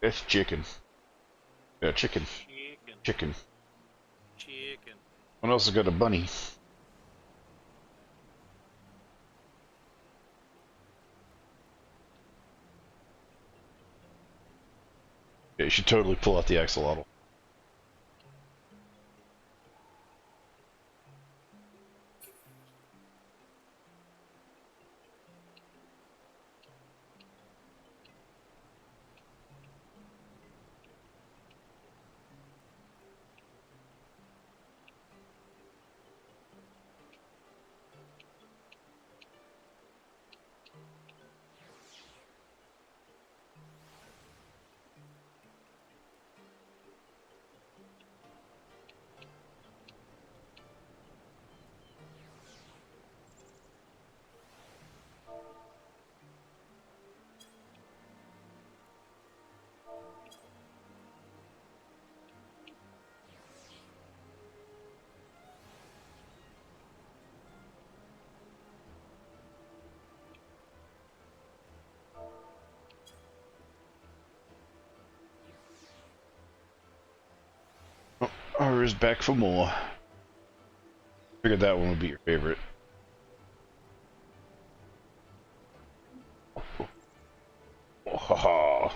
It's chicken. Yeah, chicken. Chicken. Chicken. Chicken. What else has got a bunny? Yeah, you should totally pull out the axolotl. Oh, Ara's back for more. Figured that one would be your favorite. Oh, ha ha.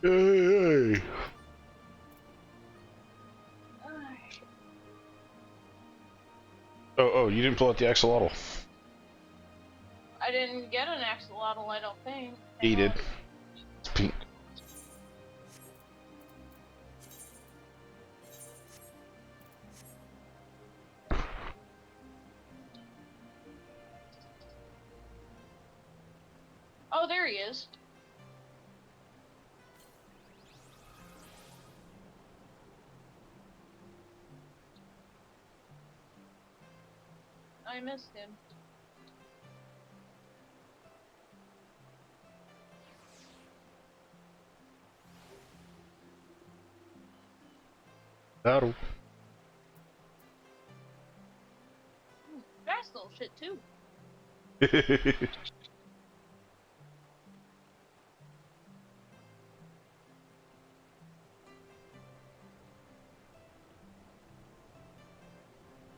Hey. Oh, you didn't pull out the axolotl. I didn't get an axolotl, I don't think. He did. It's pink. Oh, there he is. I missed him. That'll. Fast little shit, too.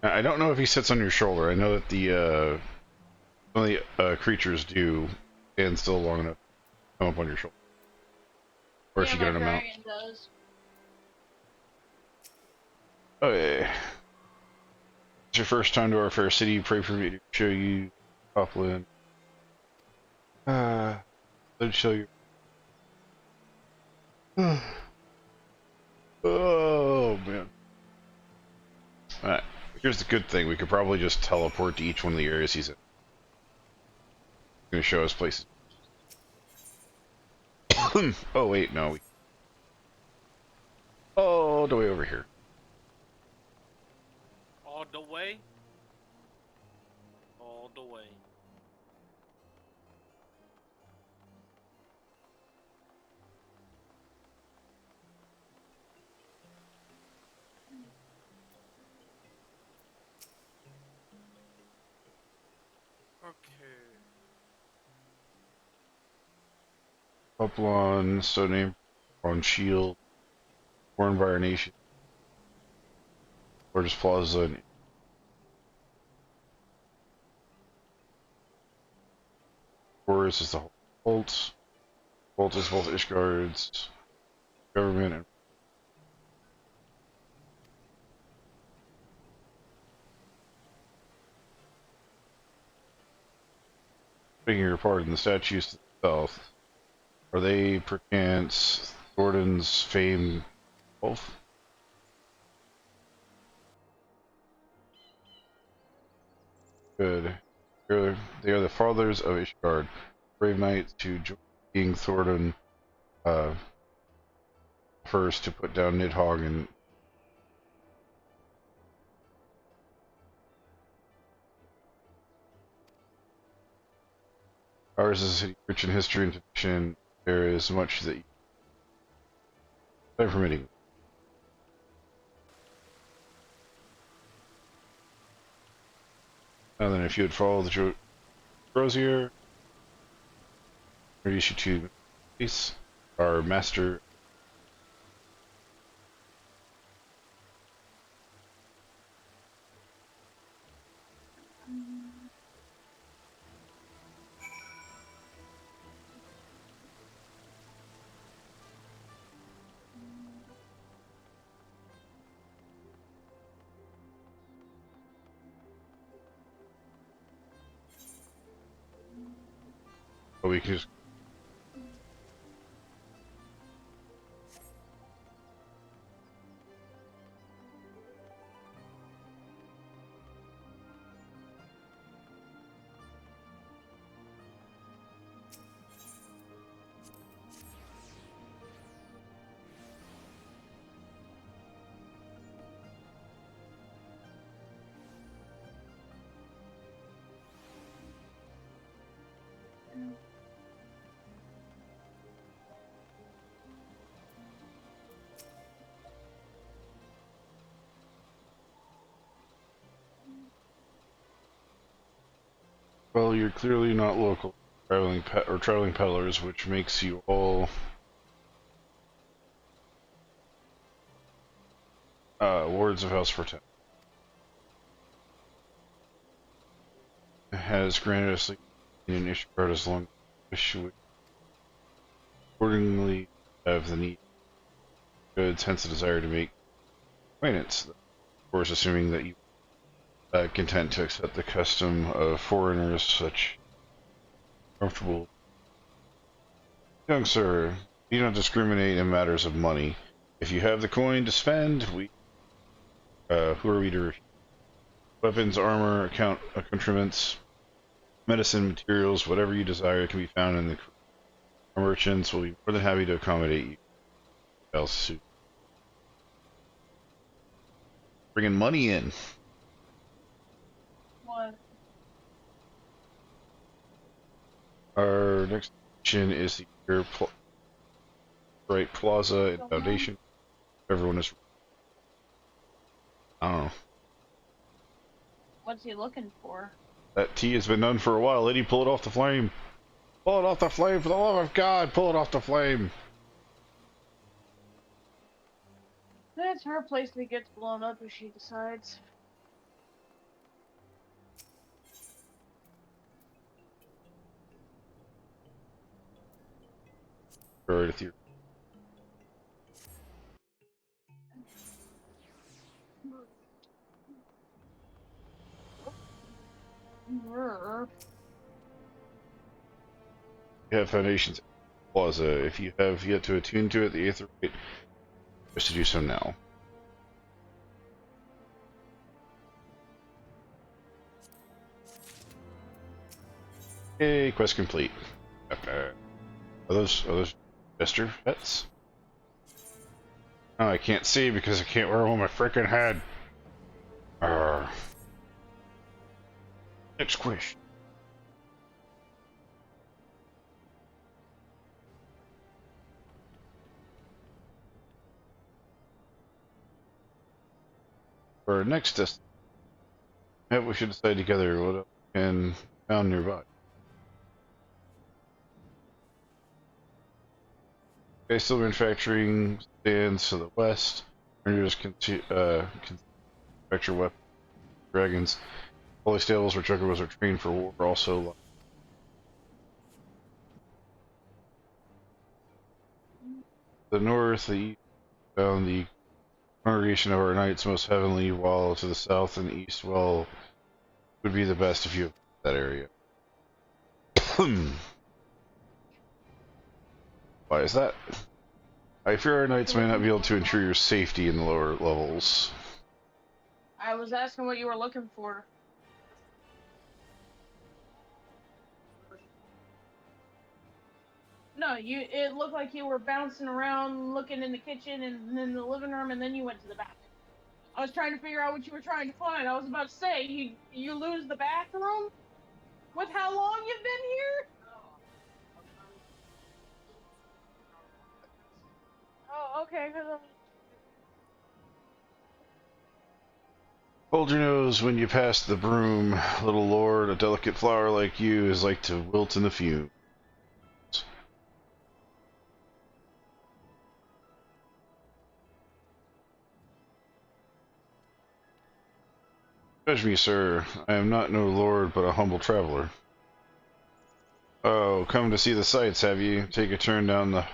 I don't know if he sits on your shoulder. I know that the some of the creatures do stand still long enough to come up on your shoulder. Or Yeah, she my get on a mount. dragon does. Okay. It's your first time to our fair city. Pray for me to show you Upland. Let's show you. Oh man. Alright. Here's the good thing. We could probably just teleport to each one of the areas he's in. He's gonna show us places. Oh wait, no. All the way over here. All the way. All the way. Okay. Uplon, so named on Shield, Born by Our Nation, Gorgeous Plaza. Forest is the Holt. Holt is both Ishgard's government and Taking your part in the statues to the south, are they perchance Thornton's famed wolf? Good. They are the fathers of Ishgard, brave knights who joined King Thornton first to put down Nidhogg and ours is a city rich in history and tradition. There is much that time permitting. Now then, if you would follow the Rosier, introduce you to Ace, our master. But we can just well, you're clearly not local traveling peddlers, which makes you all wards of House Forten. Has granted us in Ishgard as long as we accordingly have the need goods, hence the desire to make acquaintance. Of course, assuming that you content to accept the custom of foreigners, such comfortable. Young sir, do not discriminate in matters of money. If you have the coin to spend, who are we to refuse? Weapons, armor, accoutrements, medicine, materials, whatever you desire can be found in the our merchants will be more than happy to accommodate you. Else, bringing money in. What? Our next mission is the Right Plaza and Foundation. Everyone is. I don't know. What's he looking for? That tea has been done for a while. Lady, pull it off the flame. Pull it off the flame, for the love of God! Pull it off the flame. That's her place that gets blown up if she decides. Right with you. You have Foundation's Plaza. If you have yet to attune to it, the Aether Rite is to do so now. Hey, quest complete. Are those jester pets? Oh, I can't see because I can't wear them on my freaking head. Next question. For our next test, maybe we should decide together what can be found nearby. Okay, still manufacturing stands to the west. Rangers can manufacture weapons, dragons. Holy stables where chocobos are trained for war are also. The north, the east, found the congregation of our knights most heavenly, while to the south and east, well, would be the best if you have that area. Why is that? I fear our knights may not be able to ensure your safety in the lower levels. I was asking what you were looking for. No, it looked like you were bouncing around, looking in the kitchen and then the living room, and then you went to the bathroom. I was trying to figure out what you were trying to find. I was about to say, you lose the bathroom? With how long you've been here? Oh, okay, because Hold your nose when you pass the broom, little lord. A delicate flower like you is like to wilt in the fumes. Judge me, sir. I am not no lord, but a humble traveler. Oh, come to see the sights, have you? Take a turn down the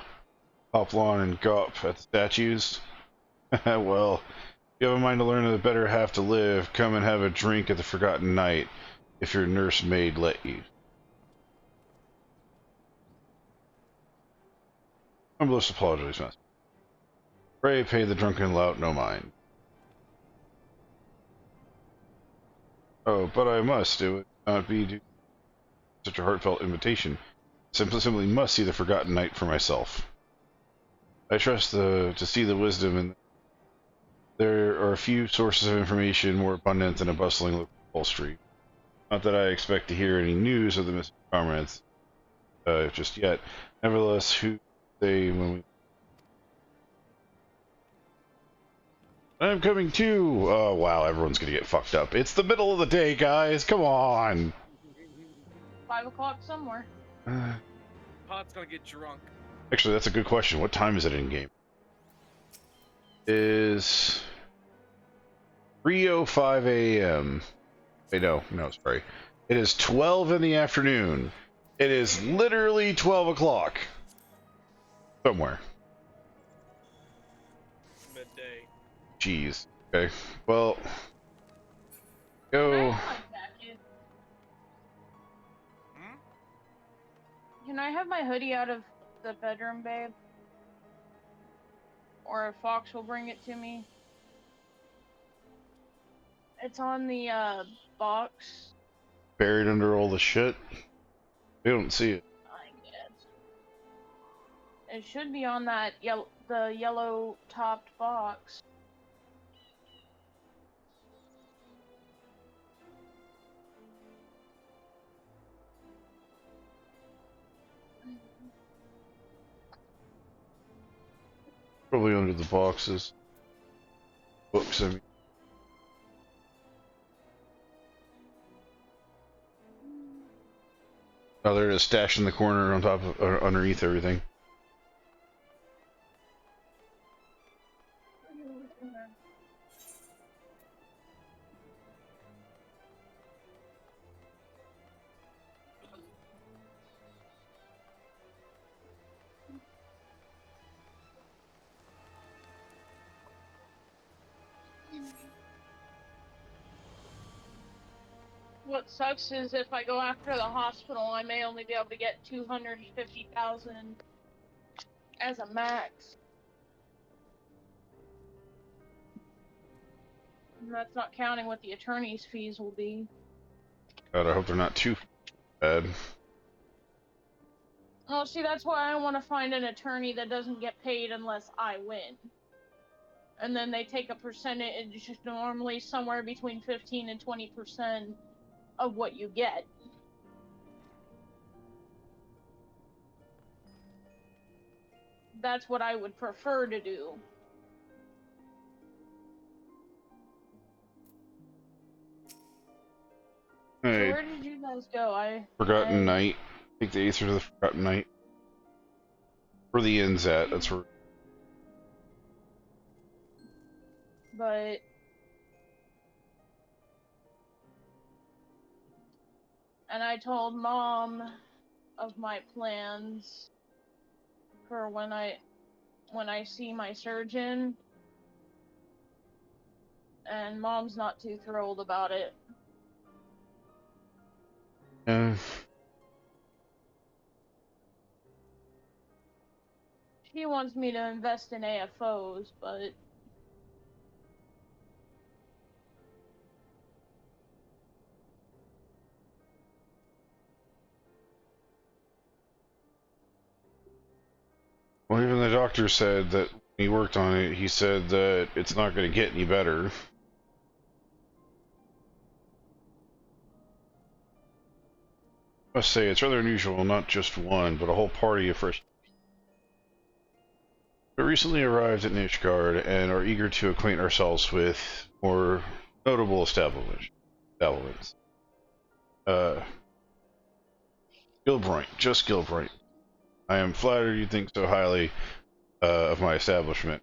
hop lawn and gawp at the statues? Well, if you have a mind to learn the better half to live, come and have a drink at the Forgotten Knight, if your nursemaid let you. Humblest apologies, master. Pray pay the drunken lout no mind. Oh, but I must. It would not be due to such a heartfelt invitation. Simply must see the Forgotten Knight for myself. I trust to see the wisdom, and there are a few sources of information more abundant than a bustling local Wall Street. Not that I expect to hear any news of the missing comrades just yet. Nevertheless, who they when we... I'm coming too! Oh, wow, everyone's gonna get fucked up. It's the middle of the day, guys! Come on! 5 o'clock somewhere. Pot's gonna get drunk. Actually, that's a good question. What time is it in game? Is 3:05 a.m. Wait, no, sorry. It is 12 in the afternoon. It is literally 12 o'clock. Somewhere. Midday. Jeez. Okay. Well, go. Can I have my hoodie out of the bedroom, babe? Or if Fox will bring it to me. It's on the box. Buried under all the shit. We don't see it. I guess. It should be on that the yellow topped box. Probably under the boxes. Books, I mean. Oh, there it is, stashed in the corner on top of, underneath everything. What sucks is if I go after the hospital, I may only be able to get 250,000 as a max. And that's not counting what the attorney's fees will be. God, I hope they're not too bad. Oh, see, that's why I want to find an attorney that doesn't get paid unless I win. And then they take a percentage, normally somewhere between 15 and 20% of what you get. That's what I would prefer to do. So where did you guys go? Forgotten Night. Take the Aether to the Forgotten Night. Where the inn's at, that's where. But and I told Mom of my plans for when I see my surgeon, and Mom's not too thrilled about it. He wants me to invest in AFOs, but Well, even the doctor said that when he worked on it, he said that it's not going to get any better. I must say, it's rather unusual, not just one, but a whole party of fresh. We recently arrived at Nishgard and are eager to acquaint ourselves with more notable establishments. Gilbright, just Gilbright. I am flattered you think so highly of my establishment.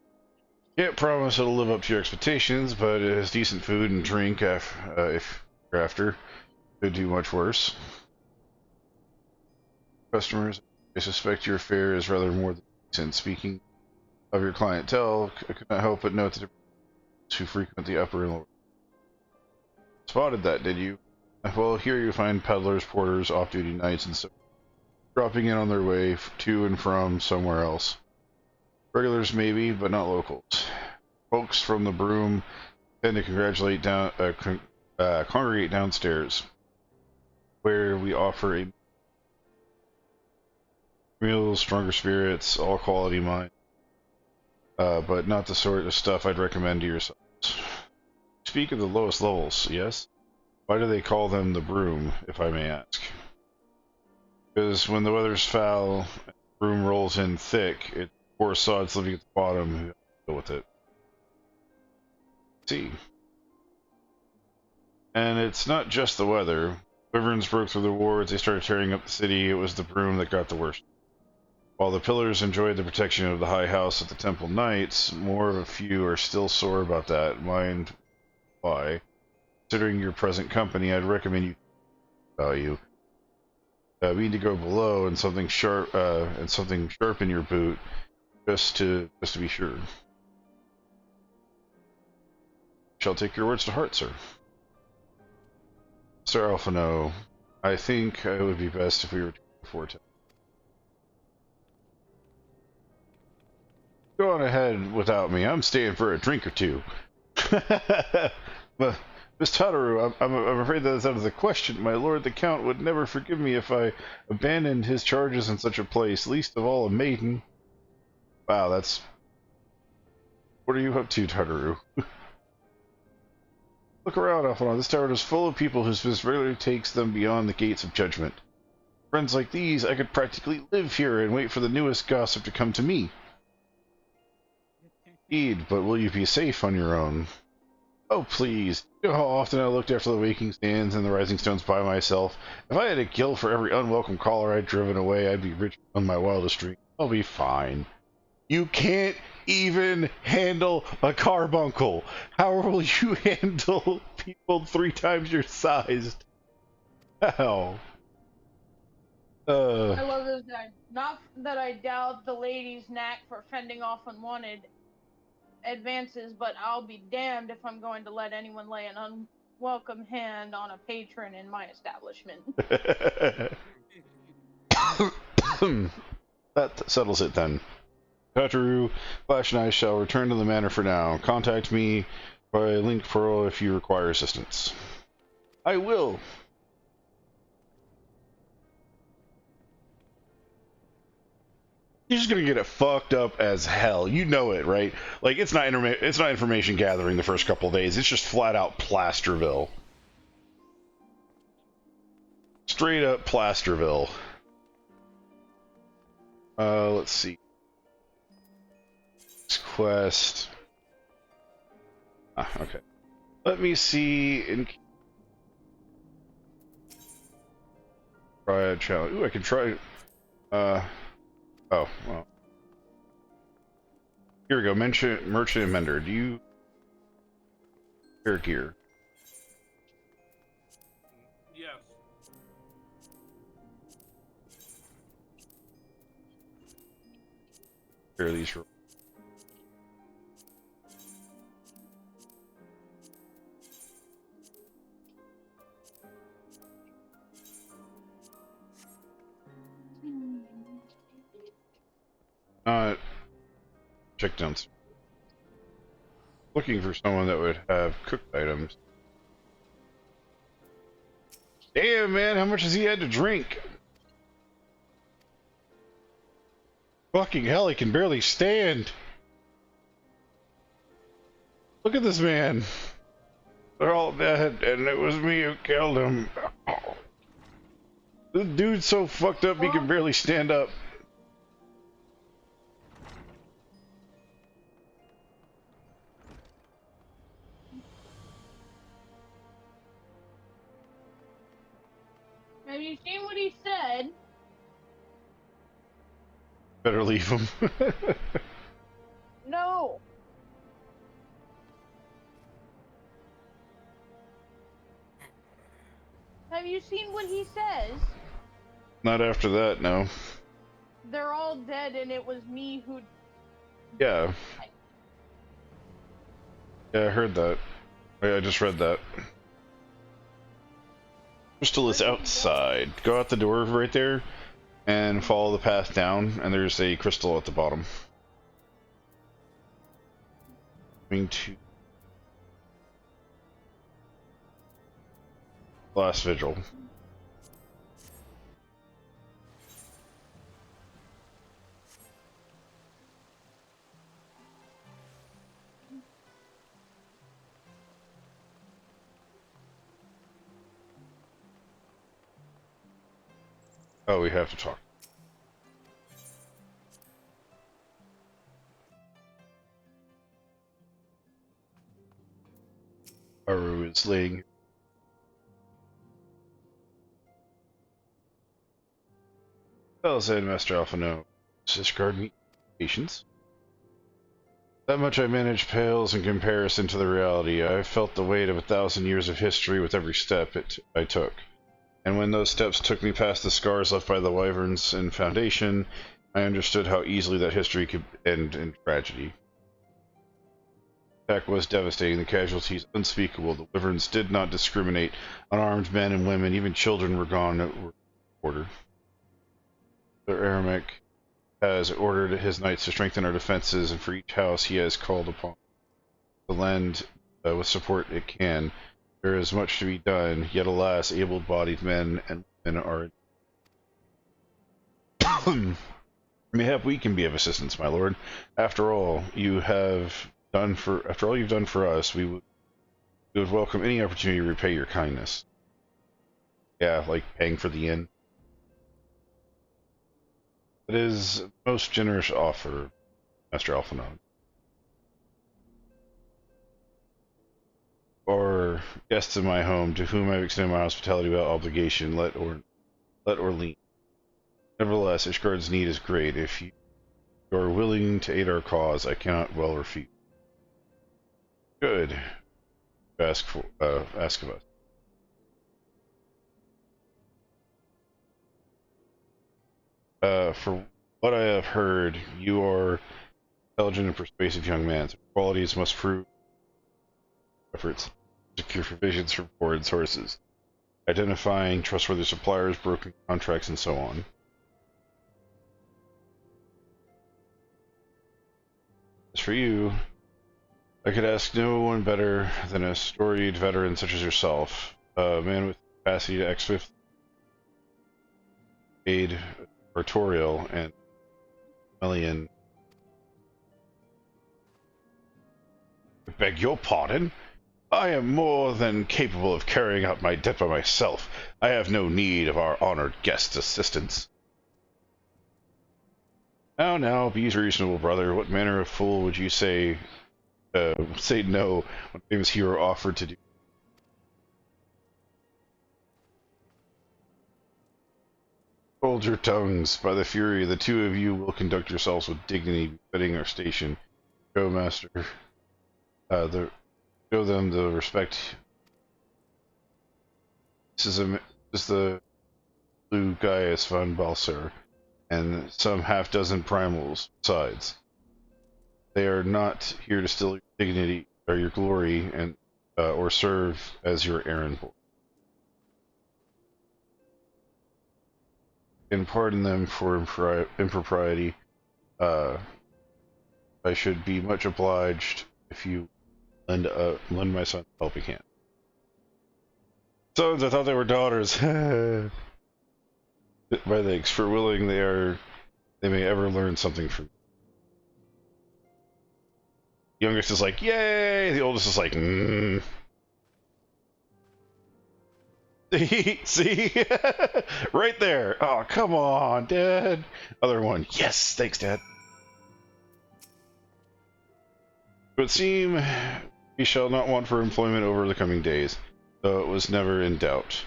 Can't promise it'll live up to your expectations, but it has decent food and drink if you're after. Could do much worse. Customers, I suspect your fare is rather more than decent. Speaking of your clientele, I could not help but note that who frequent the upper and lower. Spotted that, did you? Well, here you find peddlers, porters, off-duty knights, and so dropping in on their way to and from somewhere else. Regulars maybe, but not locals. Folks from the Broom tend to congregate downstairs, where we offer a meals, stronger spirits, all quality wine, but not the sort of stuff I'd recommend to yourselves. Speak of the lowest levels, yes? Why do they call them the Broom, if I may ask? Because when the weather's foul and the broom rolls in thick, it pours sods living at the bottom who have to deal with it. See. And it's not just the weather. Wyverns broke through the wards, they started tearing up the city, it was the Broom that got the worst. While the pillars enjoyed the protection of the high house of the Temple Knights, more of a few are still sore about that. Mind why? Considering your present company, I'd recommend you value. Mean to go below and something sharp in your boot, just to be sure. Shall take your words to heart, sir. Sir Alphino, I think it would be best if we were before 10. Go on ahead without me. I'm staying for a drink or two. But Miss Tataru, I'm afraid that is out of the question. My lord the Count would never forgive me if I abandoned his charges in such a place, least of all a maiden. Wow, that's... What are you up to, Tataru? Look around, Alphino. This tower is full of people whose business regularly takes them beyond the gates of judgment. Friends like these, I could practically live here and wait for the newest gossip to come to me. Indeed, but will you be safe on your own? Oh, please. You know how often I looked after the waking stands and the rising stones by myself? If I had a guild for every unwelcome caller I'd driven away, I'd be rich on my wildest dreams. I'll be fine. You can't even handle a carbuncle. How will you handle people 3 times your size? How? I love this guy. Not that I doubt the lady's knack for fending off unwanted advances, but I'll be damned if I'm going to let anyone lay an unwelcome hand on a patron in my establishment. That settles it then. Tataru, Flash and I shall return to the manor for now. Contact me by link pearl if you require assistance. I will. You're just gonna get it fucked up as hell. You know it, right? Like it's not information gathering the first couple of days. It's just flat out Plasterville. Straight up Plasterville. Let's see. This quest. Okay. Let me see. Try a challenge. Ooh, I can try. Oh, well. Here we go. Merchant and Mender. Do you... Fair gear. Yes. Fair these... check downstairs. Looking for someone that would have cooked items. Damn, man, how much has he had to drink? Fucking hell, he can barely stand. Look at this man. They're all dead, and it was me who killed him. Oh. The dude's so fucked up he can barely stand up. Have you seen what he said? Better leave him. No. Have you seen what he says? Not after that, no. They're all dead, and it was me who. Yeah. Yeah, I heard that. I just read that. Crystal is outside. Go out the door right there and follow the path down, and there's a crystal at the bottom. Going to last vigil. Oh, we have to talk. Aru is laying. Well said, Master Alpha. No, discard me patience. That much I manage pales in comparison to the reality. I felt the weight of 1,000 years of history with every step I took. And when those steps took me past the scars left by the wyverns and Foundation, I understood how easily that history could end in tragedy. The attack was devastating, the casualties unspeakable. The wyverns did not discriminate. Unarmed men and women, even children were gone. Order. Sir Aramek has ordered his knights to strengthen our defenses, and for each house he has called upon to lend with support it can. There is much to be done, yet alas, able-bodied men and women are... Mayhap we can be of assistance, my lord. After all you've done for us, we would welcome any opportunity to repay your kindness. Yeah, like paying for the inn. It is a most generous offer, Master Alphanon. Or guests in my home, to whom I have extended my hospitality without obligation, let or lean. Nevertheless, Ishgard's need is great. If you are willing to aid our cause, I cannot well refuse. Good. Ask of us. For what I have heard, you are intelligent and persuasive young man. So qualities must prove efforts to secure provisions from foreign sources, identifying trustworthy suppliers, broken contracts, and so on. As for you, I could ask no one better than a storied veteran such as yourself, a man with capacity to exfil aid Artorial and Melian. I beg your pardon? I am more than capable of carrying out my debt by myself. I have no need of our honored guest's assistance. Now, be reasonable, brother. What manner of fool would you say no when a famous hero offered to do? Hold your tongues. By the Fury, the two of you will conduct yourselves with dignity, befitting our station. Go, Master. Show them the respect. This is the blue Gaius von Balser, and some half-dozen primals besides. They are not here to steal your dignity or your glory, and or serve as your errand boy. And pardon them for impropriety. I should be much obliged if you lend my son a helping hand. Sons, I thought they were daughters. My thanks for willing they may ever learn something from me. The youngest is like, yay! The oldest is like, See? Right there. Oh, come on, Dad. Other one, yes, thanks, Dad. It would seem we shall not want for employment over the coming days, though it was never in doubt.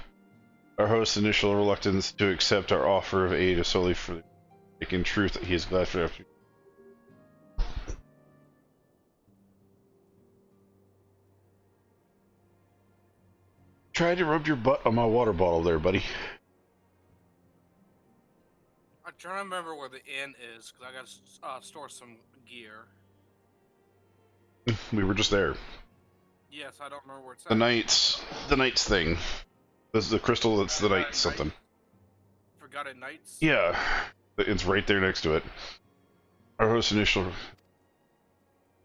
Our host's initial reluctance to accept our offer of aid is solely for in truth that he is glad for after. Tried to rub your butt on my water bottle there, buddy. I'm trying to remember where the inn is, because I gotta store some gear. We were just there. Yes, I don't remember where it's at. The Knights thing. This is the crystal that's the Knights something. Forgotten Knights? Yeah. It's right there next to it. Our host's initial...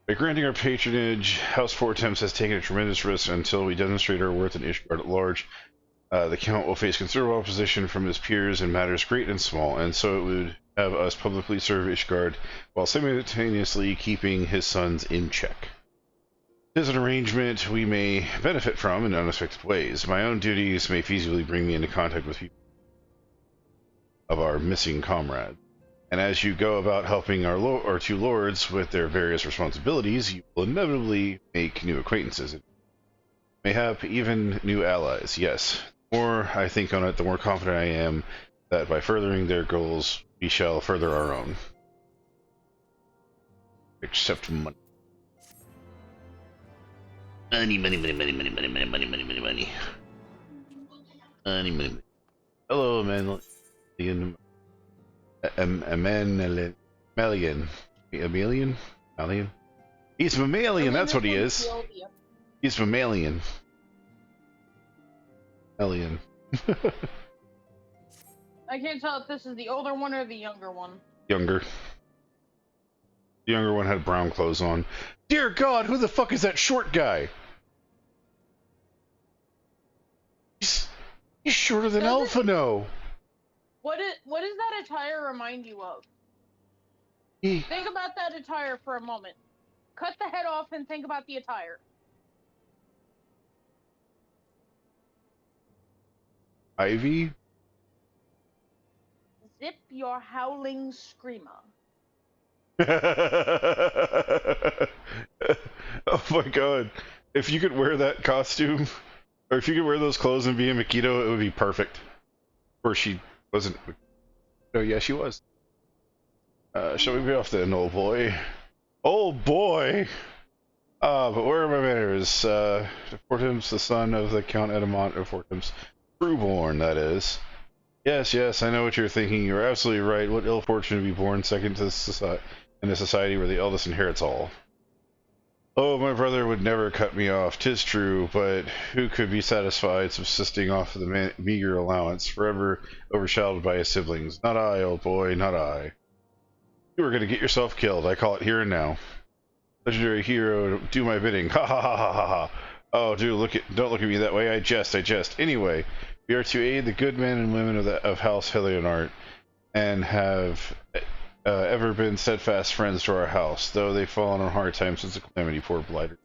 By granting our patronage, House Four Temps has taken a tremendous risk until we demonstrate our worth in Ishgard at large. The Count will face considerable opposition from his peers in matters great and small, and so it would have us publicly serve Ishgard while simultaneously keeping his sons in check. It is an arrangement we may benefit from in unexpected ways. My own duties may feasibly bring me into contact with people of our missing comrade. And as you go about helping our two lords with their various responsibilities, you will inevitably make new acquaintances. Mayhap even new allies, yes. The more I think on it, the more confident I am that by furthering their goals, we shall further our own. Except money. Money, money, money, money, money, money, money, money, money, money, money. Money, money, money. Hello, man. Mammalian? He's mammalian, that's what he is. He's mammalian. Alien. I can't tell if this is the older one or the younger one. Younger. The younger one had brown clothes on. Dear God, who the fuck is that short guy? He's shorter than Alphino. What does that attire remind you of? Think about that attire for a moment. Cut the head off and think about the attire. Ivy? Zip your howling screamer. Oh my God. If you could wear that costume, or if you could wear those clothes and be a Makito, it would be perfect. Or she wasn't. No, yeah, she was. Shall we be off then, old boy? Old boy! But where are my manners? Fortemps, the son of the Count Edamont of Fortemps. Trueborn, that is. Yes, yes, I know what you're thinking. You're absolutely right. What ill fortune to be born second to in a society where the eldest inherits all. Oh, my brother would never cut me off, 'tis true, but who could be satisfied subsisting off of the meager allowance, forever overshadowed by his siblings? Not I, old boy, not I. You are going to get yourself killed, I call it here and now. Legendary hero, do my bidding, ha ha ha ha ha ha. Oh, don't look at me that way, I jest. Anyway, we are to aid the good men and women of House Helianart, and have ever been steadfast friends to our house, though they've fallen on hard times since the calamity, poor blighter.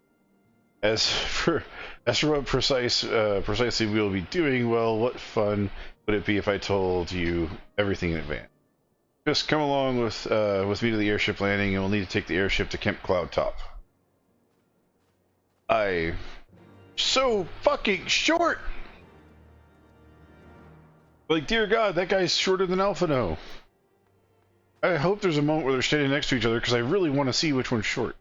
As for what precisely we will be doing, well, what fun would it be if I told you everything in advance? Just come along with me to the airship landing, and we'll need to take the airship to Camp Cloud Top. So fucking short! Like, dear God, that guy's shorter than Alphino. I hope there's a moment where they're standing next to each other, because I really want to see which one's short.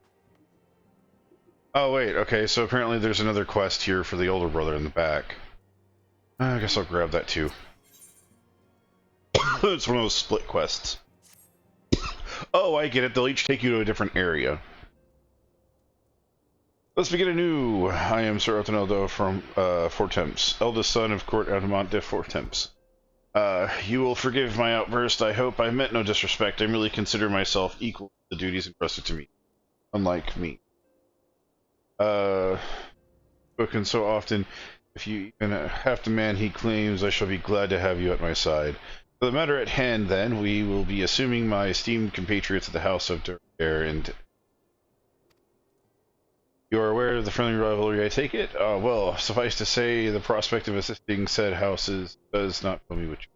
Oh, wait, okay, so apparently there's another quest here for the older brother in the back. I guess I'll grab that too. It's one of those split quests. Oh, I get it, they'll each take you to a different area. Let's begin anew. I am Sir Otoneldo from Fortemps, eldest son of Court Adamant de Fortemps. You will forgive my outburst, I hope. I meant no disrespect. I merely consider myself equal to the duties entrusted to me. unlike me. Spoken so often, if you even half the man he claims, I shall be glad to have you at my side. For the matter at hand, then, we will be assuming my esteemed compatriots of the House of Durare, and you are aware of the friendly rivalry, I take it? Well, suffice to say, the prospect of assisting said houses does not fill me with joy.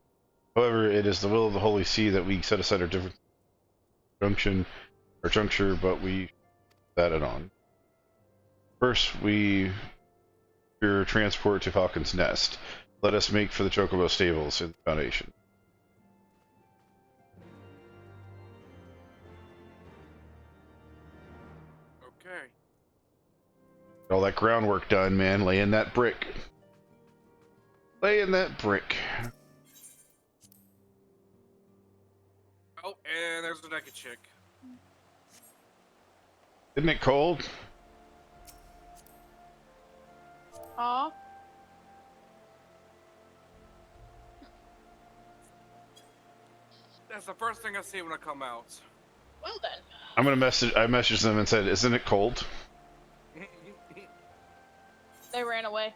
However, it is the will of the Holy See that we set aside our different juncture, but we that anon. First, we your transport to Falcon's Nest. Let us make for the Chocobo stables in the Foundation. Okay. Get all that groundwork done, man. Lay in that brick. Lay in that brick. Oh, and there's the naked chick. Isn't it cold? Aw. That's the first thing I see when I come out. Well then. I'm gonna message. I messaged them and said, "Isn't it cold?" They ran away.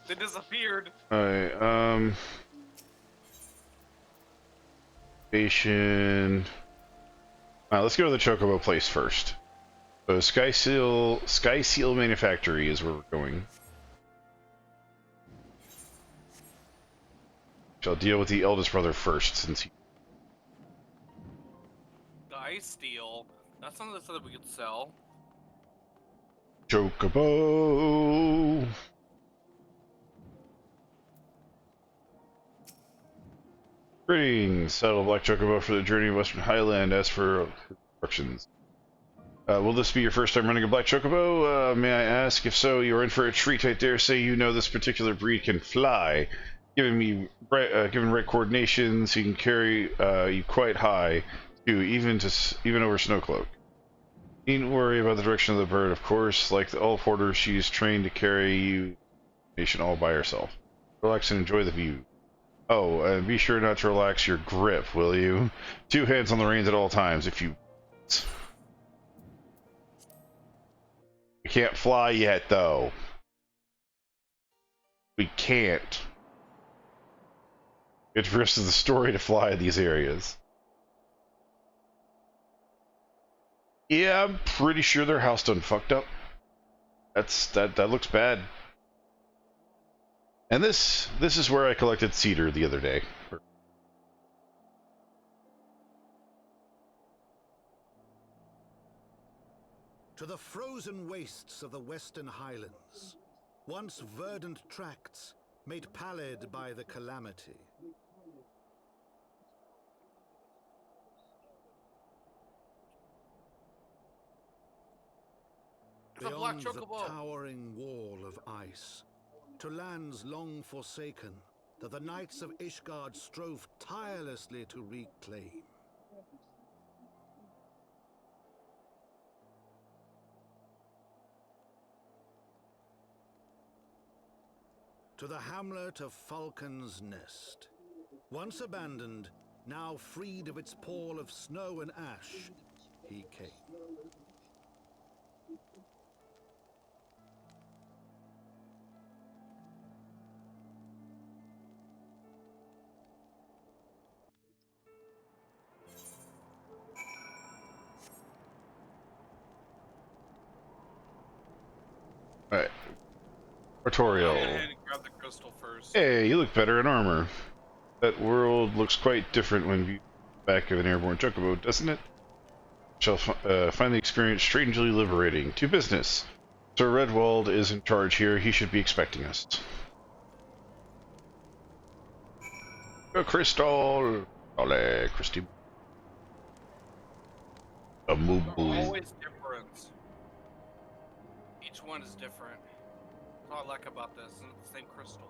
They disappeared. Alright, Station. Alright, let's go to the Chocobo place first. So Sky Seal Manufactory is where we're going. Shall deal with the eldest brother first, since he. The ice steel. That's something that we could sell. Chocobo. Greetings, saddle Black Chocobo for the journey of Western Highland. As for instructions, will this be your first time running a Black Chocobo? May I ask? If so, you are in for a treat. I dare say you know this particular breed can fly. Given right coordinations, he can carry you quite high, too, even over Snowcloak. Needn't worry about the direction of the bird, of course. Like all porters, she's trained to carry you nation all by herself. Relax and enjoy the view. Oh, and be sure not to relax your grip, will you? 2 hands on the reins at all times, if you... We can't fly yet, though. We can't. It's the rest of the story to fly in these areas. Yeah, I'm pretty sure their house done fucked up. That looks bad. And this is where I collected cedar the other day. To the frozen wastes of the Western Highlands, once verdant tracts made pallid by the calamity. Beyond the towering wall of ice, to lands long forsaken that the knights of Ishgard strove tirelessly to reclaim. To the hamlet of Falcon's Nest, once abandoned, now freed of its pall of snow and ash, he came. Alright. Tutorial. Grab the crystal first. Hey, you look better in armor. That world looks quite different when viewed back of an airborne chocobo, doesn't it? Shall find the experience strangely liberating. To business. Sir Redwald is in charge here. He should be expecting us. A crystal. Ole, Christy. A moo Always different. Each one is different. That's what I like about this. It's not the same crystal.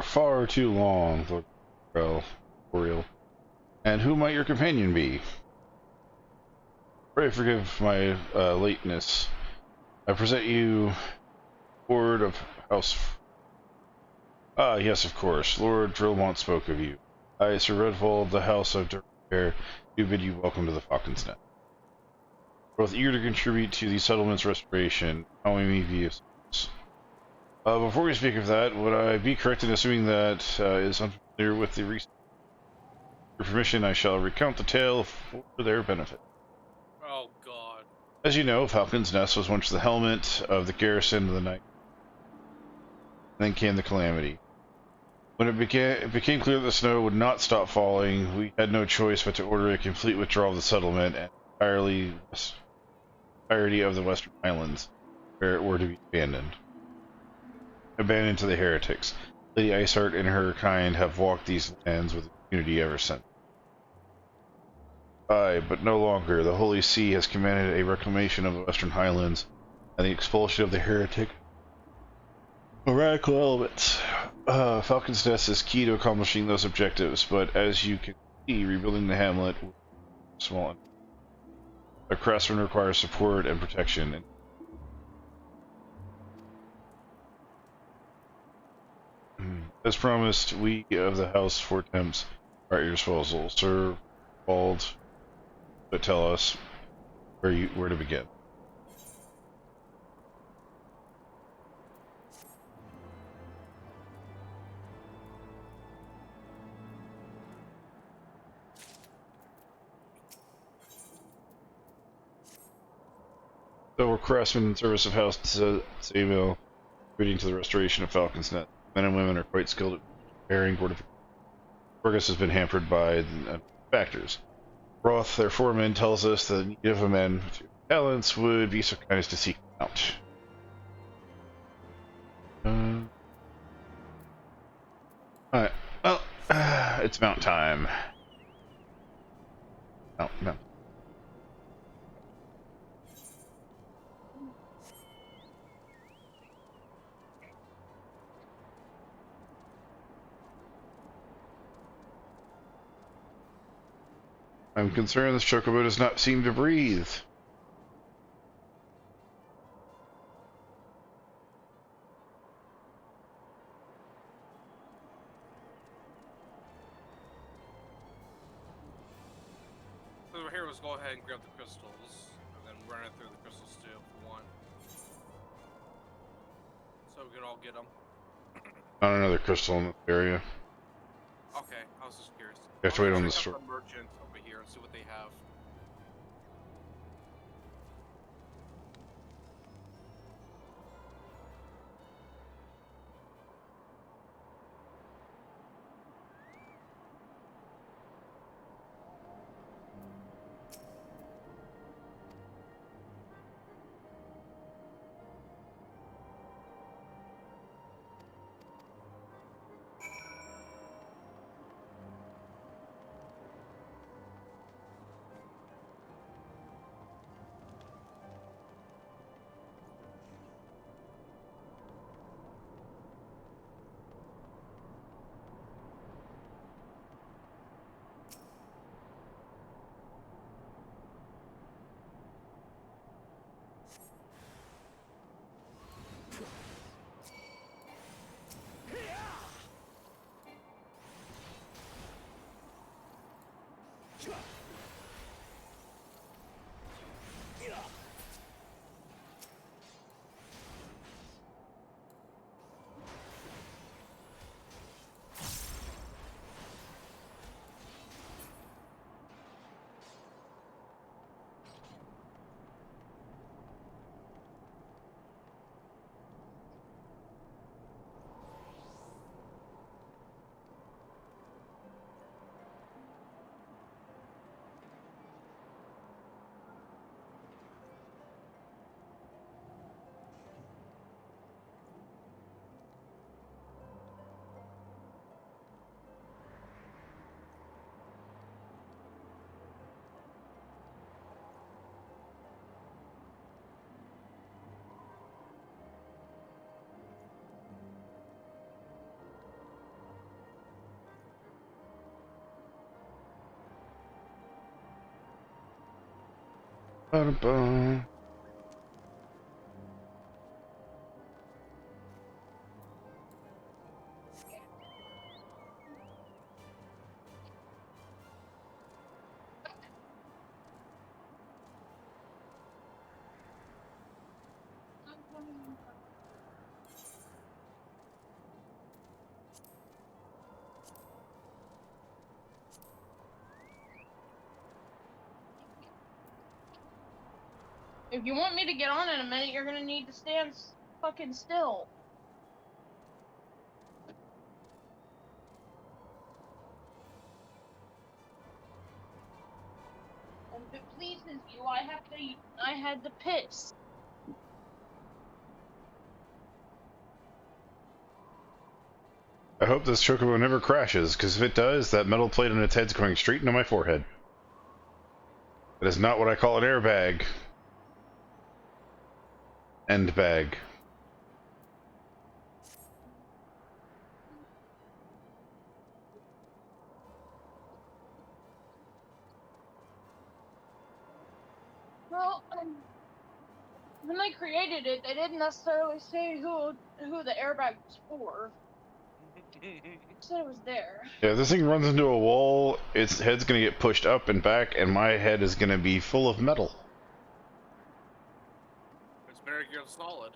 far too long, Lord Oriel. And who might your companion be? Pray forgive my lateness. I present you Lord of House. Ah, yes, of course. Lord Drillmont spoke of you. I, Sir Redvold of the House of Durfair, do bid you welcome to the Falcon's Nest. Both eager to contribute to the settlement's restoration. How we may be of service. Before we speak of that, would I be correct in assuming that is unfamiliar with the recent? With your permission, I shall recount the tale for their benefit. Oh God. As you know, Falcon's Nest was once the helmet of the garrison of the night. Then came the calamity. When it became clear that the snow would not stop falling, we had no choice but to order a complete withdrawal of the settlement and entirety of the Western Highlands, where it were to be abandoned to the heretics. Lady Iceheart and her kind have walked these lands with impunity ever since. Aye, but no longer. The Holy See has commanded a reclamation of the Western Highlands and the expulsion of the heretic radical elements. Falcon's Nest is key to accomplishing those objectives, but as you can see, rebuilding the hamlet with small. A craftsman requires support and protection. As promised, we of the House Four Temps are at your disposal. Sir Bald, but tell us where to begin. Several craftsmen in service of House Samuel, contributing to the restoration of Falcon's Nest. Men and women are quite skilled at repairing fortifications. Progress has been hampered by factors. Roth, their foreman, tells us that the need of a man with talents would be so kind as to seek them out. Alright, well, it's mount time. Mount. I'm concerned this chocobo does not seem to breathe. So here, let's go ahead and grab the crystals, and then run it through the crystals too, for one. So we can all get them. Not another crystal in this area. Okay, I was just curious. You have to wait on the check store. out the merchant over here and see what they have. Ba-da-ba. If you want me to get on in a minute, you're gonna need to stand fucking still. And if it pleases you, I had to piss. I hope this chocobo never crashes, because if it does, that metal plate on its head's going straight into my forehead. That is not what I call an airbag. End bag. Well, when they created it, they didn't necessarily say who the airbag was for. They said it was there. Yeah, if this thing runs into a wall, its head's gonna get pushed up and back, and my head is gonna be full of metal. It's better to get solid.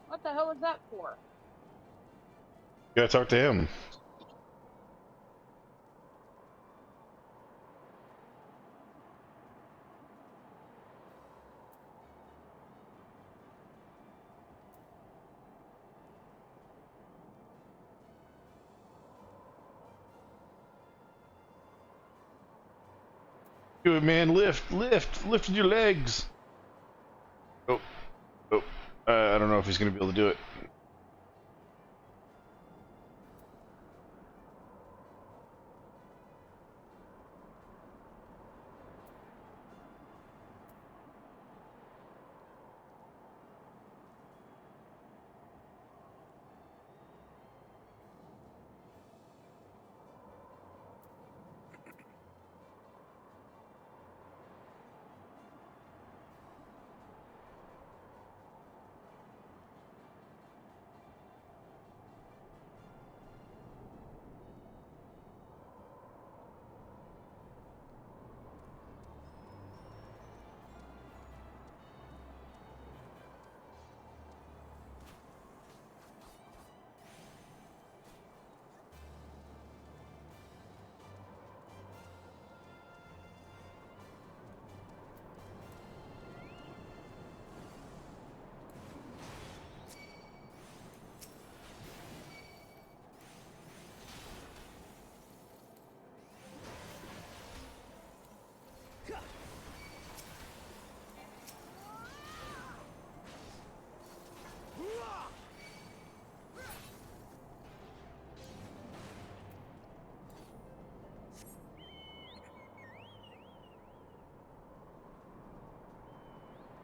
What the hell was that for? You gotta talk to him. Do it, man. Lift your legs. Oh, oh. I don't know if he's gonna be able to do it.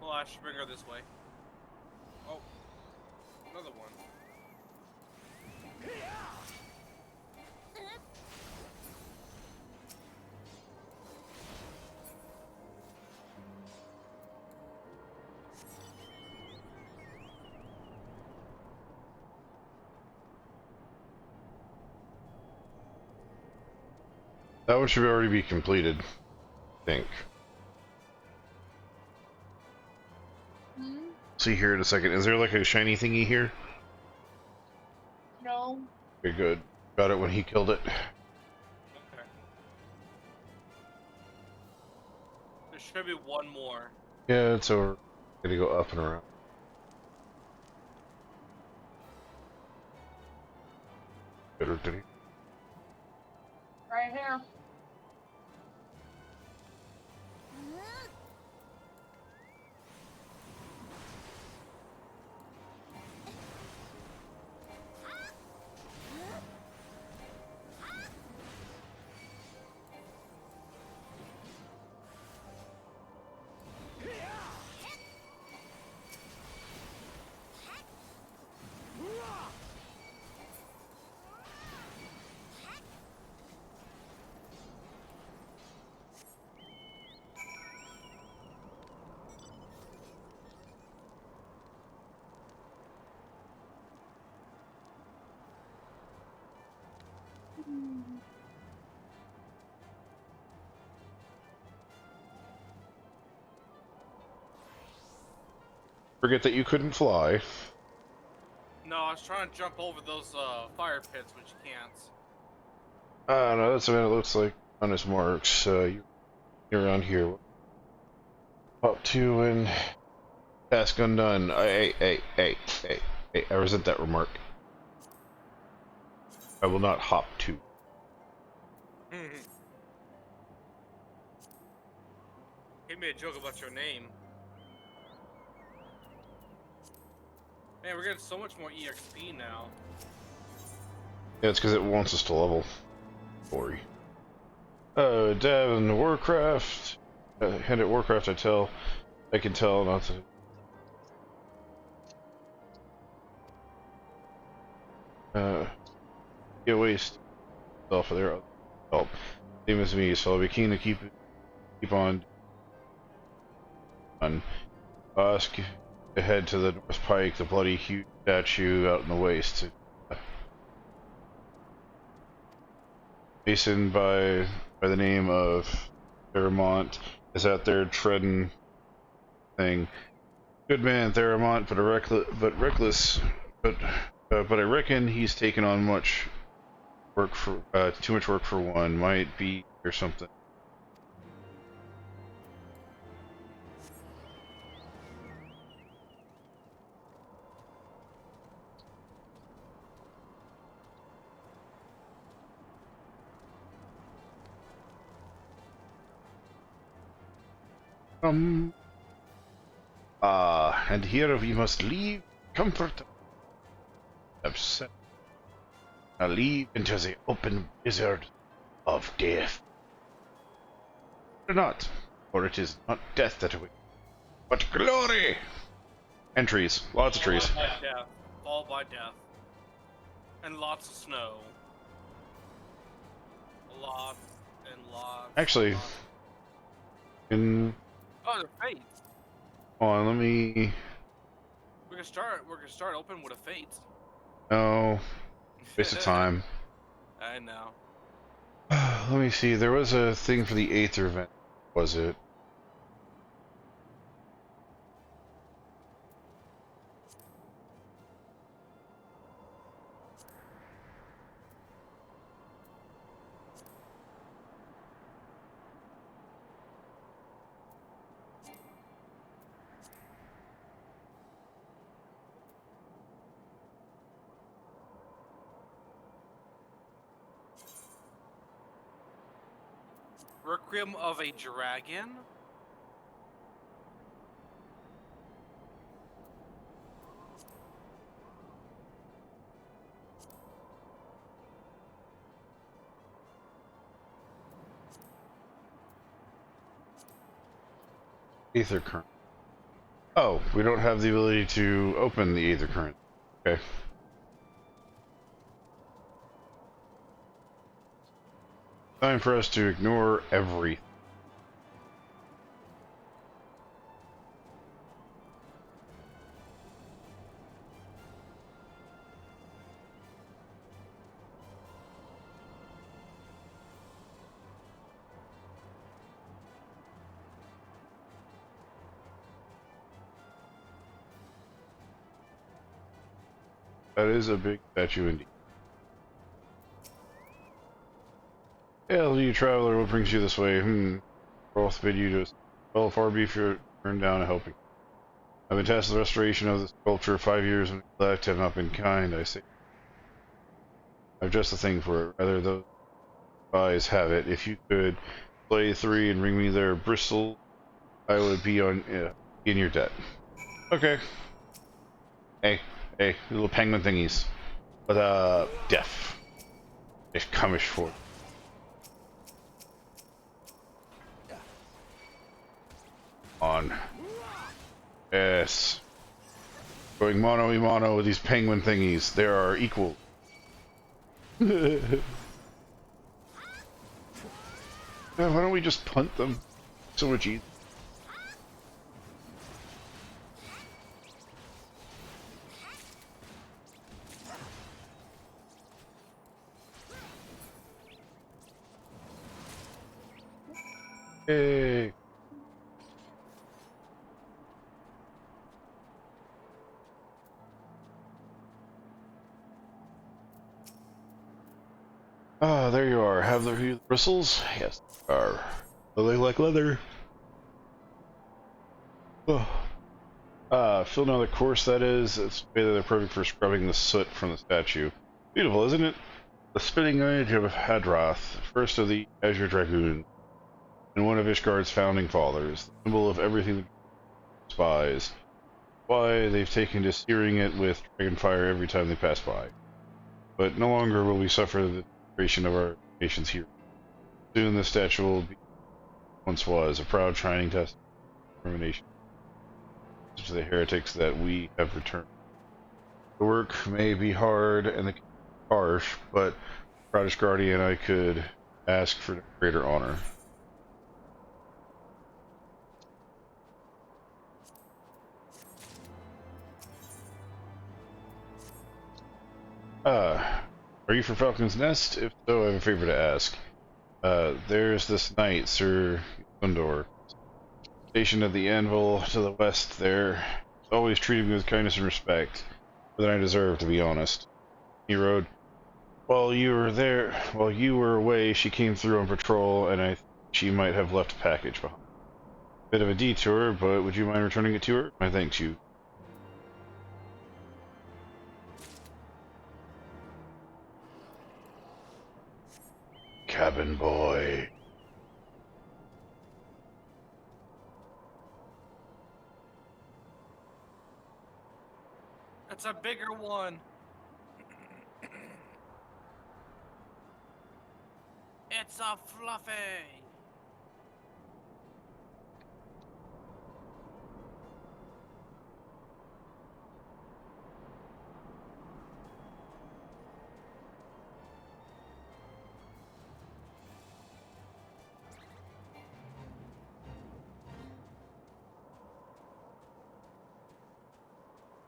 Well, I should bring her this way. Oh, another one. That one should already be completed, I think. See here in a second. Is there like a shiny thingy here? No. Okay, good. Got it when he killed it. Okay. There should be one more. Yeah, it's over. Gonna go up and around. Better did he? Right here. Forget that you couldn't fly. No, I was trying to jump over those fire pits, but you can't. No, that's what it looks like on his marks. You're around here. Up to and task undone. Hey, I resent that remark. I will not hop to. He made a joke about your name. Man, we're getting so much more EXP now. Yeah, it's because it wants us to level. Story. Oh, Dev and Warcraft. Hand at Warcraft, I can tell not to. Get waste stuff for their help. Same as me, so I'll be keen to keep on. Ask to head to the North Pike, the bloody huge statue out in the waste. Mason by the name of Theramont is out there treading thing. Good man, Theramont, but I reckon he's taken on much work for too much work for one. Might be or something. And here we must leave comfort. Upset. Now leave into the open blizzard of death. Or not, for it is not death that awaits, but glory! And trees. Lots of trees. Followed by death. And lots of snow. Lots and lots. Actually, lots. in... Oh, the fate. Hold on, let me... We're gonna start open with a fate. No. Waste of time. I know. Let me see, there was a thing for the Aether event, was it? Requiem of a Dragon? Aether current. Oh, we don't have the ability to open the Aether current. Okay. Time for us to ignore everything. That is a big statue indeed. Hail, you traveler, what brings you this way? Roth bid you to... Well, far be for turn down a helping. I've been tasked with the restoration of this culture. 5 years of neglect have not been kind, I say. I've just the thing for it. Rather, those eyes have it. If you could play 3 and bring me their bristle, I would be on in your debt. Okay. Hey, little penguin thingies. But, deaf. If comish for. On. Yes. Going mono-y-mono with these penguin thingies. They are equal. Why don't we just punt them? So much easier. Hey. there you are. Have the bristles? Yes, they are. They look like leather. Oh. Fill another course, that is. It's they're perfect for scrubbing the soot from the statue. Beautiful, isn't it? The spitting image of Hadrath, first of the Azure Dragoon, and one of Ishgard's founding fathers, the symbol of everything the despise. Why they've taken to searing it with dragonfire every time they pass by. But no longer will we suffer the creation of our nation's hero. Soon the statue will be once was, a proud shining test of determination to the heretics that we have returned. The work may be hard and the harsh, but proudest guardian I could ask for greater honor. Are you for Falcon's Nest? If so, I have a favor to ask. There's this knight, Sir Gundor, stationed at the anvil to the west there. He's always treated me with kindness and respect, more than I deserve, to be honest. He rode. While you were away, she came through on patrol, and I think she might have left a package behind. Bit of a detour, but would you mind returning it to her? I thank you. Cabin boy. It's a bigger one. It's a fluffy.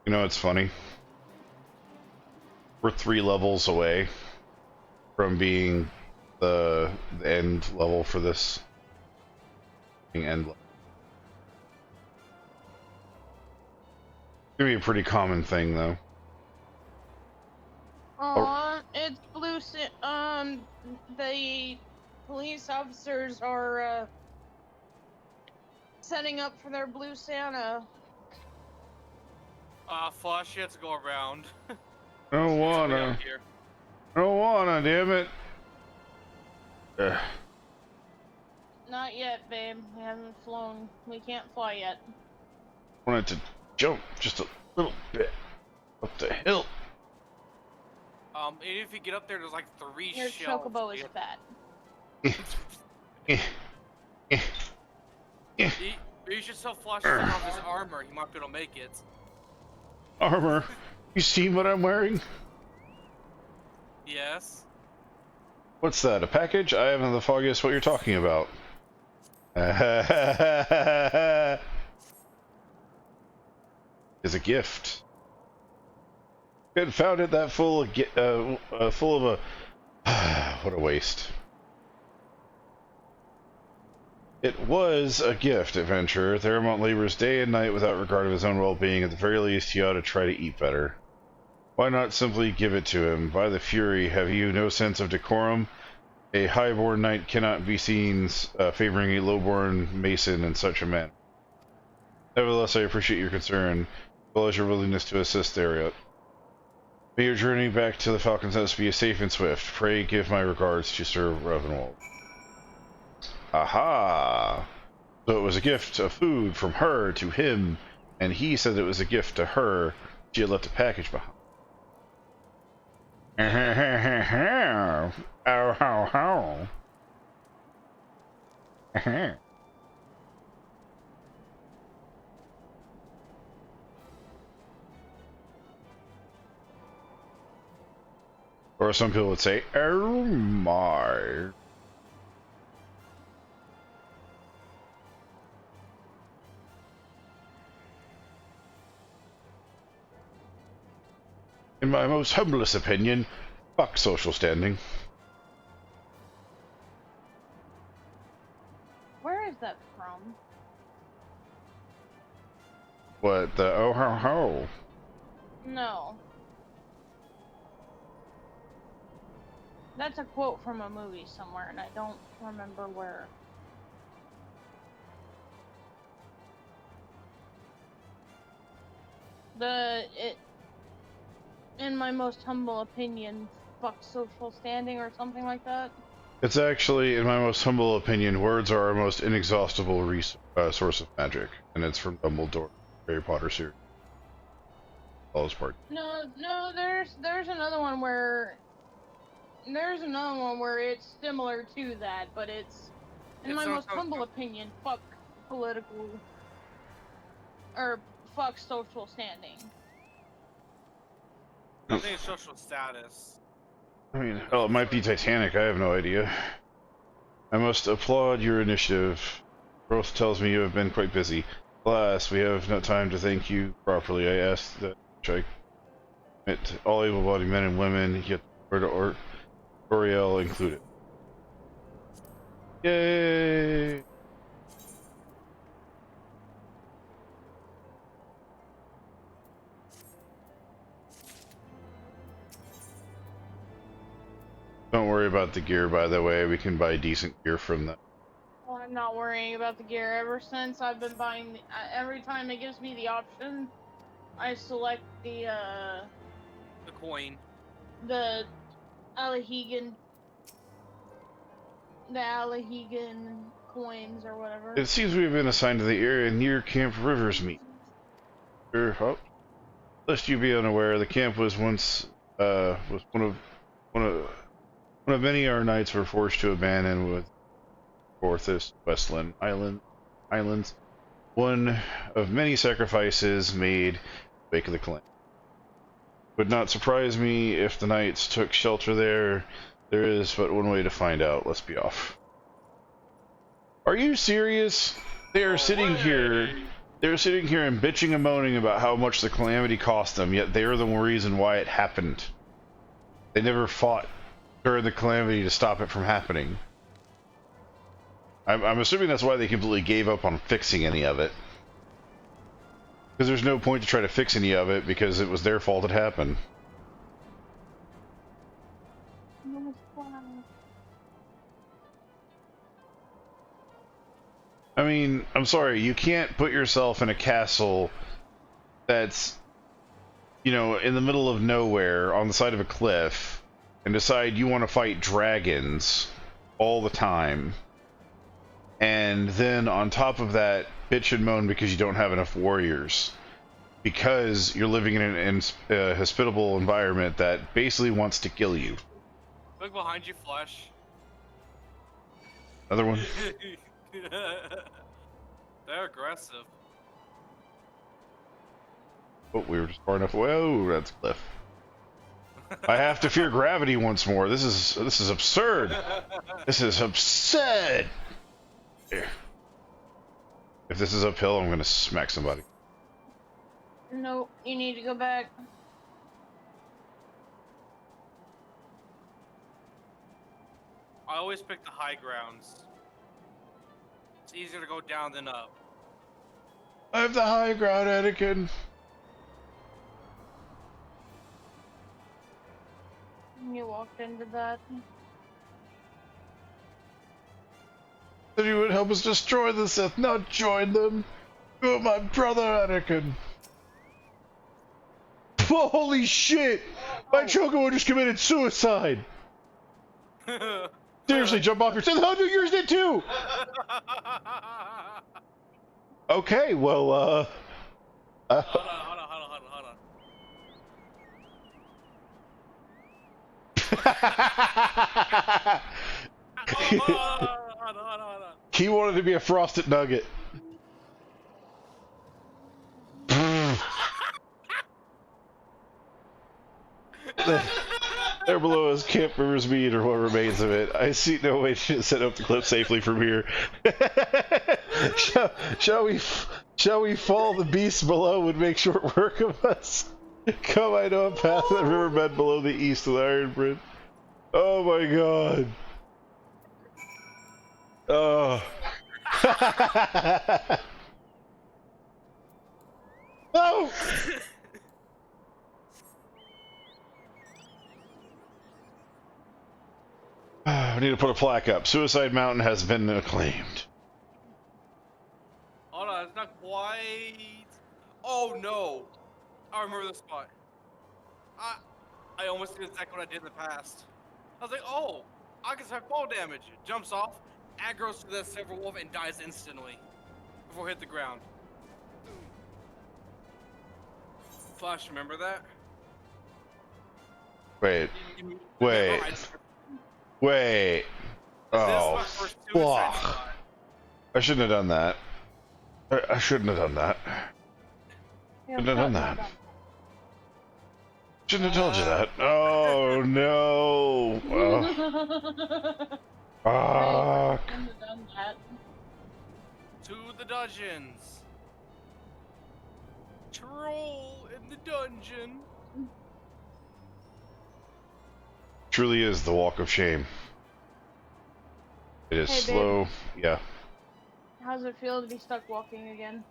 You know, it's funny. We're 3 levels away from being the end level for this. End level. It's gonna be a pretty common thing, though. It's blue. The police officers are setting up for their Blue Santa. Flush, you have to go around. I don't wanna. I don't wanna, damn it. Not yet, babe. We haven't flown. We can't fly yet. I wanted to jump just a little bit up the hill. Even if you get up there, there's like 3 Your shells. chocobo is fat. You should still flush off his armor. He might be able to make it. Armor. You see what I'm wearing? Yes. What's that, a package? I haven't the foggiest what you're talking about. Is a gift. Good, found it that full of full of a what a waste. It was a gift, adventurer. Theramont labors day and night without regard of his own well-being. At the very least, he ought to try to eat better. Why not simply give it to him? By the Fury, have you no sense of decorum? A highborn knight cannot be seen favoring a lowborn mason in such a manner. Nevertheless, I appreciate your concern, as well as your willingness to assist Ariot. May your journey back to the Falcon's Nest be safe and swift. Pray give my regards to Sir Ravenwald. Aha! So it was a gift of food from her to him, and he said it was a gift to her. She had left a package behind. Ow, how, how. Or some people would say, oh my. In my most humblest opinion, fuck social standing. Where is that from? What the oh ho ho? No. That's a quote from a movie somewhere, and I don't remember where. In my most humble opinion, fuck social standing or something like that. It's actually, in my most humble opinion, words are our most inexhaustible source of magic, and it's from Dumbledore, Harry Potter series. All his part. No, there's another one where it's similar to that, but it's in my most humble opinion, fuck political or fuck social standing. I think it's social status. I mean, hell, it might be Titanic, I have no idea. I must applaud your initiative. Growth tells me you have been quite busy. Alas, we have no time to thank you properly. I ask that I commit all able-bodied men and women, yet or Oriel included. Yay! Don't worry about the gear, by the way. We can buy decent gear from them. Well, I'm not worrying about the gear. Ever since I've been buying, every time it gives me the option, I select the coin. The Alahegan coins or whatever. It seems we've been assigned to the area near Camp Rivers Meet. Lest you be unaware, the camp was once was one of many our knights were forced to abandon with Forthest Westland Islands. One of many sacrifices made in the wake of the clan. Would not surprise me if the knights took shelter there. There is but one way to find out. Let's be off. Are you serious? They are sitting here. They're sitting here and bitching and moaning about how much the calamity cost them, yet they're the reason why it happened. They never fought during the calamity to stop it from happening. I'm assuming that's why they completely gave up on fixing any of it. Because there's no point to try to fix any of it because it was their fault it happened. I mean, I'm sorry, you can't put yourself in a castle that's, you know, in the middle of nowhere on the side of a cliff and decide you want to fight dragons all the time. And then on top of that, bitch and moan because you don't have enough warriors. Because you're living in an hospitable environment that basically wants to kill you. Look behind you, Flesh. Another one? They're aggressive. Oh, we were just far enough away. Oh, that's Cliff. I have to fear gravity once more. This is absurd. This is absurd. Here. If this is uphill, I'm gonna smack somebody. Nope, you need to go back. I always pick the high grounds. It's easier to go down than up. I have the high ground, Anakin. You walked into that. That you would help us destroy the Sith, not join them. You are my brother, Anakin. Oh, holy shit! My Chocobo just committed suicide! Seriously, jump off your... Oh, no, yours did too! Okay, well, Hold on. He wanted to be a frosted nugget. There below is Camp Rivers Mead, or what remains of it. I see no way to set up the clip safely from here. Shall we follow the beast below and make short work of us? Come, I know a path that riverbed below the east of the Iron Bridge. Oh my god. Oh. No! need to put a plaque up. Suicide Mountain has been acclaimed. Hold on, it's not quite. Oh no! I remember the spot. I almost did exactly what I did in the past. I was like, oh, I can have fall damage. Jumps off, aggroes to the silver wolf, and dies instantly before it hit the ground. Flash, remember that? Wait. You Wait. remember Wait. This is Oh, my first suicide fuck. spot. I shouldn't have done that. I shouldn't have done that. Yeah, Shouldn't have done that. Shouldn't have told you that. Oh, no. Fuck. Shouldn't have done that. To the dungeons. Troll in the dungeon. Truly is the walk of shame. It is Hey, babe. slow. Yeah. How's it feel to be stuck walking again?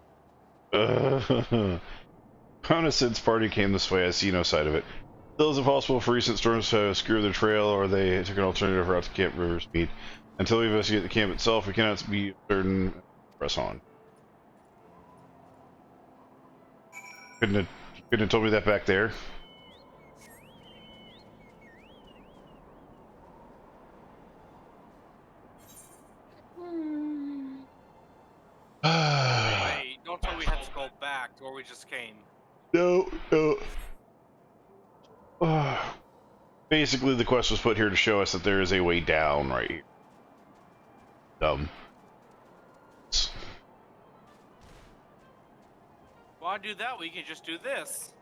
Since party came this way, I see no side of it. Still, is it possible for recent storms to obscure their trail, or they took an alternative route to Camp Riversmead? Until we investigate the camp itself, we cannot be certain. Press on. Couldn't have told me that back there. Wait, don't tell me we had to go back to where we just came. No. Basically, the quest was put here to show us that there is a way down right here. Why do that? We can just do this.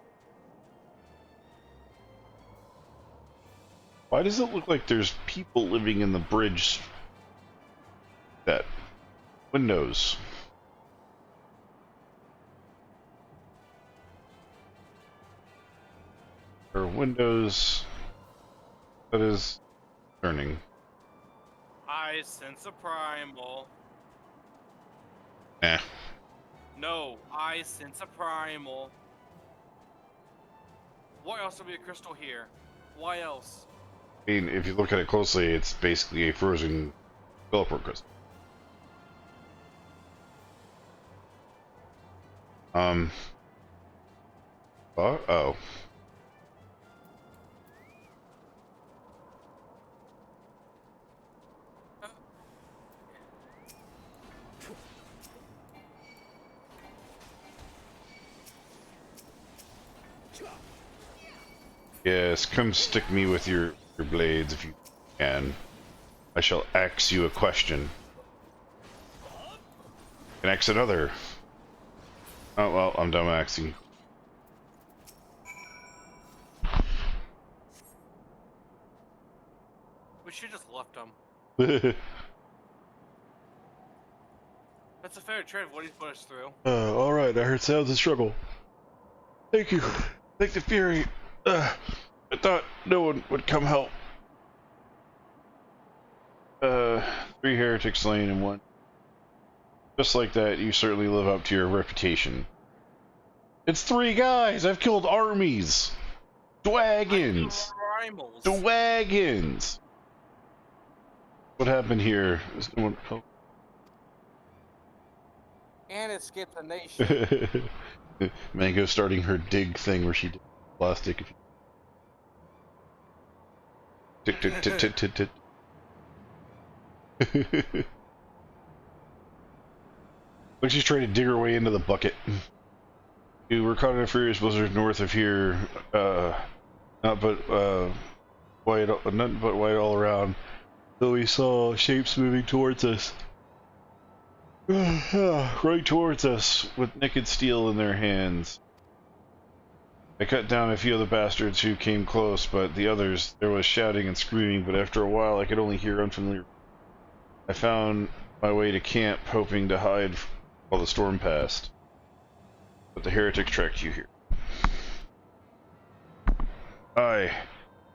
Why does it look like there's people living in the bridge? That windows. Or windows that is turning. I sense a primal. Eh. No, I sense a primal. Why else would be a crystal here? Why else? I mean, if you look at it closely, it's basically a frozen teleport crystal. Oh. Yes, come stick me with your blades if you can. I shall ask you a question. Can ask another. Oh well, I'm done axing. We should just left him. Alright, That's a fair trade of what he's put us through. I heard sounds of struggle. Thank you. Thank the Fury. I thought no one would come help. 3 heretics slain in one. Just like that, you certainly live up to your reputation. It's 3 guys! I've killed armies! Dragons! Primals. The wagons! What happened here? Is no one... Oh. And it skipped a nation. Mango starting her dig thing where she did plastic. Tick tick tick tick tick tick. Looks she's trying to dig her way into the bucket. We were caught in a furious blizzard north of here. Nothing but white all around. Though we saw shapes moving towards us. Right towards us, with naked steel in their hands. I cut down a few of the bastards who came close, but the others, there was shouting and screaming, but after a while I could only hear unfamiliar. I found my way to camp, hoping to hide while the storm passed. But the heretics tracked you here. Aye.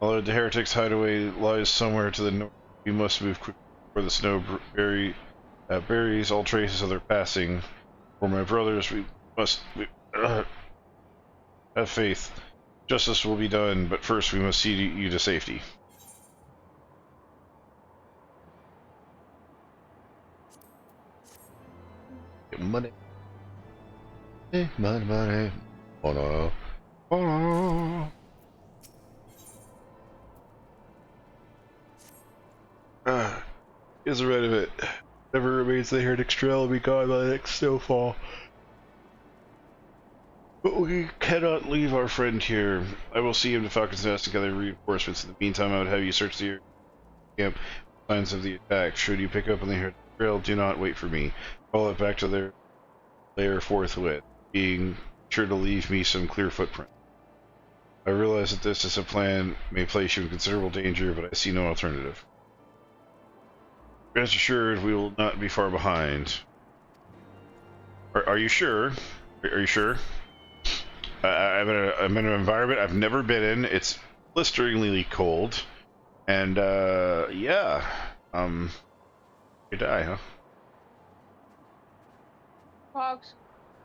Although the heretics' hideaway lies somewhere to the north, we must move quickly before the snow buries all traces of their passing. For my brothers, we must have faith. Justice will be done, but first we must see you to safety. money. Money, money. Oh no. Oh no. Is rid of it. Never remains the Heretics Trail will be gone by the next snowfall. But we cannot leave our friend here. I will see him to Falcon's Nest and gather reinforcements. In the meantime, I would have you search the camp for signs of the attack. Should you pick up on the Heretics Trail, do not wait for me. Follow it back to their lair forthwith, being sure to leave me some clear footprint. I realize that this as a plan may place you in considerable danger, but I see no alternative. Rest assured, we will not be far behind. Are you sure? Are you sure? I'm in an environment I've never been in. It's blisteringly cold, and yeah, you die, huh? Fox,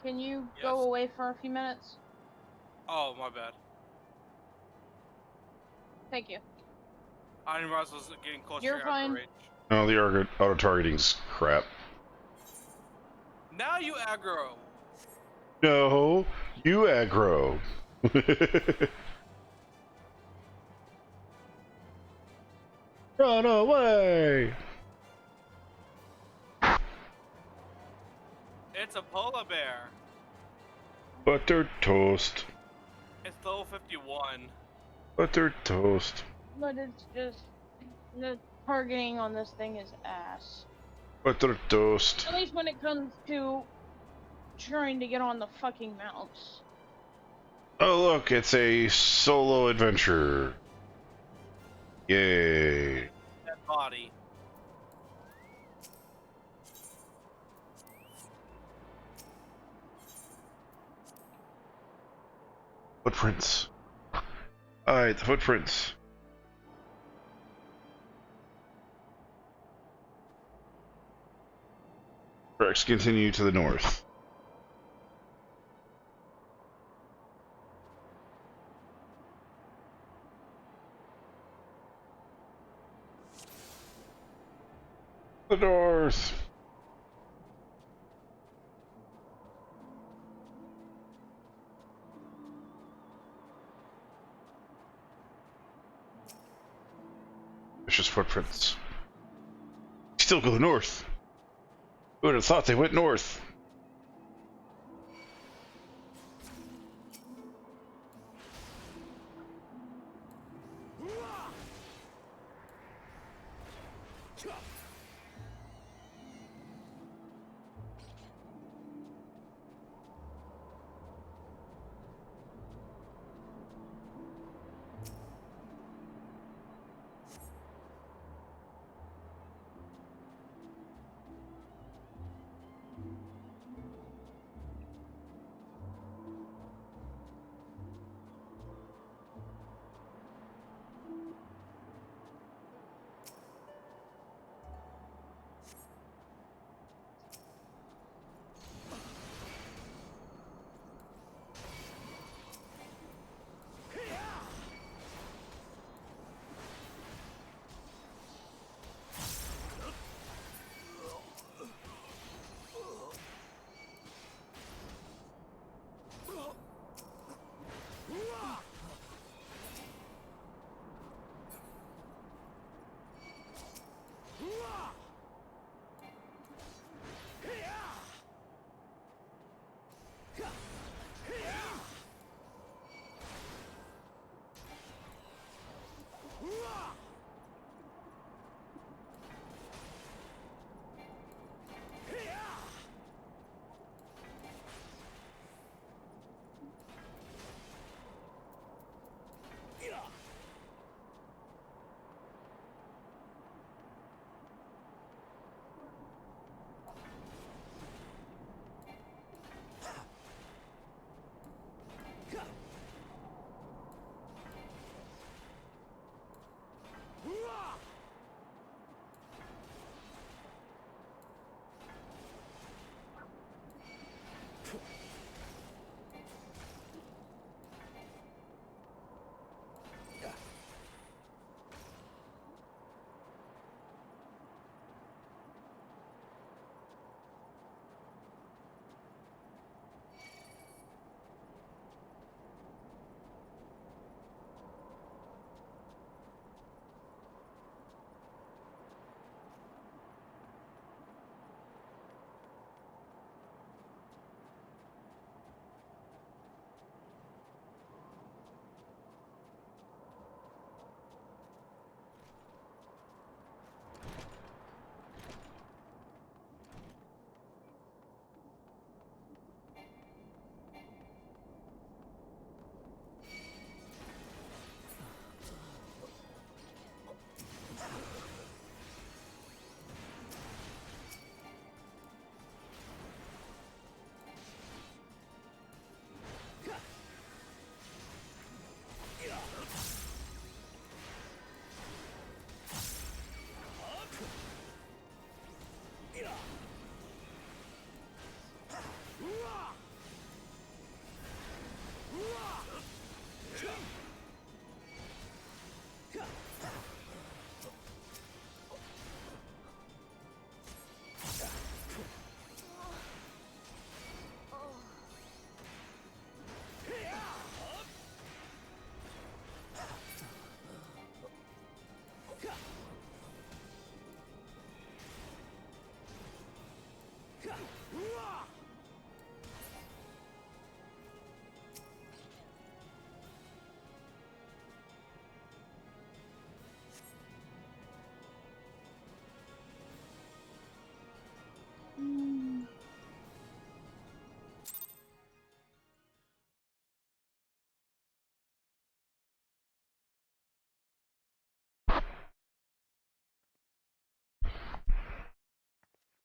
can you Yes. go away for a few minutes? Oh, my bad. Thank you. I didn't realize I was getting closer You're to fine. range. No, the auto targeting's crap. Now you aggro. No, you aggro. Run away! It's a polar bear. Buttered toast. It's level 51. Buttered toast. But it's just the targeting on this thing is ass. Buttered toast. At least when it comes to trying to get on the fucking mounts. Oh look, it's a solo adventure. Yay. That body. Footprints. Alright, the footprints. Tracks continue to the north. The north. Vicious footprints. Still go north. Who would have thought they went north?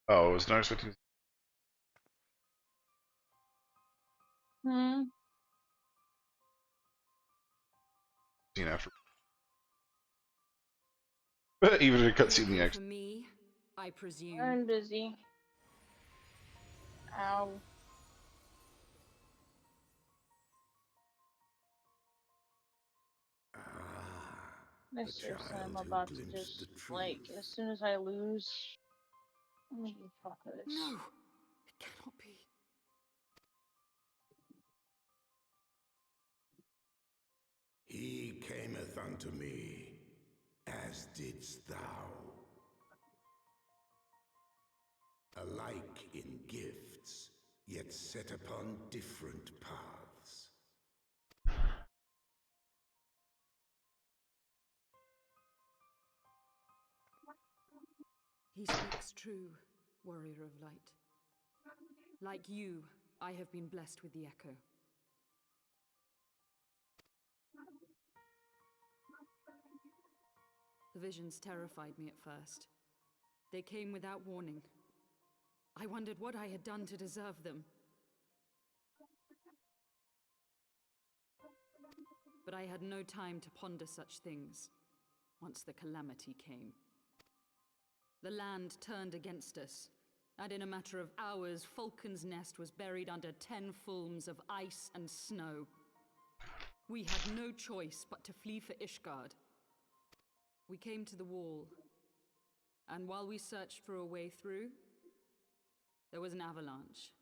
Oh, I was not expecting. Hmm. Scene after. Even a cutscene the Looking next. for me, I presume. I'm busy. Ow. I The seriously, I'm child who about to glimpsed the just, like, truth. as soon as I lose, I'm gonna be fuck this. No, it cannot be. He cameth unto me, as didst thou. Alike in gifts, yet set upon different paths. He speaks true, warrior of light. Like you, I have been blessed with the echo. The visions terrified me at first. They came without warning. I wondered what I had done to deserve them. But I had no time to ponder such things once the calamity came. The land turned against us, and in a matter of hours, Falcon's Nest was buried under 10 fulms of ice and snow. We had no choice but to flee for Ishgard. We came to the wall, and while we searched for a way through, there was an avalanche.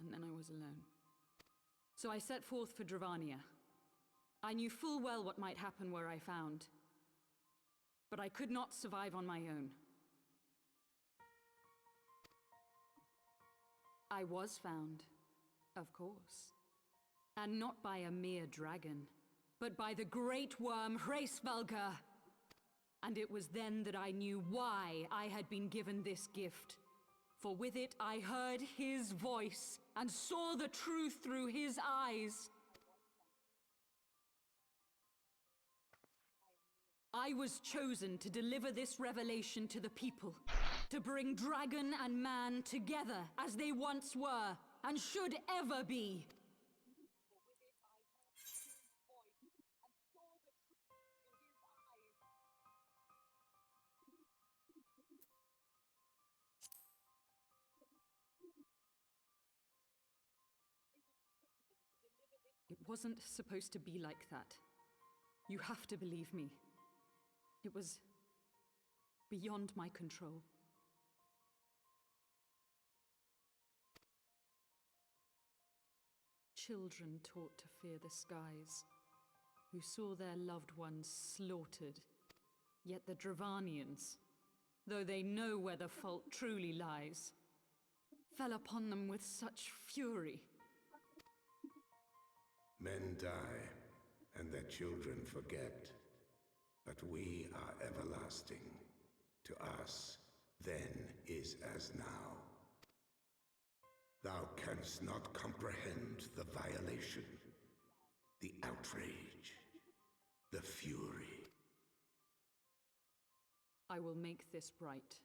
And then I was alone. So I set forth for Dravania. I knew full well what might happen where I found. But I could not survive on my own. I was found, of course. And not by a mere dragon, but by the great worm Hraesvelgr. And it was then that I knew why I had been given this gift. For with it I heard his voice and saw the truth through his eyes. I was chosen to deliver this revelation to the people, to bring dragon and man together as they once were and should ever be. It wasn't supposed to be like that. You have to believe me. It was beyond my control. Children taught to fear the skies, who saw their loved ones slaughtered. Yet the Dravanians, though they know where the fault truly lies, fell upon them with such fury. Men die, and their children forget. But we are everlasting. To us, then is as now. Thou canst not comprehend the violation, the outrage, the fury. I will make this right.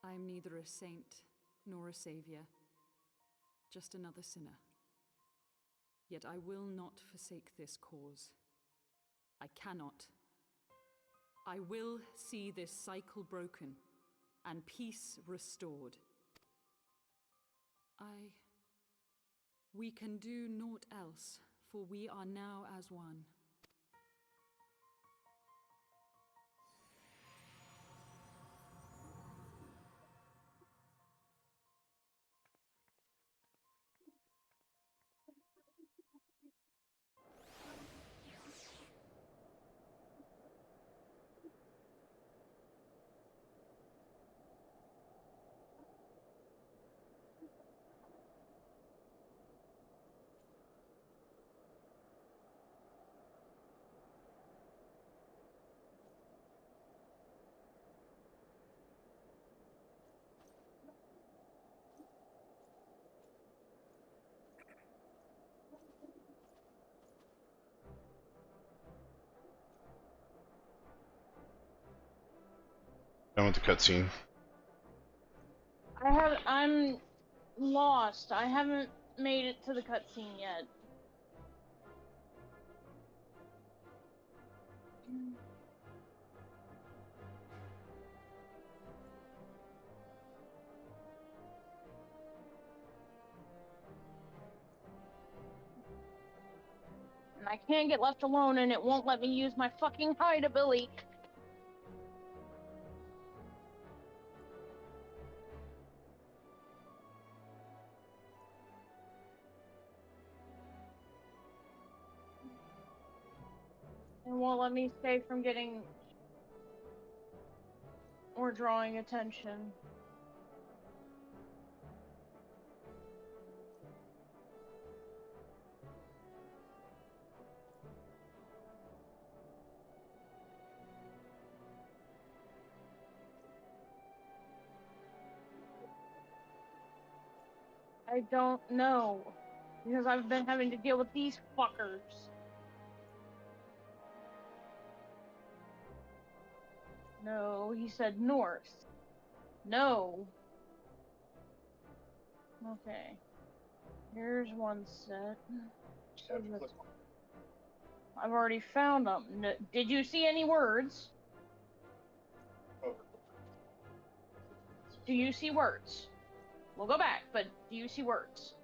I am neither a saint nor a savior, just another sinner. Yet I will not forsake this cause. I cannot. I will see this cycle broken and peace restored. We can do naught else, for we are now as one. Done with the cutscene. I'm lost. I haven't made it to the cutscene yet. And I can't get left alone, and it won't let me use my fucking hide ability. It won't let me stay from getting or drawing attention. I don't know. Because I've been having to deal with these fuckers. No, he said north. No. Okay. Here's one set. I've already found them. No, did you see any words? Do you see words? We'll go back, but do you see words?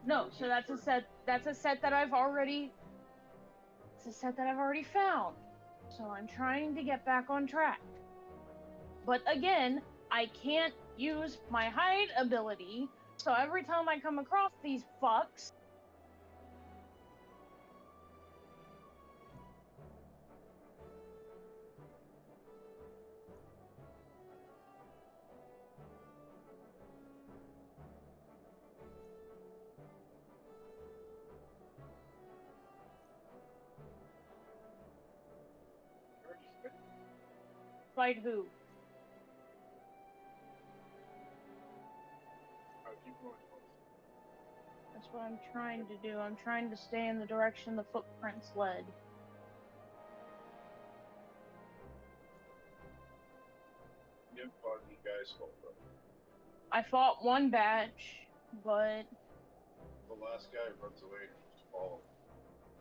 No, so that's a set that I've already found. So I'm trying to get back on track. But again, I can't use my hide ability, so every time I come across these fucks, fight who? That's what I'm trying to do. I'm trying to stay in the direction the footprints led. I fought one batch, but The last guy runs away and just follow.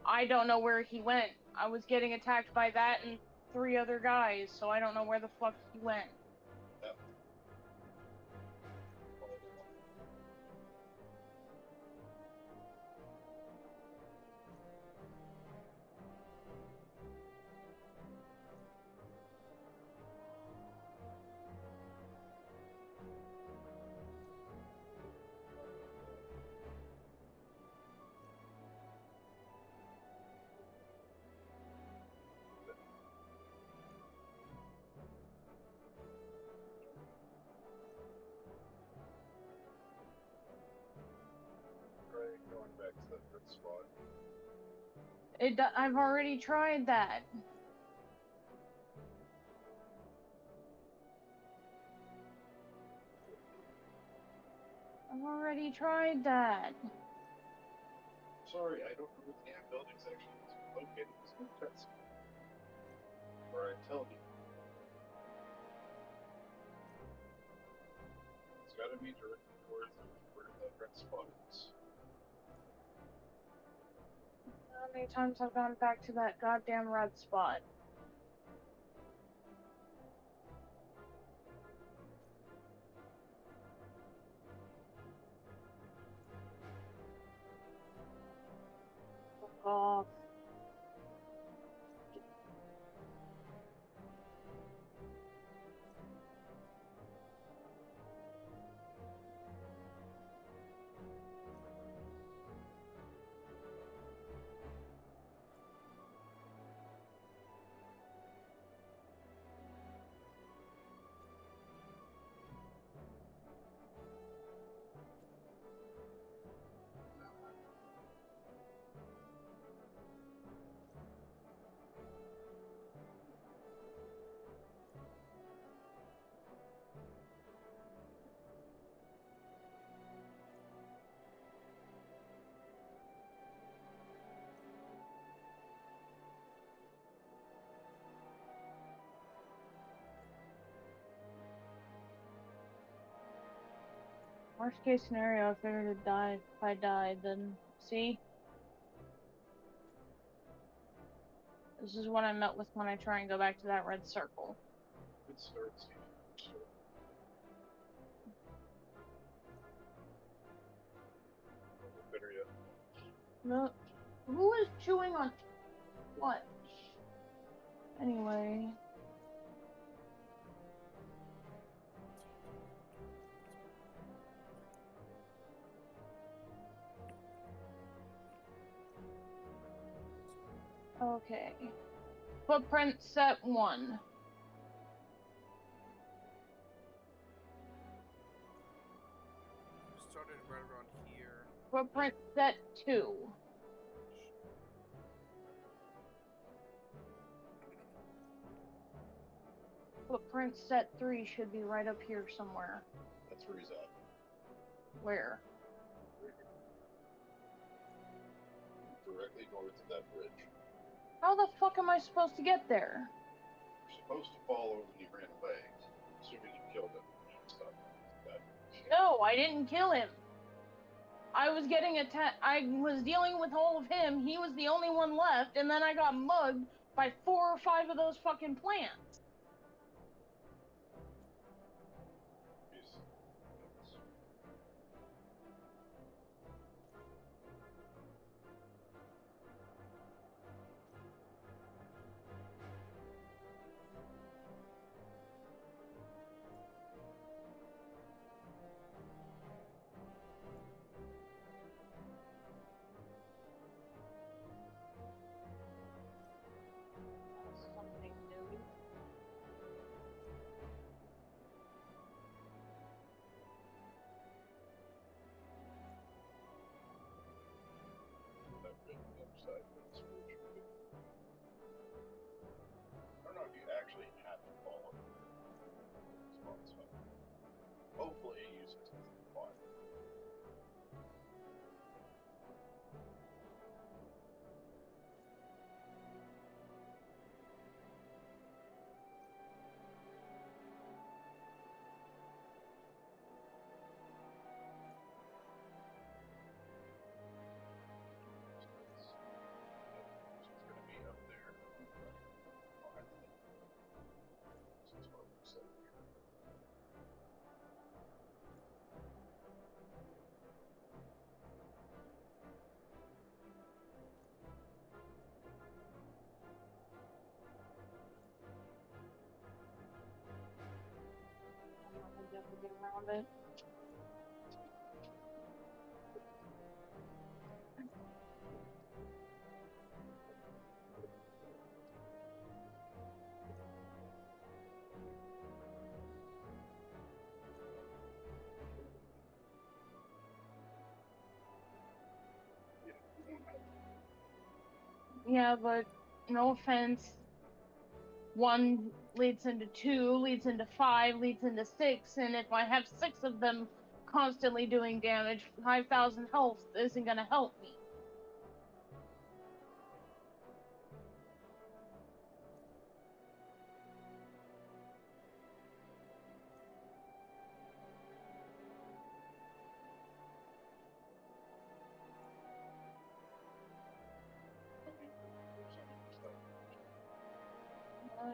I don't know where he went. I was getting attacked by that and 3 other guys, so I don't know where the fuck he went. Yep. Going back to that red spot. I've already tried that. I've already tried that. Sorry, I don't know where the damn building's actually located. It's no cuts. Or I tell you. It's gotta be directly towards where that red spot is. How many times I've gone back to that goddamn red spot? Fuck off. Worst case scenario, if I were to die, if I died, then see? This is what I met with when I try and go back to that red circle. Good start, Steve. Better yet. No, who is chewing on what? Anyway. Okay. Footprint set 1. Started right around here. Footprint set 2. Footprint set 3 should be right up here somewhere. That's where he's at. Where? Directly north of that bridge. How the fuck am I supposed to get there? You're supposed to follow him when he ran away, assuming you killed him. No, I didn't kill him. I was getting attacked. I was dealing with all of him. He was the only one left, and then I got mugged by 4 or 5 of those fucking plants. Something new. That bridge on the other side of this bridge. I don't know if you actually have to follow this spot. Hopefully it uses this spot. She's gonna be up there. I'll have to think. This is what we said here. I have to get around it. Yeah, but no offense. 1 leads into 2, leads into 5, leads into 6, and if I have 6 of them constantly doing damage, 5,000 health isn't gonna help me.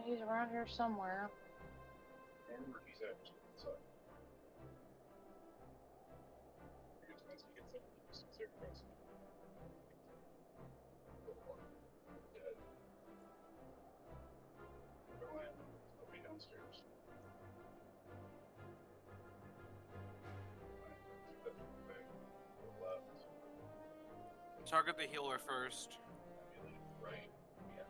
He's around here somewhere. Or he's actually inside. Because once he gets up, he just sits there across the dead. Go in. He'll be downstairs. Target the healer first. Right. Yeah.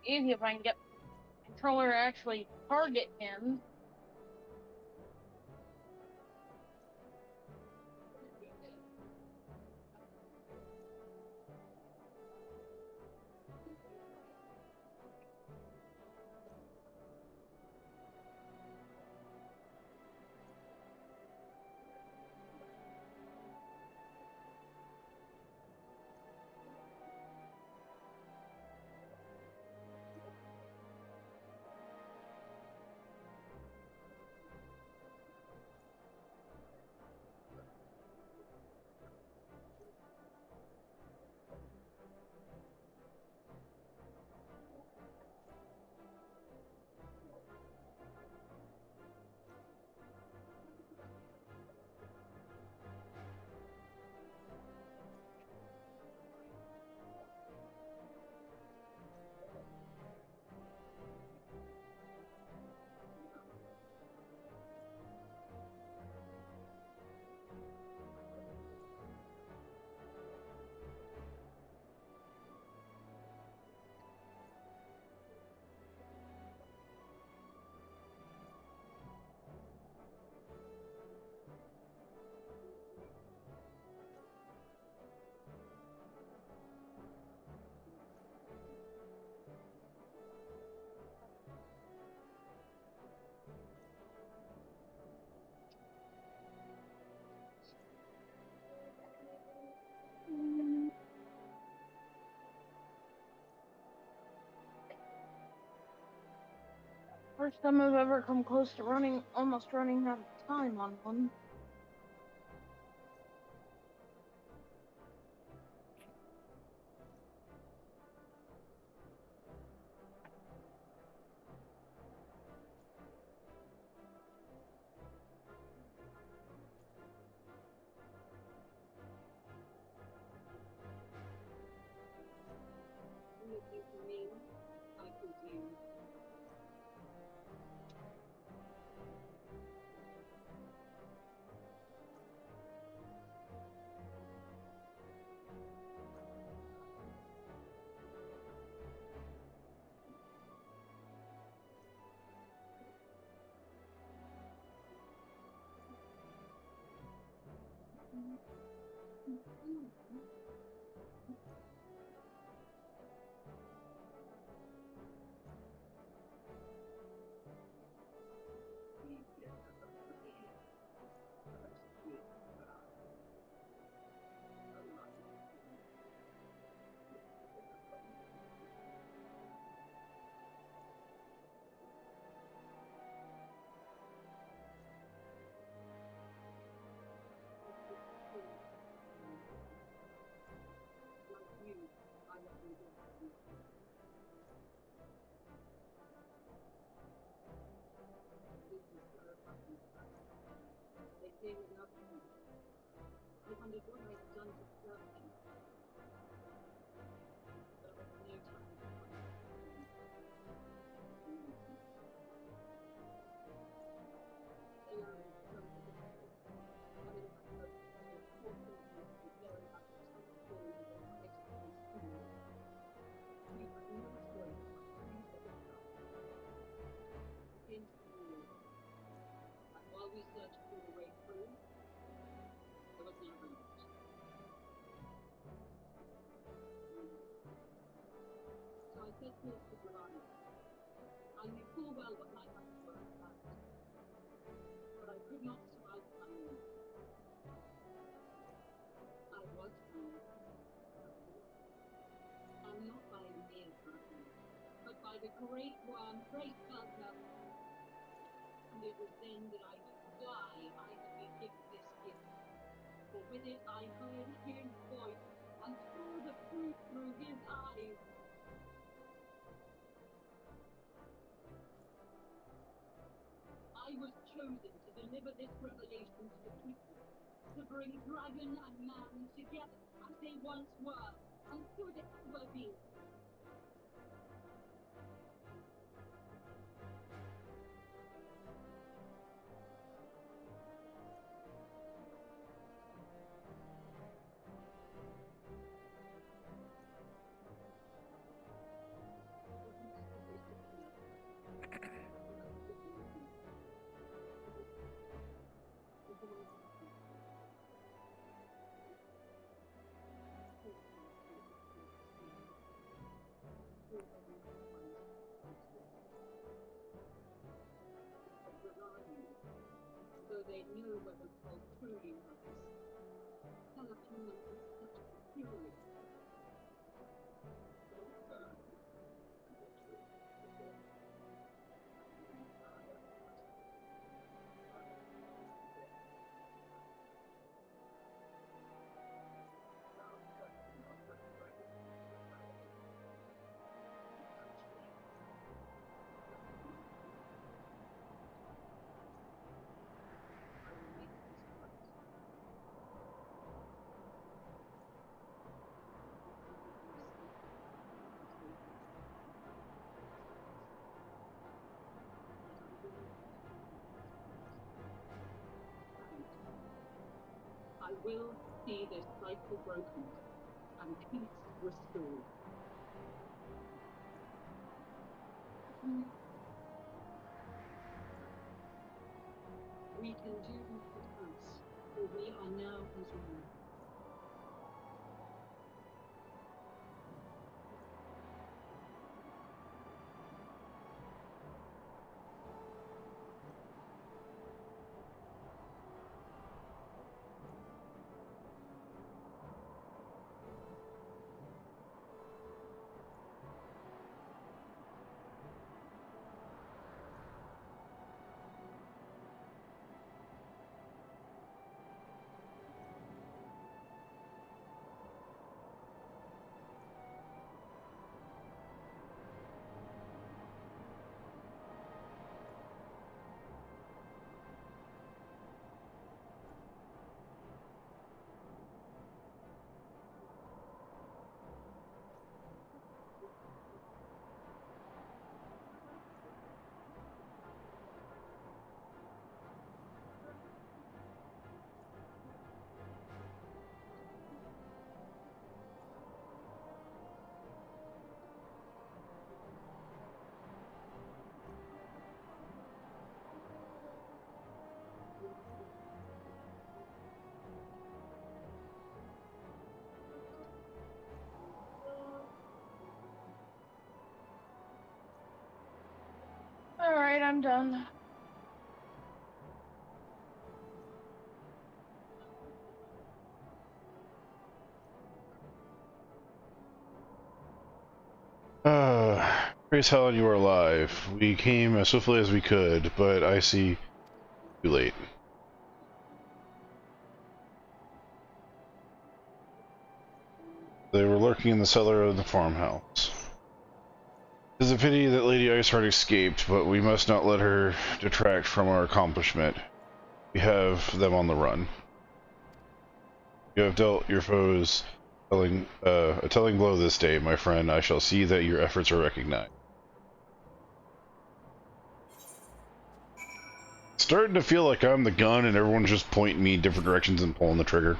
Easy if I can get the controller to actually target him. First time I've ever come close to almost running out of time on one. Looking for me, I presume. They came without me. I wondered what I had done to deserve them. But I had no time to find them. The land turned against us, and in my hope, they fought them to the very last fall of their Christmas school. We had no choice but to leave them in love. We came to the wall, and while we searched for a way through, there was an avalanche. So I set forth to revive. I knew full well what my hands were at that, but I could not survive my own. I was found, and not by a mere dragon, but by the great worm, great Belka. And it was then that I knew why I had been given this gift. For with it I heard his voice and saw the truth through his eyes. I was chosen to deliver this revelation to the people, to bring dragon and man together as they once were and could ever be. So they know where the world truly lies. Helping them is such a fury. I will see this cycle broken and peace restored. We can do it once, for we are now as one. I'm done. Praise Helen, you are alive. We came as swiftly as we could, but I see too late. They were lurking in the cellar of the farmhouse. It is a pity that Lady Iceheart escaped, but we must not let her detract from our accomplishment. We have them on the run. You have dealt your foes a telling blow this day, my friend. I shall see that your efforts are recognized. Starting to feel like I'm the gun and everyone's just pointing me in different directions and pulling the trigger.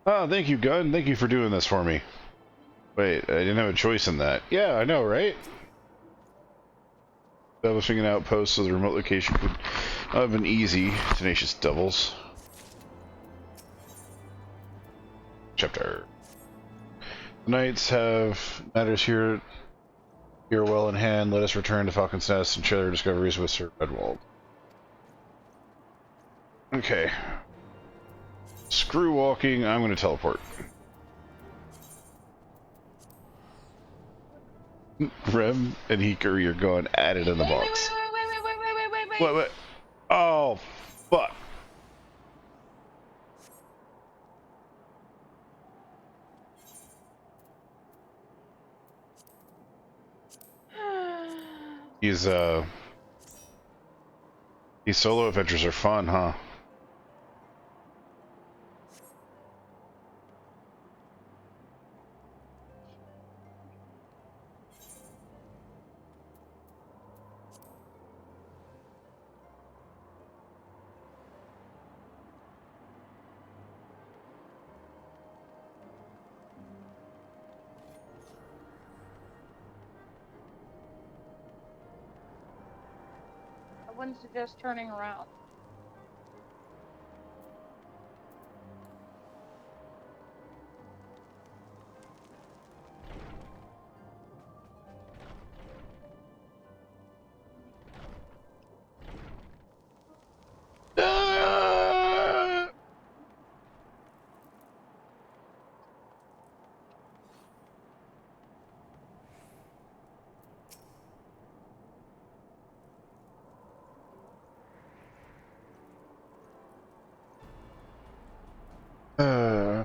Ah, thank you, gun. Thank you for doing this for me. Wait, I didn't have a choice in that. Yeah, I know, right? Establishing an outpost so the remote location could have been easy. Tenacious devils. Chapter. The knights have matters here well in hand. Let us return to Falcon's Nest and share our discoveries with Sir Redwald. Okay. Screw walking, I'm going to teleport. Rem and Hikari are going at it in the box. Wait. What? Oh, fuck. These solo adventures are fun, huh? I wouldn't suggest turning around.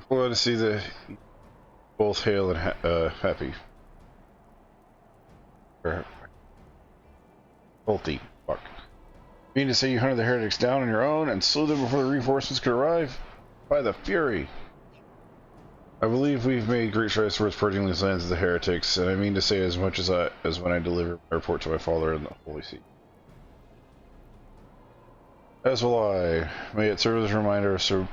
Glad to see that both hale and happy. Or healthy. Fuck. You mean to say you hunted the heretics down on your own and slew them before the reinforcements could arrive? By the Fury! I believe we've made great strides towards purging these lands of the heretics, and I mean to say as much as when I deliver my report to my father in the Holy See. As will I. May it serve as a reminder of Sir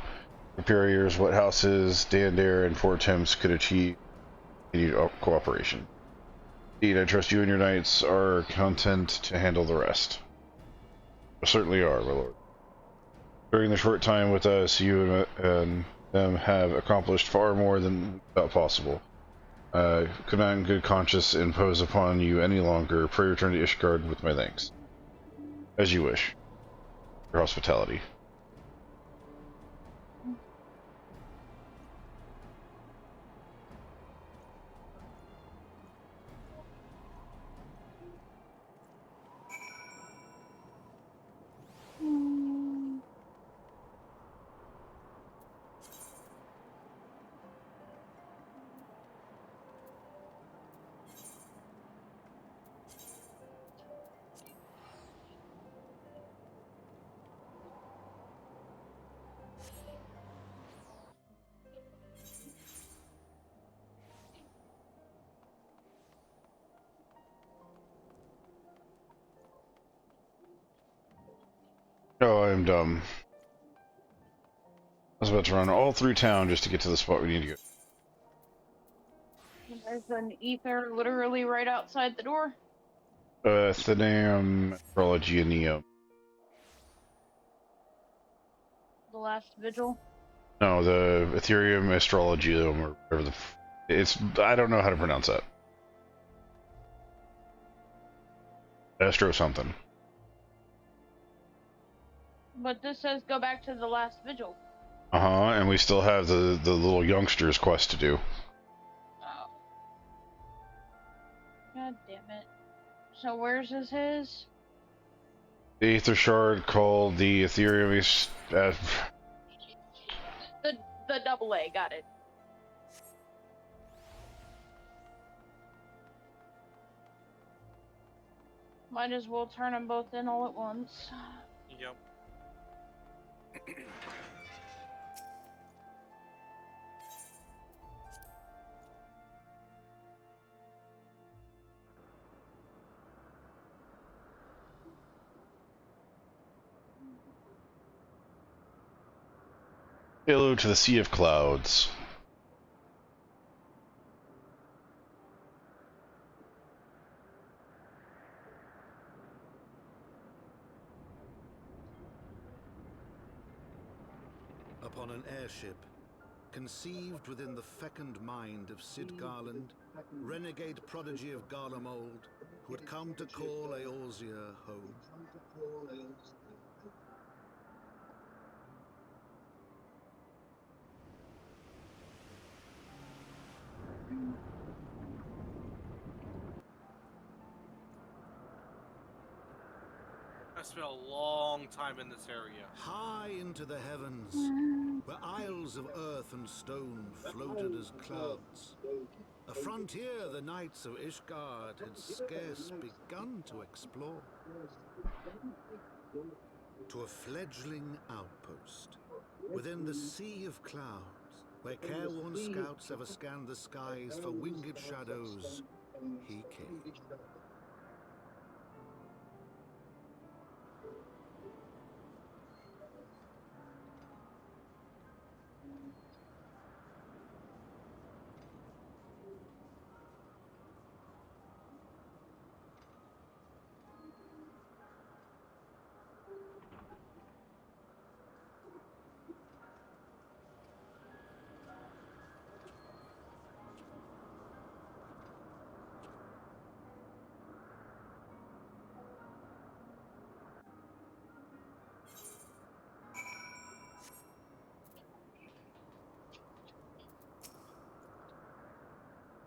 Superiors what houses Dandare and Fort Thames could achieve continued cooperation. Indeed, I trust you and your knights are content to handle the rest. We certainly are, my lord. During the short time with us, you and them have accomplished far more than we thought possible. I could not in good conscience impose upon you any longer. Pray return to Ishgard with my thanks. As you wish. Your hospitality. Oh, I'm dumb. I was about to run all through town just to get to the spot we need to go. There's an ether literally right outside the door. Athenaeum Astrology and Neo. The last vigil. No, the Ethereum Astrologium or whatever I don't know how to pronounce that. Astro something. But this says go back to the last vigil. Uh-huh, and we still have the little youngster's quest to do. Oh. God damn it. So where's his? The Aether Shard called the Ethereum... The double A, got it. Might as well turn them both in all at once. Yep. Hello to the Sea of Clouds. Upon an airship, conceived within the fecund mind of Sid Garland, renegade prodigy of Garlemald, who had come to call Eorzea home. I spent a long time in this area. High into the heavens, where isles of earth and stone floated as clouds. A frontier the knights of Ishgard had scarce begun to explore. To a fledgling outpost, within the Sea of Clouds, where careworn scouts ever scanned the skies for winged shadows, he came.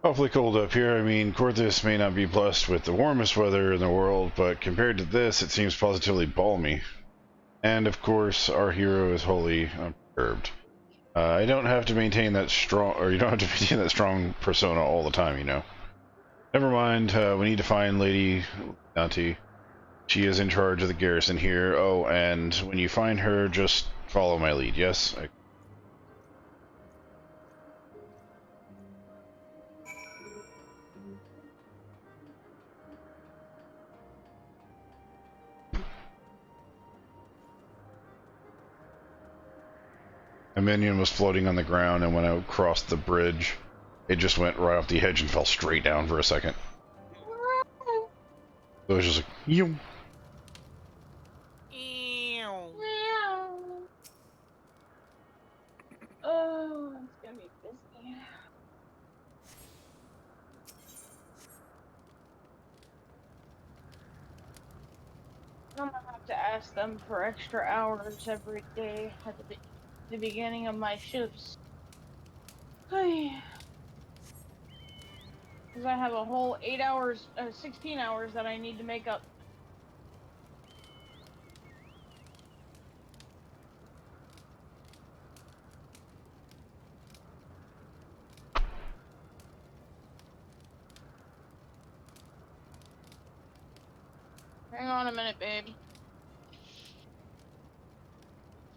Awfully cold up here. I mean, Corthus may not be blessed with the warmest weather in the world, but compared to this, it seems positively balmy. And of course, our hero is wholly unperturbed. I don't have to maintain that strong, or you don't have to maintain that strong persona all the time, you know. Never mind. We need to find Lady Nanti. She is in charge of the garrison here. Oh, and when you find her, just follow my lead. Yes. A minion was floating on the ground, and when I crossed the bridge, it just went right off the edge and fell straight down for a second. So it was just like, you. Oh, it's gonna be busy. I'm gonna have to ask them for extra hours every day at the beginning of my shifts. Because I have a whole 8 hours, 16 hours that I need to make up. Hang on a minute, babe.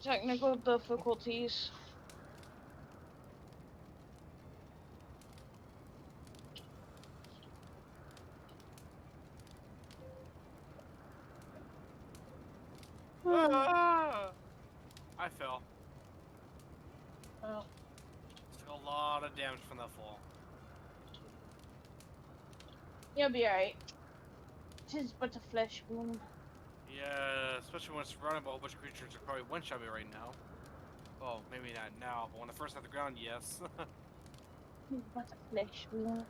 Technical difficulties. Ah! I fell. Oh. Took a lot of damage from that fall. You'll be alright. 'Tis but a flesh wound. Yeah, especially when it's surrounded by a whole bunch of creatures that probably one-shot me right now. Oh, maybe not now, but when I first hit the ground, yes. 'Tis but a flesh wound.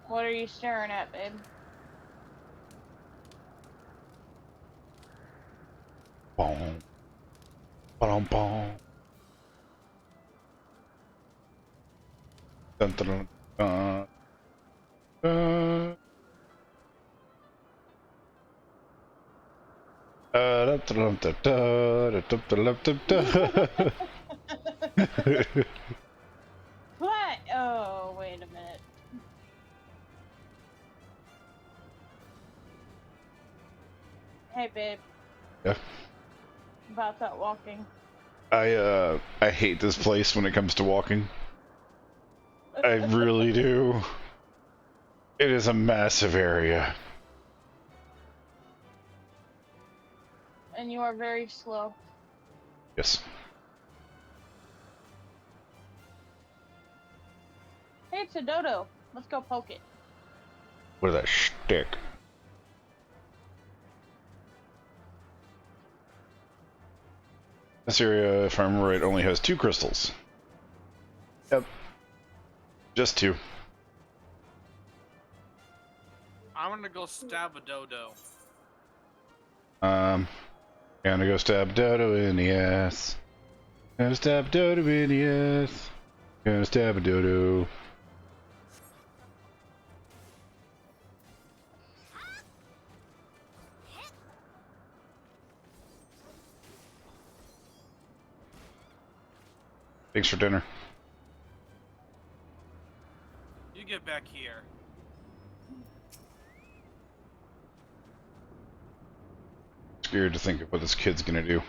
What are you staring at, babe? Boom. Boom, boom. Dun, dun, dun, dun. Dun, dun, dun, dun, dun, dun, dun, dun. What? Oh, wait a minute. Hey, babe. Yeah. About that walking. I hate this place when it comes to walking. I really do. It is a massive area. And you are very slow. Yes. Hey, it's a dodo. Let's go poke it. What is that shtick? This area, if I'm right, only has 2 crystals. Yep. Just 2. I'm gonna go stab a dodo. Gonna go stab Dodo in the ass. Gonna stab Dodo in the ass. Gonna stab a Dodo. Thanks for dinner. You get back here. Scared to think of what this kid's gonna do.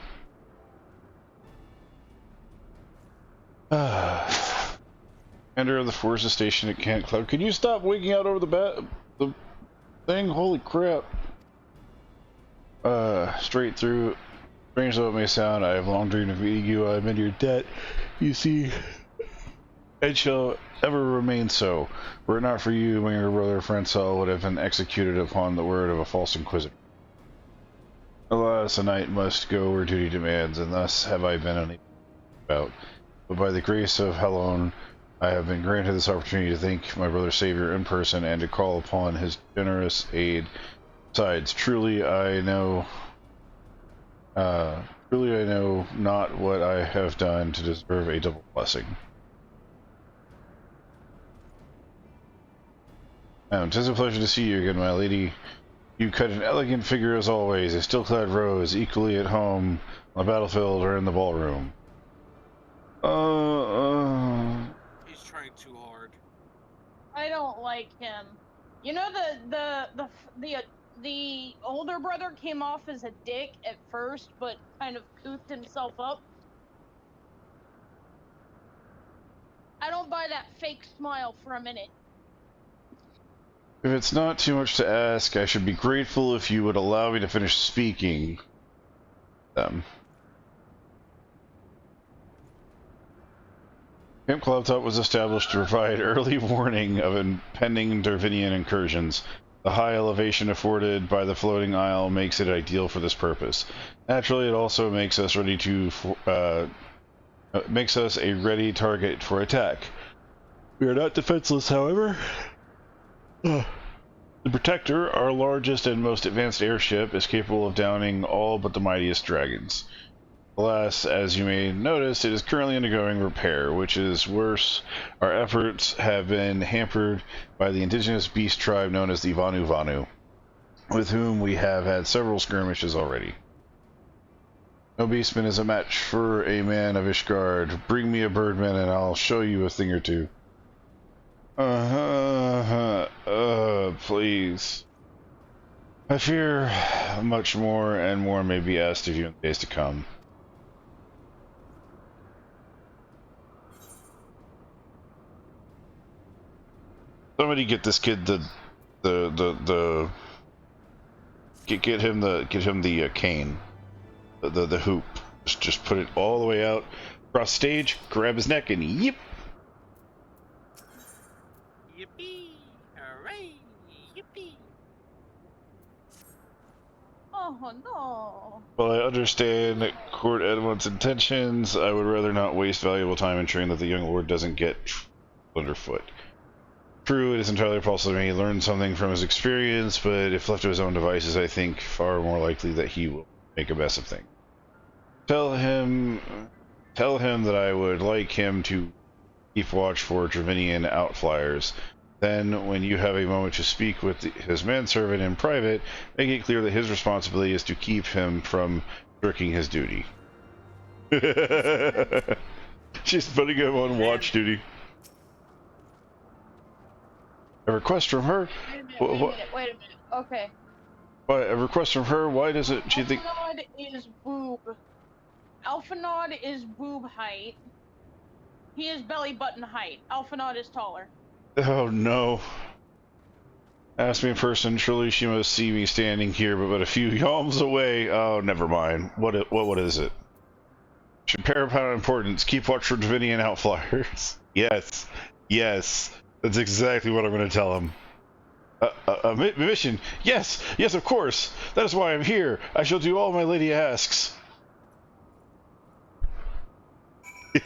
Commander of the forces station at Camp Cloud. Can you stop wigging out over the thing? Holy crap. Straight through. Strange though it may sound, I have long dreamed of meeting you. I'm in your debt. You see, it shall ever remain so. Were it not for you, my younger brother Francois would have been executed upon the word of a false inquisitor. Alas, a knight must go where duty demands, and thus have I been unable about. But by the grace of Helon, I have been granted this opportunity to thank my brother Savior in person and to call upon his generous aid. Besides, truly I know not what I have done to deserve a double blessing. 'Tis a pleasure to see you again, my lady. You cut an elegant figure as always, a steel-clad rose, equally at home on the battlefield or in the ballroom. He's trying too hard. I don't like him. You know, the older brother came off as a dick at first, but kind of cooped himself up. I don't buy that fake smile for a minute. If it's not too much to ask, I should be grateful if you would allow me to finish speaking. Camp Cloudtop was established to provide early warning of impending Darvinian incursions. The high elevation afforded by the floating isle makes it ideal for this purpose. Naturally, it also makes us a ready target for attack. We are not defenseless, however. The Protector, our largest and most advanced airship, is capable of downing all but the mightiest dragons. Alas, as you may notice, it is currently undergoing repair, which is worse. Our efforts have been hampered by the indigenous beast tribe known as the Vanu Vanu, with whom we have had several skirmishes already. No beastman is a match for a man of Ishgard. Bring me a birdman and I'll show you a thing or two. Please. I fear much more and more may be asked of you in the days to come. Somebody get this kid get him the cane, the hoop. Just put it all the way out across stage, grab his neck, and yip. Yippee! Hooray! Yippee! Oh no. While I understand Court Edmund's intentions, I would rather not waste valuable time ensuring that the young lord doesn't get underfoot. True, it is entirely possible that he learned something from his experience, but if left to his own devices, I think far more likely that he will make a mess of things. Tell him that I would like him to keep watch for Dravinian outflyers. Then, when you have a moment to speak with his manservant in private, make it clear that his responsibility is to keep him from shirking his duty. She's putting him on watch duty. A request from her? Wait a minute. Okay. What, a request from her? Why doesn't she think... Alphanod is boob. Alphanod is boob height. He is belly button height. Alphanod is taller. Oh no. Ask me in person, surely she must see me standing here but a few yalms away. Oh, never mind. What is it? Should paramount importance. Keep watch for Dravinian outflyers. Yes. Yes. That's exactly what I'm going to tell him. A mission? Yes! Yes, of course! That is why I'm here! I shall do all my lady asks. I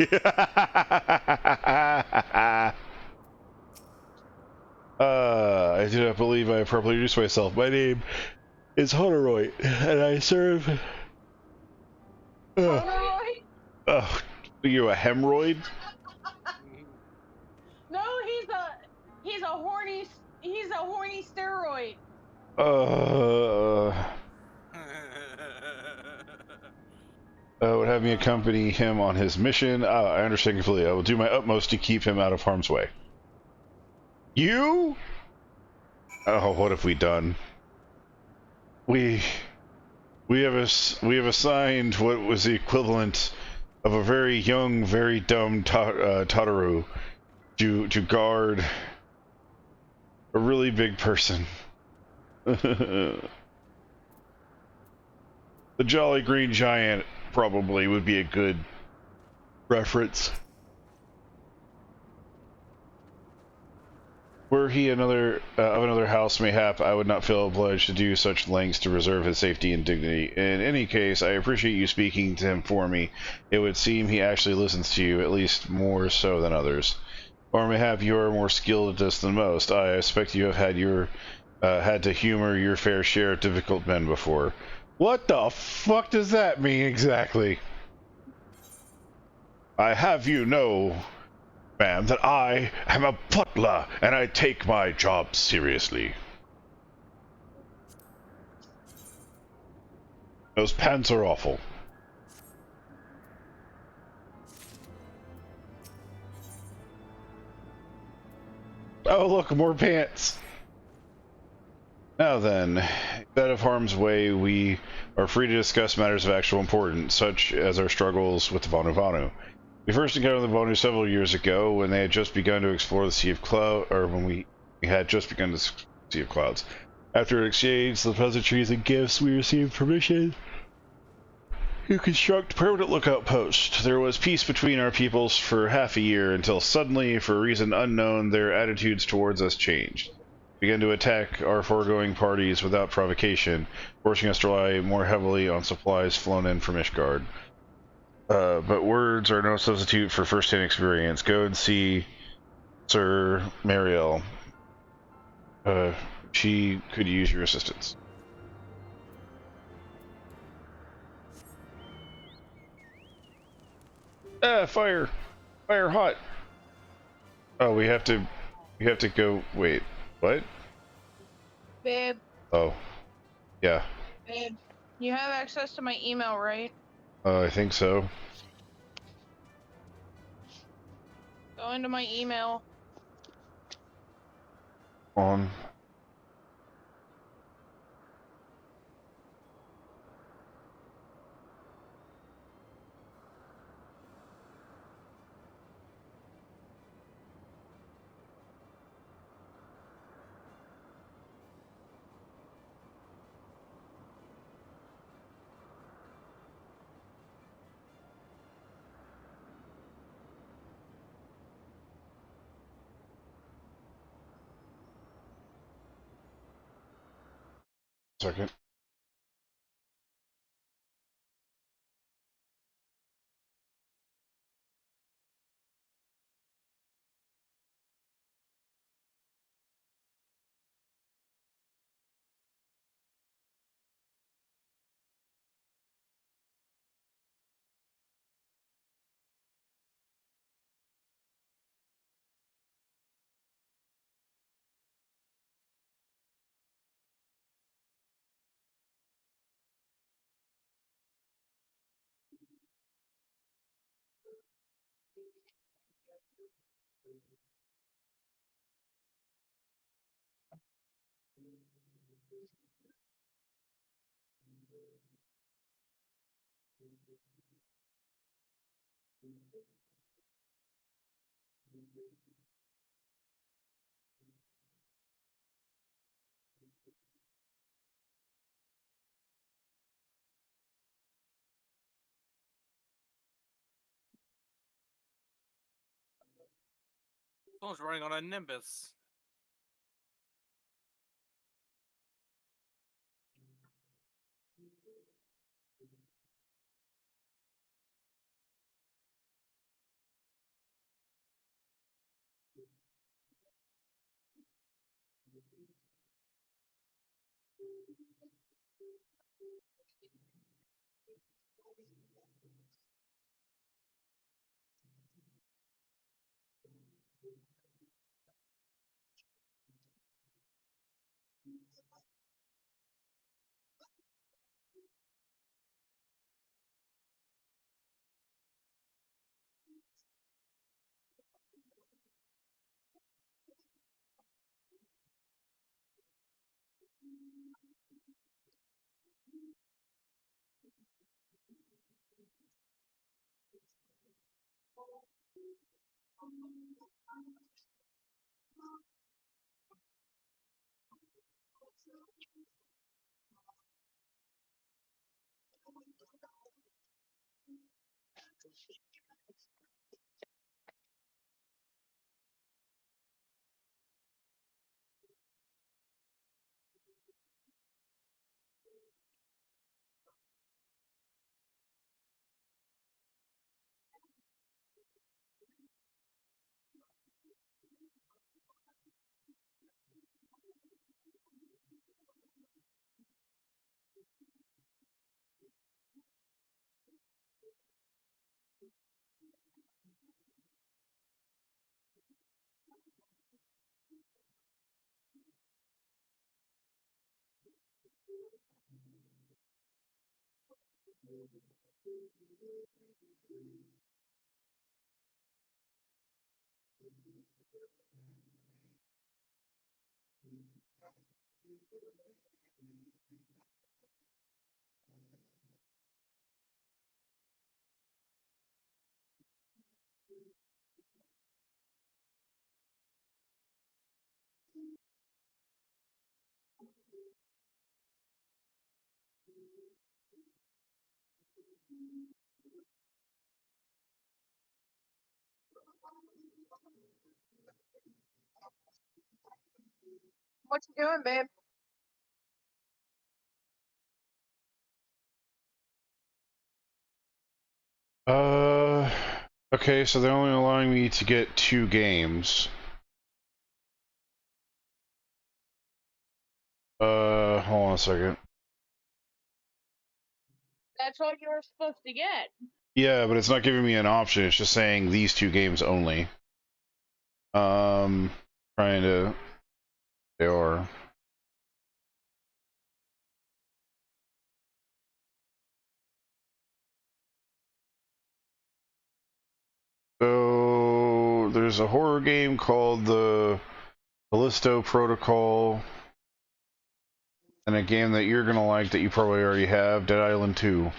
do not believe I have properly introduced myself. My name is Honeroy, and I serve... Honeroy? Are you a hemorrhoid? No, he's a horny steroid. Would have me accompany him on his mission. I understand completely. I will do my utmost to keep him out of harm's way. You? Oh, what have we done? We have assigned what was the equivalent of a very young, very dumb Tataru to guard a really big person. The Jolly Green Giant probably would be a good reference. Were he of another house, mayhap I would not feel obliged to do such lengths to preserve his safety and dignity. In any case, I appreciate you speaking to him for me. It would seem he actually listens to you, at least more so than others. Or mayhap you are more skilled at this than most. I expect you have had to humor your fair share of difficult men before. What the fuck does that mean exactly? I have you know, ma'am, that I am a butler and I take my job seriously. Those pants are awful. Oh, look, more pants. Now then, out of harm's way, we are free to discuss matters of actual importance, such as our struggles with the Vanu Vanu. We first encountered the Vanu several years ago when they had just begun to explore the Sea of Clouds, or when we had just begun to Sea of Clouds. After an exchange the pleasantries and gifts, we received permission to construct permanent lookout posts. There was peace between our peoples for half a year until suddenly, for a reason unknown, their attitudes towards us changed. Began to attack our foregoing parties without provocation, forcing us to rely more heavily on supplies flown in from Ishgard. But words are no substitute for first-hand experience. Go and see Sir Mariel. She could use your assistance. Ah, fire! Fire hot! Oh, we have to go, wait, what? Babe, Oh, yeah. babe, you have access to my email, right? I think so. Go into my email. On. Second. Someone's running on a Nimbus. What you doing, babe? Uh, okay, so they're only allowing me to get 2 games. Hold on a second. That's what you were supposed to get. Yeah, but it's not giving me an option. It's just saying these 2 games only. Trying to. They are. So there's a horror game called the Callisto Protocol, and a game that you're gonna like that you probably already have, Dead Island 2.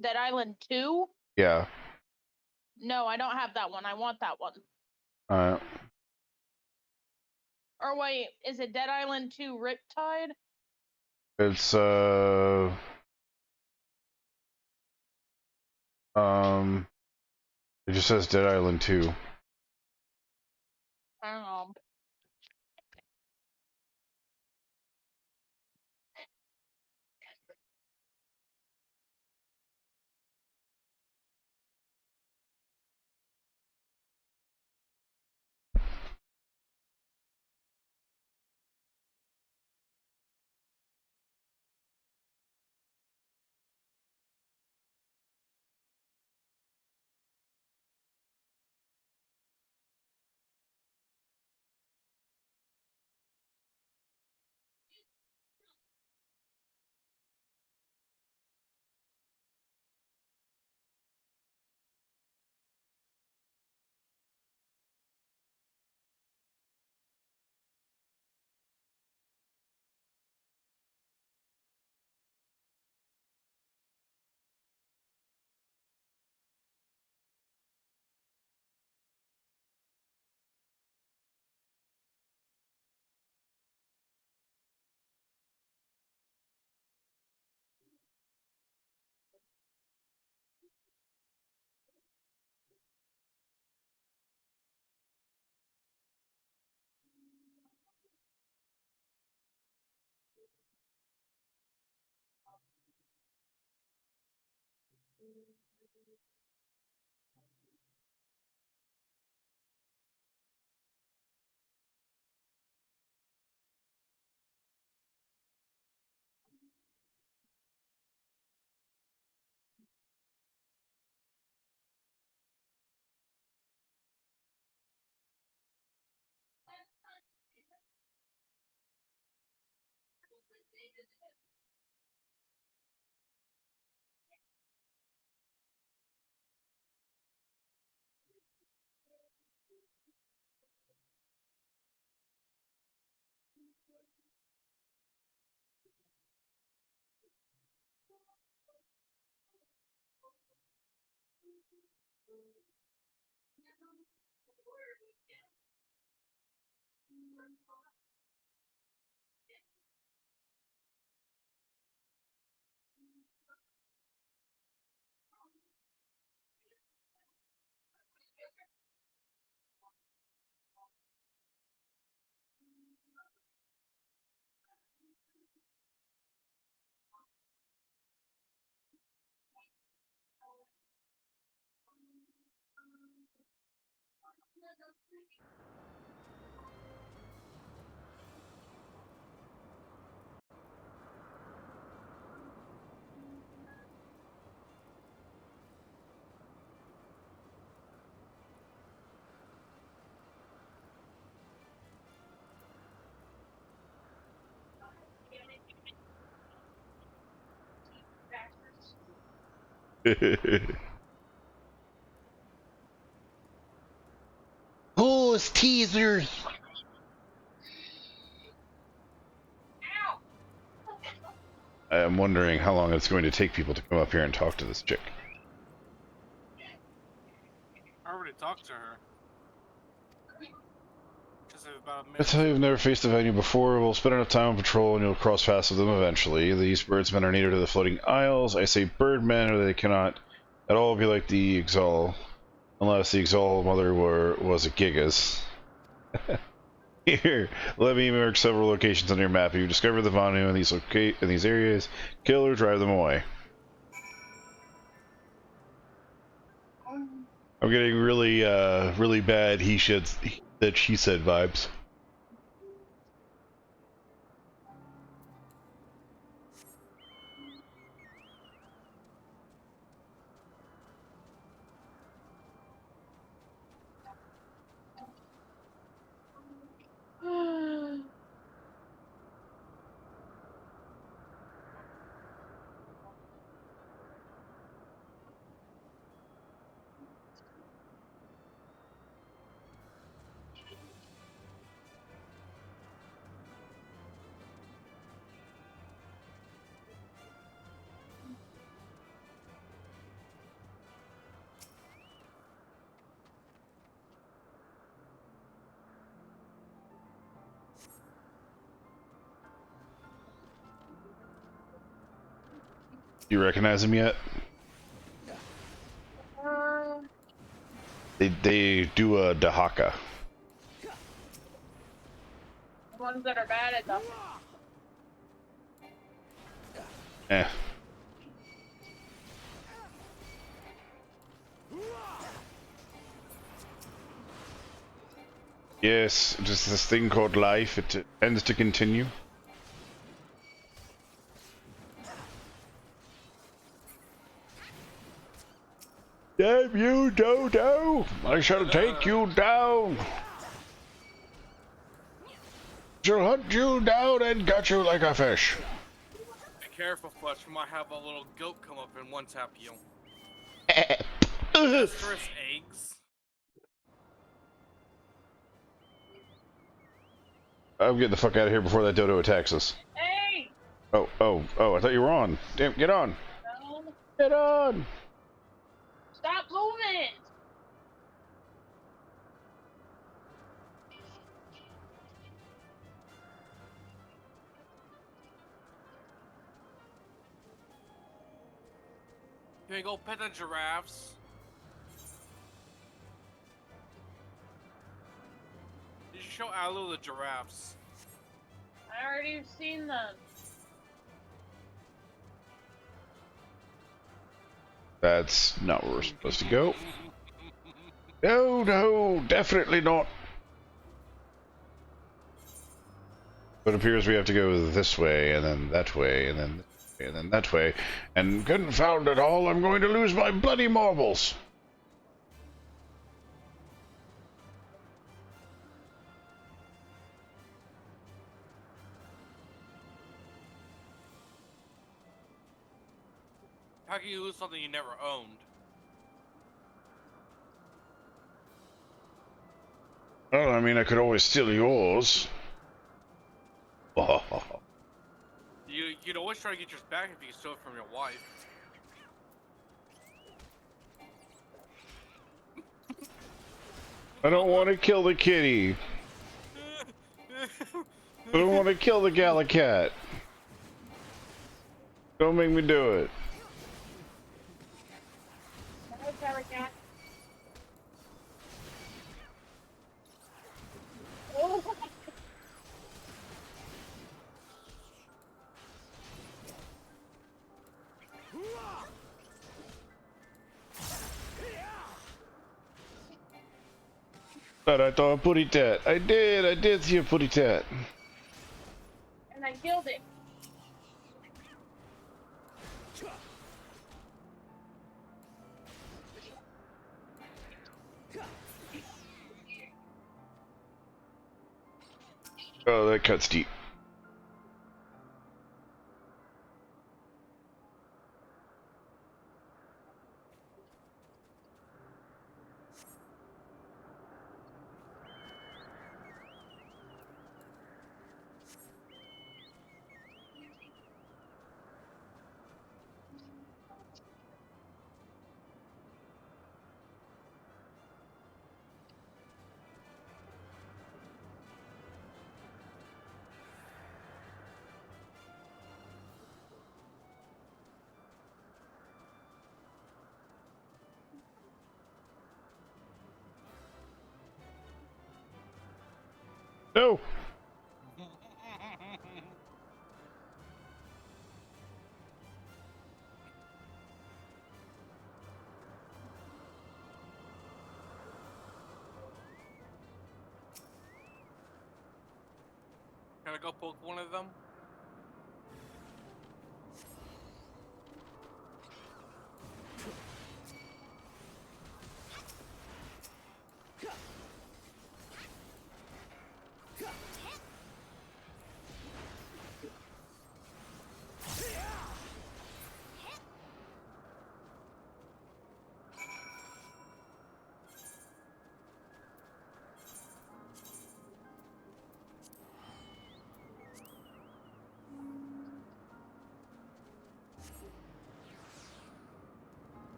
Dead Island 2? Yeah. No, I don't have that one. I want that one. Alright. Or wait, is it Dead Island 2 Riptide? It's it just says Dead Island 2. I don't know. Oh, it's teasers. I'm wondering how long it's going to take people to come up here and talk to this chick. I already talked to her. Just about a minute. That's how you've never faced the venue before. We'll spend enough time on patrol and you'll cross paths with them eventually. These birdsmen are native to the floating isles. I say birdmen, or they cannot at all be like the Exal. Unless the Exal mother was a Gigas. Here, let me mark several locations on your map. If you discover the Vanu in these areas, kill or drive them away. I'm getting really, really bad he said she said vibes. You recognize him yet? They do a Dahaka. The ones that are bad at them. Eh. Yes, just this thing called life. It tends to continue. Damn you, Dodo! I shall take you down! Shall hunt you down and gut you like a fish. Be careful, Fletch. We might have a little goat come up and one-tap you. Stress eggs. I'm getting the fuck out of here before that Dodo attacks us. Hey! Oh, I thought you were on. Damn, get on! No. Get on! Stop moving! Can we go pet the giraffes? You should show Alu the giraffes. I already seen them. That's not where we're supposed to go. No, definitely not. But it appears we have to go this way, and then that way, and then this way, and then that way. And confound it all, I'm going to lose my bloody marbles. How can you lose something you never owned? Well, I mean, I could always steal yours. You'd always try to get yours back if you stole it from your wife. I don't want to kill the kitty. I don't want to kill the Gallicat. Don't make me do it. Hello, Calicat. Oh. But I thought a putty tat. I did see a putty tat. And I killed it. Oh, that cuts deep. No. Can I go poke one of them?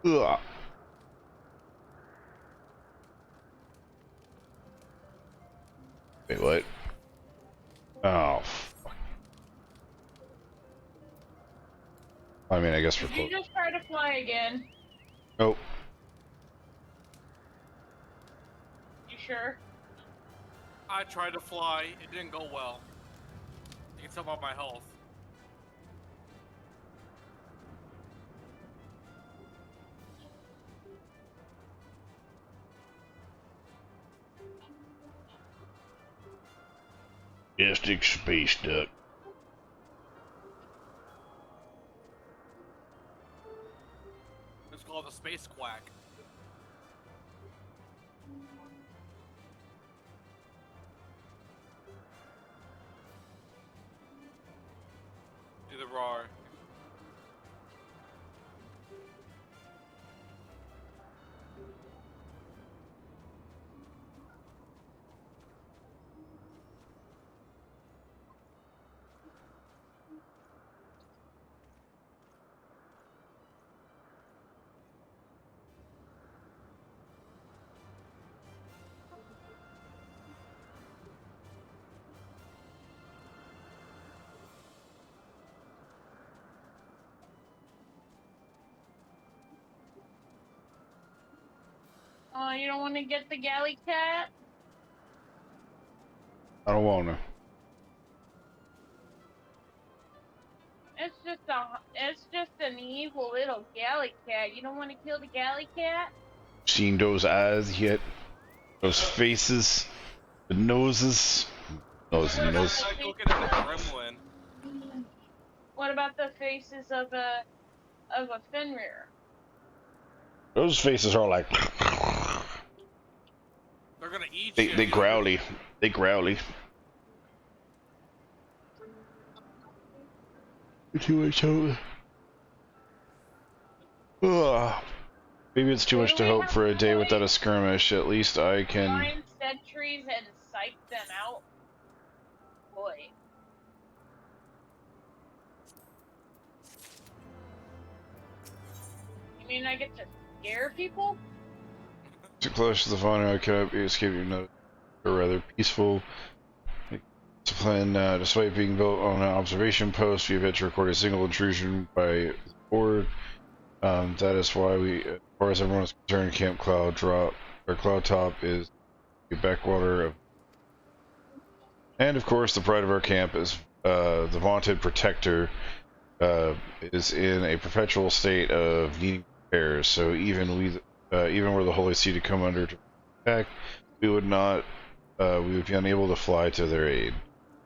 Ugh. Wait, what? Oh, fuck. I mean, I guess we're Did you close. just try to fly again? Nope. You sure? I tried to fly. It didn't go well. You can tell by my health. Majestic space duck. It's called the space quack. Do the roar. Oh, you don't want to get the galley cat? I don't wanna. It's just an evil little galley cat. You don't want to kill the galley cat? Seen those eyes yet? Those faces? The noses? Nose and nose. I go get a gremlin. What about the faces of a Fenrir? Those faces are like. They're gonna eat They you. growly. They growly. Too much hope. Ugh. Maybe it's too much to hope for a day without a skirmish. At least I can. Find sentries and psych them out? Boy. mean I get to scare people? Too close to the fauna cannot be escaped your notice. Or rather peaceful. Discipline, despite being built on an observation post, we have yet to record a single intrusion by the board. That is why we, as far as everyone is concerned, Camp Cloud Top is a backwater of. And of course, the pride of our camp is the vaunted protector is in a perpetual state of needing repairs. So even were the Holy See to come under attack, we would not. We would be unable to fly to their aid.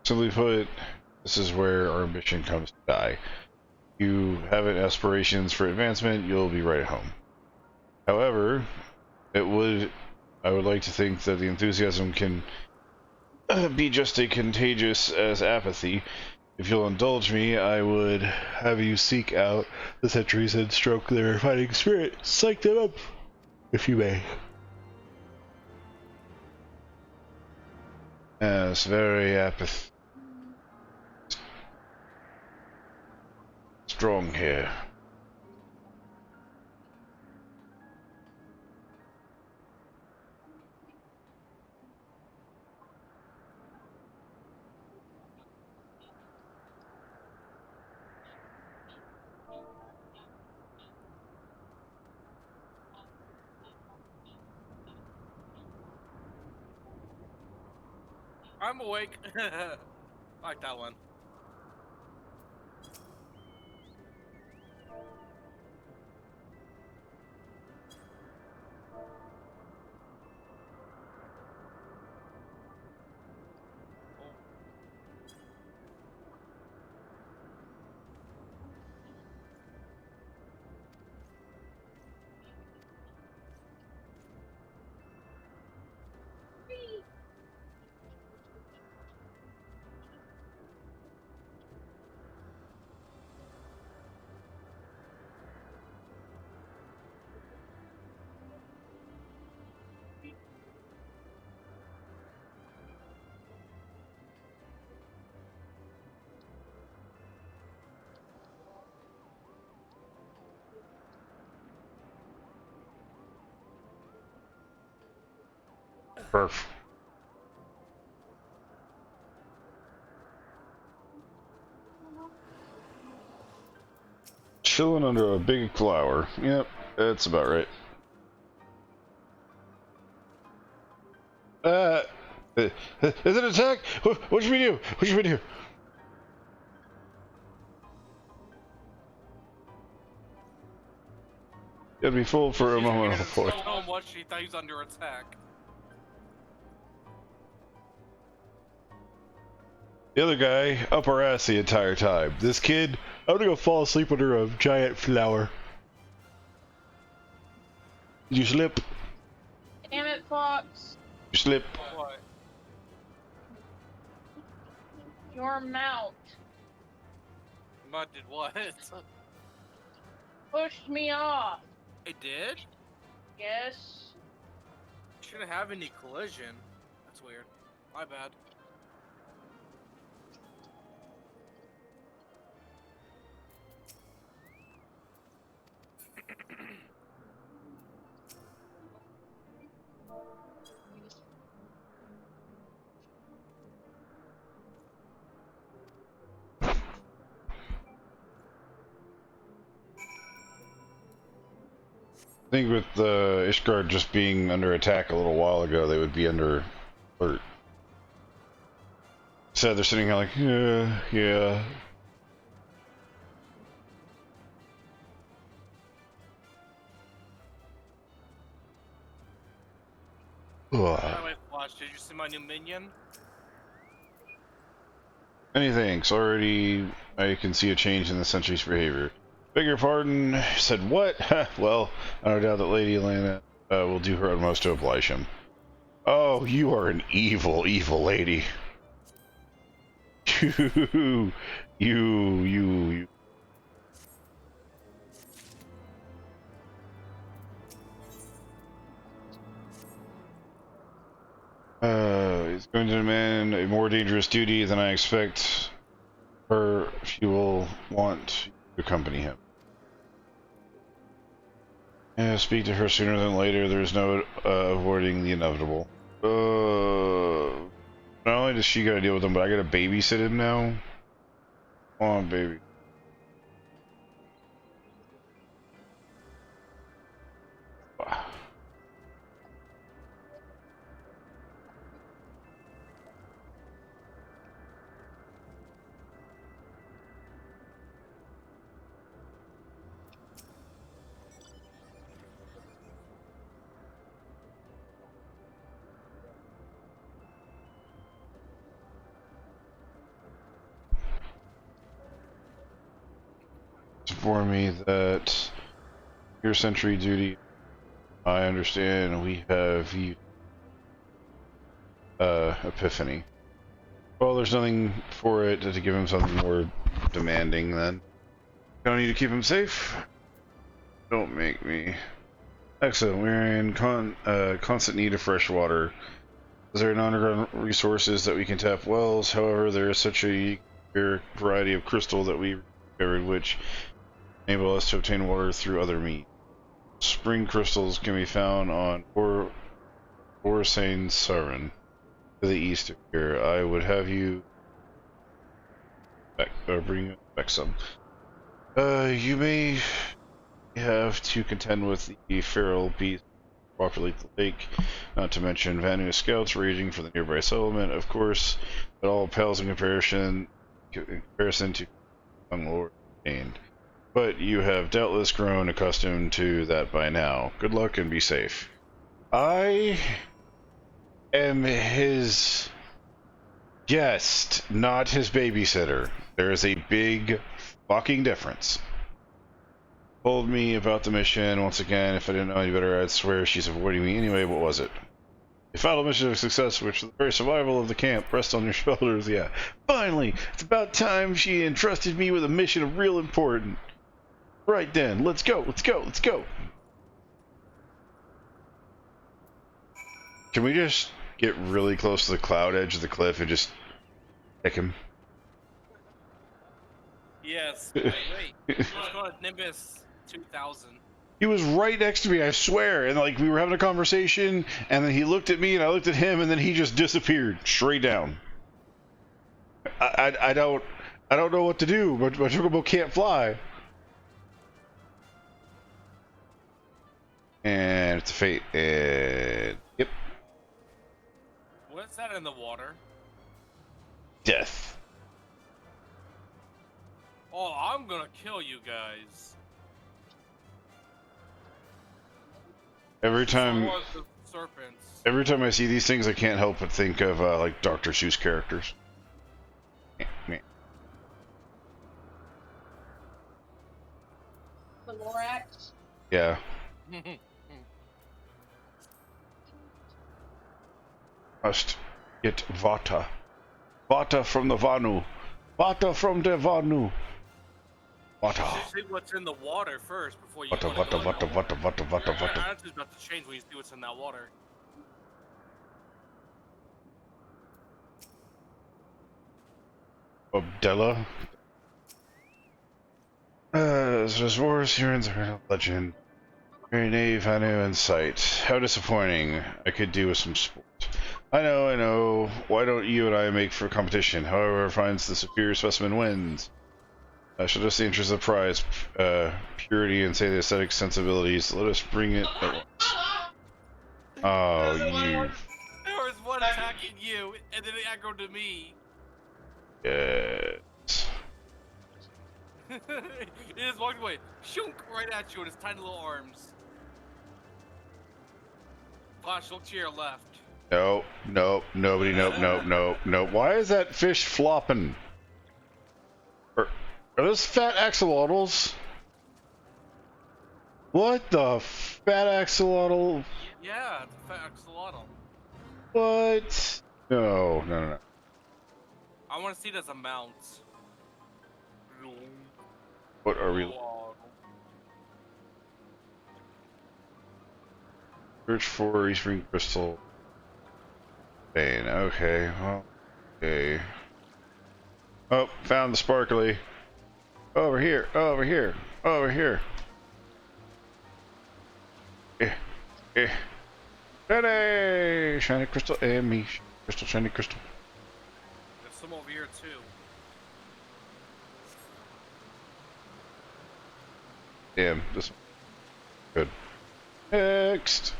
Simply put, this is where our mission comes to die. If you have aspirations for advancement, you'll be right at home. However, I would like to think that the enthusiasm can be just as contagious as apathy. If you'll indulge me, I would have you seek out the sentries and stroke their fighting spirit. Psych them up, if you may. Yes, very strong here. I'm awake. I like that one. Perf. Chilling under a big flower. Yep, that's about right. Is it an attack? What should we do? What should we do? Gotta be fooled for a moment before. So much he thought he was under attack. The other guy up our ass the entire time. This kid, I'm gonna go fall asleep under a giant flower. You slip. Damn it, Fox. You slip. What? Your mount Mud did what? pushed me off. It did? Yes. Shouldn't have any collision. That's weird. My bad. I think with Ishgard just being under attack a little while ago, they would be under alert. So they're sitting here like, yeah. By the way, Flash, did you see my new minion? Anything. So already I can see a change in the sentry's behavior. Beg your pardon. Said what? Well, I don't doubt that Lady Elena will do her utmost to oblige him. Oh, you are an evil, evil lady. You. He's going to demand a more dangerous duty than I expect her. She will want to accompany him. Yeah, speak to her sooner than later. There's no avoiding the inevitable. Not only does she gotta deal with him, but I gotta babysit him now. Come on, baby. Inform me that your sentry duty. I understand we have you. Epiphany. Well, there's nothing for it to give him something more demanding then. Don't need to keep him safe. Don't make me. Excellent. We're in constant need of fresh water. There are no underground resources that we can tap wells. However, there is such a variety of crystal that we discovered which enable us to obtain water through other means. Spring crystals can be found on Orsane Sarin to the east of here. I would have you bring back some. You may have to contend with the feral beast populate the lake, not to mention Vanu scouts raging for the nearby settlement. Of course, it all pales in comparison to young Lord Dane. But you have doubtless grown accustomed to that by now. Good luck and be safe. I am his guest, not his babysitter. There is a big fucking difference. Told me about the mission. Once again, if I didn't know any better, I'd swear she's avoiding me anyway. What was it? A final mission of success, which the very survival of the camp rests on your shoulders. Yeah. Finally! It's about time she entrusted me with a mission of real importance. Right then, let's go, let's go, let's go! Can we just get really close to the cloud edge of the cliff and just pick him? Yes. Wait. Let's go to Nimbus 2000. He was right next to me, I swear, and like we were having a conversation, and then he looked at me, and I looked at him, and then he just disappeared straight down. I don't know what to do. My chocobo can't fly. And it's a fate. And yep, What's that in the water? death. Oh, I'm gonna kill you guys. Every time, So was the serpents. every time I see these things, I can't help but think of like Dr. Seuss characters. The Lorax. Yeah. Must get Vata. Vata from the Vanu. Vata from the Vanu. Vata. You see what's in the water first before you Vata, wanna Vata, go Vata, in the Vata, Vata, Vata, Your Vata. attitude's about to change when you see what's in that water. Abdella. As wars, humans are a legend. Very naive, I know, in sight. How disappointing. I could do with some sport. I know. Why don't you and I make for competition? However finds the superior specimen wins. I shall just the interest of prize, purity, and say the aesthetic sensibilities. Let us bring it at once. Oh, you. There was one attacking you, and then it aggroed to me. Yes. It just walked away, shunk, right at you with his tiny little arms. Flash, look to your left. Nope. Nobody. Nope. Why is that fish flopping? Are those fat axolotls? What the fat axolotl? Yeah, it's a fat axolotl. What? No. I want to see it as a mount. What are we? Search for Eastern Crystal. Bane. Okay. Okay. Oh, found the sparkly. Over here. Eh. Shiny! Shiny crystal and me. Crystal, shiny crystal. There's some over here too. Damn, this one. Good. Next!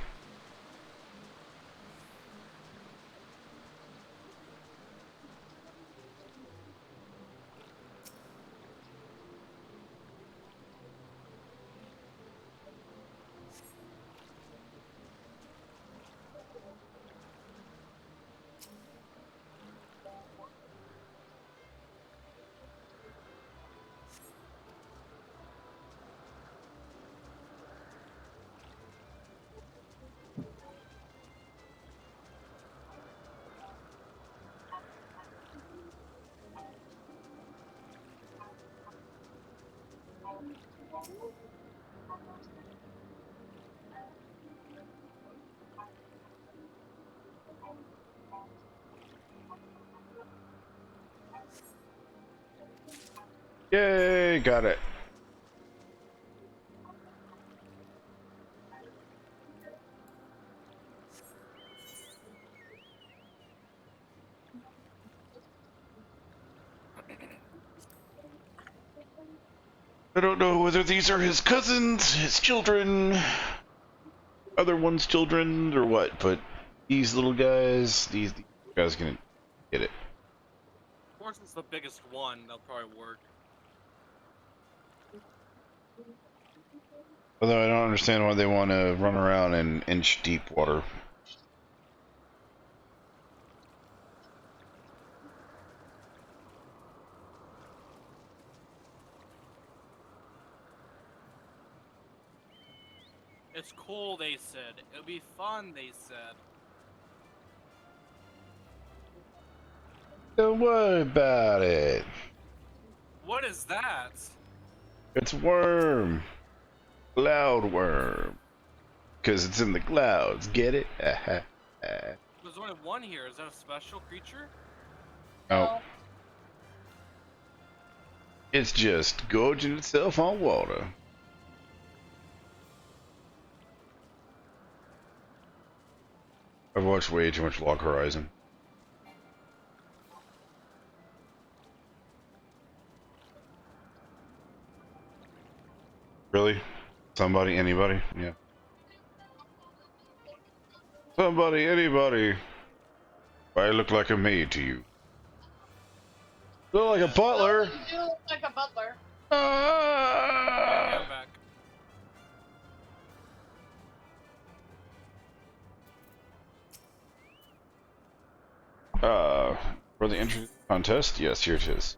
Yay, got it. I don't know whether these are his cousins, his children, other one's children, or what, but these little guys, these guys gonna get it. Of course, it's the biggest one. That'll probably work. Although I don't understand why they want to run around in inch-deep water. It's cool, they said. It'll be fun, they said. Don't worry about it. What is that? It's worm. Cloud worm. Because it's in the clouds, get it? There's only one here. Is that a special creature? Oh. It's just gorging itself on water. I've watched way too much Log Horizon. Really? Somebody, anybody? Yeah. Somebody, anybody. I look like a maid to you. Look like a butler. You do look like a butler. Ah! I'm back. For the entry contest? Yes, here it is.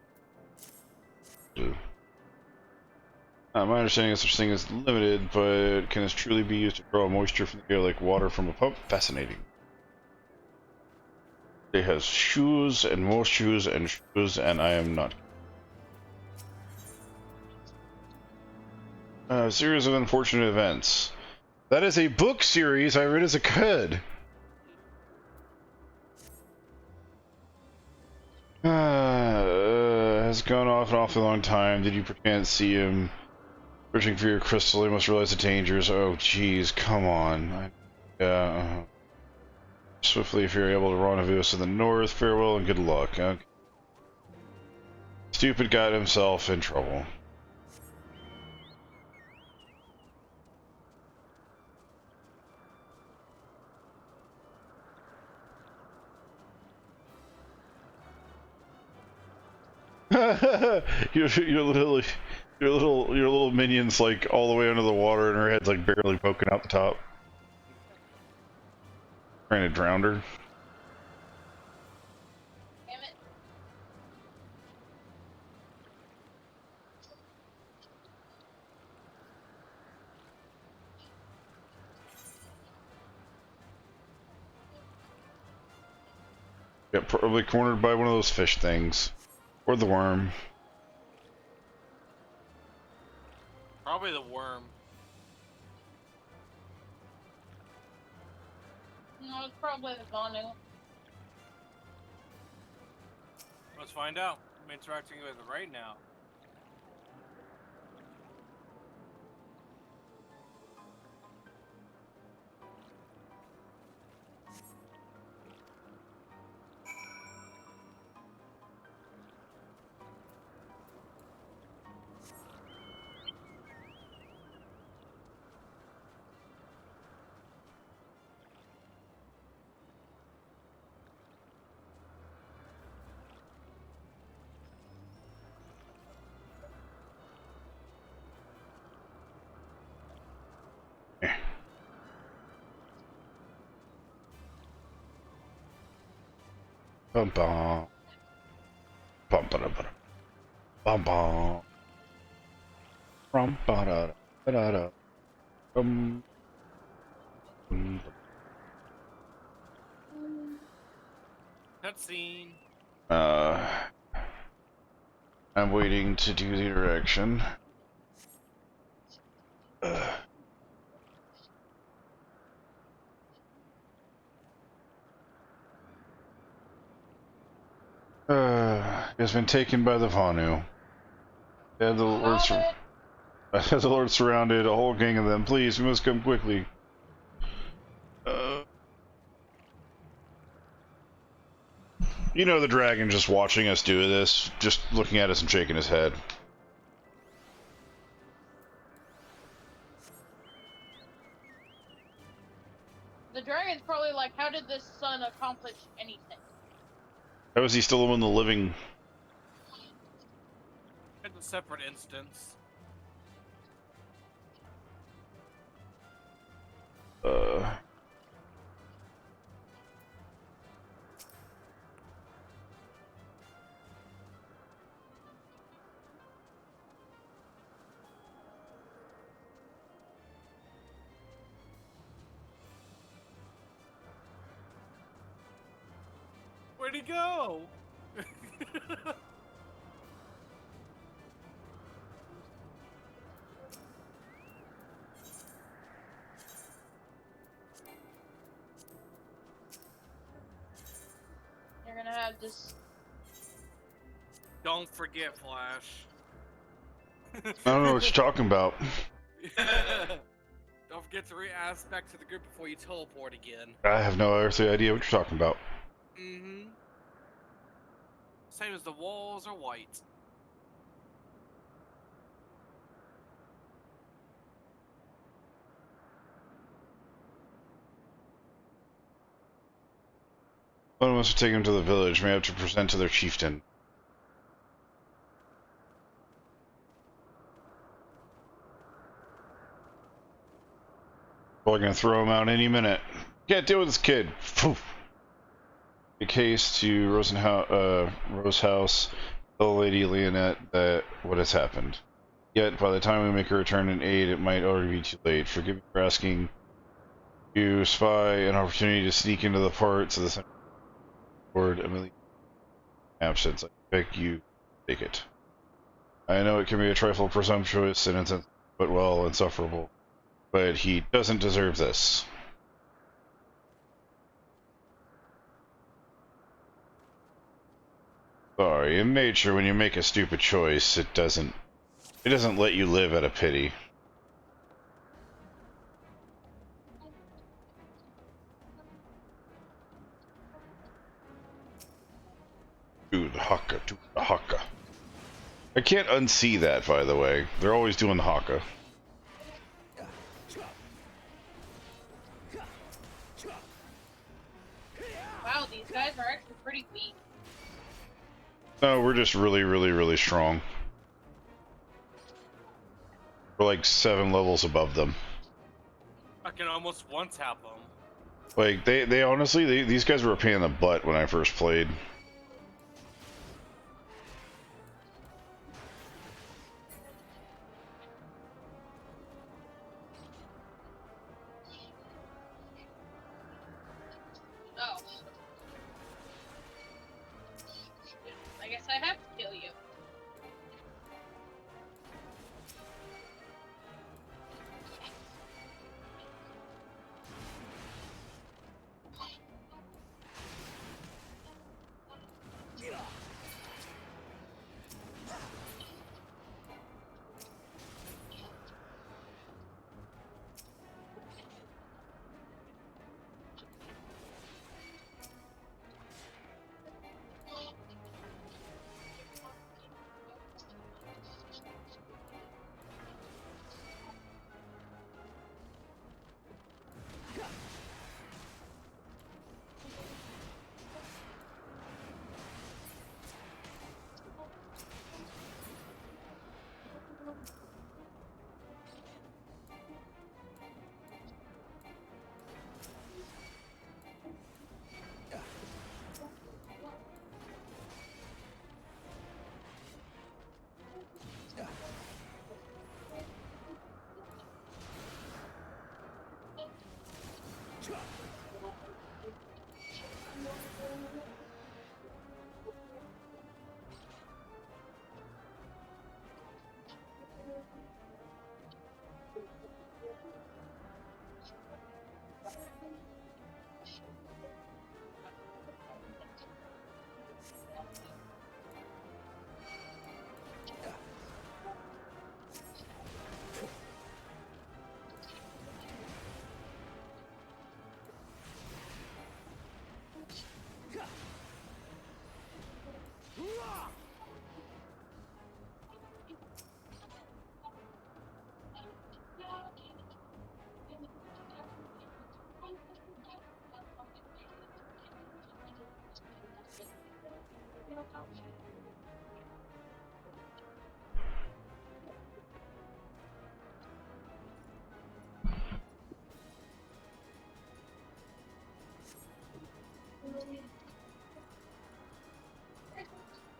My understanding is such thing is limited, but can this truly be used to draw moisture from the air like water from a pump? Fascinating. It has shoes and more shoes, and I am not. A series of unfortunate events. That is a book series I read as a kid. Has gone off an awfully long time. Did you perchance see him searching for your crystal? He must realize the dangers. Oh, jeez, come on. Swiftly, if you're able to rendezvous us in the north, farewell and good luck. Okay. Stupid got himself in trouble. your little minion's like all the way under the water, and her head's like barely poking out the top. Trying to drown her. Damn it. Got probably cornered by one of those fish things, or the worm. Probably the worm. No, it's probably the Vonu. Let's find out. I'm interacting with it right now. Bum bum. Bum ba da ba da. Bum bum. Rum ba da da da da. Bum. Bum. Cutscene. I'm waiting to do the direction. Has been taken by the Vanu. Had the Lord, had the Lord surrounded, a whole gang of them. Please, we must come quickly. You know the dragon just watching us do this, just looking at us and shaking his head. The dragon's probably like, how did this son accomplish anything? How is he still among the living? It's a separate instance. Where'd he go? You're gonna have this. Don't forget, Flash. I don't know what you're talking about. Don't forget to re-ask back to the group before you teleport again. I have no earthly idea what you're talking about. Mm-hmm. Same as the walls are white. One of us will take him to the village. May have to present to their chieftain. We're gonna throw him out any minute. Can't deal with this kid. Poof. The case to Rose House, tell Lady Leonette that what has happened. Yet, by the time we make a return in aid, it might already be too late. Forgive me for asking you, spy, an opportunity to sneak into the parts of the Central Board Amelia absence. I beg you, take it. I know it can be a trifle presumptuous and insensitive, but well, insufferable. But he doesn't deserve this. Sorry, in nature, when you make a stupid choice, it doesn't let you live at a pity. Do the haka, do the haka. I can't unsee that, by the way. They're always doing the haka. Wow, these guys are actually pretty weak. No, we're just really, really, really strong. We're like 7 levels above them. I can almost one-tap them. Like, they honestly, these guys were a pain in the butt when I first played. Oh. I guess I have to kill you.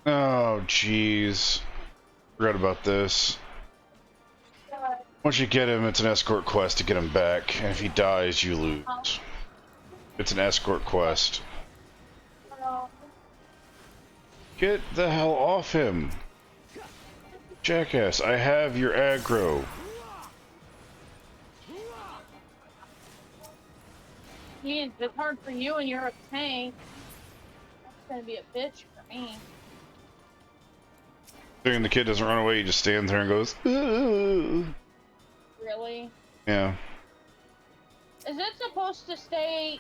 Oh, jeez. Forgot about this. Once you get him, it's an escort quest to get him back, and if he dies, you lose. It's an escort quest. Get the hell off him! Jackass, I have your aggro. Yeah, it's hard for you and you're a tank. That's gonna be a bitch for me. And the kid doesn't run away, he just stands there and goes, "Ooh." Really? Yeah. Is it supposed to stay,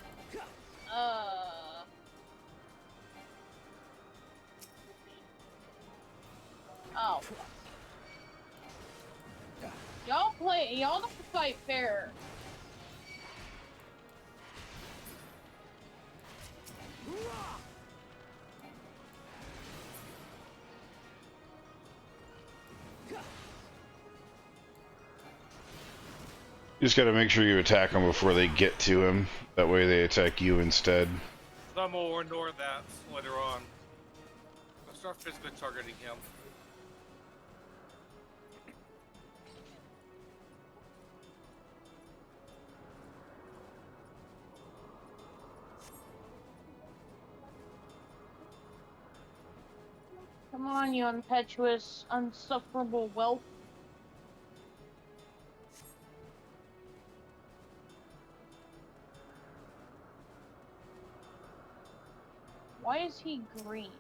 Oh. Y'all don't fight fair. You just gotta make sure you attack them before they get to him. That way they attack you instead. Some will ignore that later on. I'll start physically targeting him. Come on, you impetuous, unsufferable whelp. Why is he green?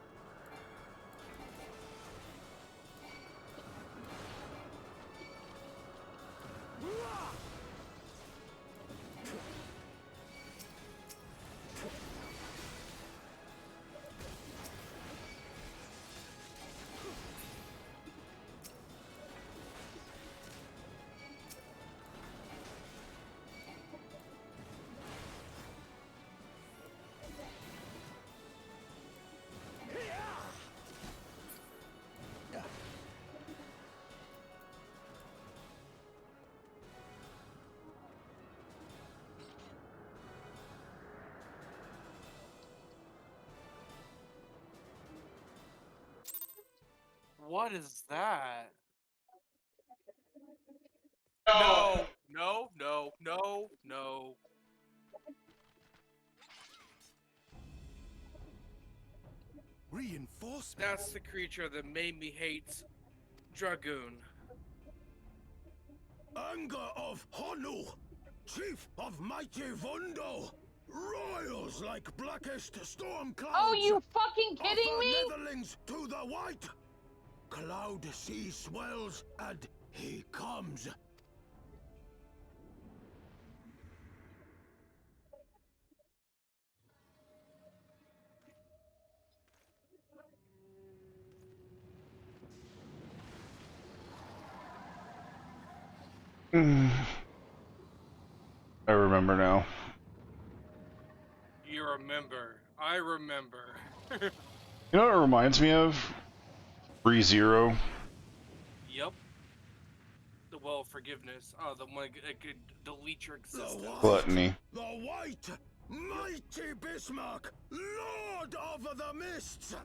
What is that? No, no, no, no, no. Reinforcements. That's the creature that made me hate Dragoon. Anger of Honu, chief of mighty Vondo, royals like blackest storm clouds. Oh, you fucking kidding me? Netherlings to the white. Cloud sea swells and he comes. I remember now. You remember. I remember. You know what it reminds me of? ReZero. Yep. The well of forgiveness. Oh, the one that could delete your existence. Gluttony. The white, mighty Bismarck, lord of the mists.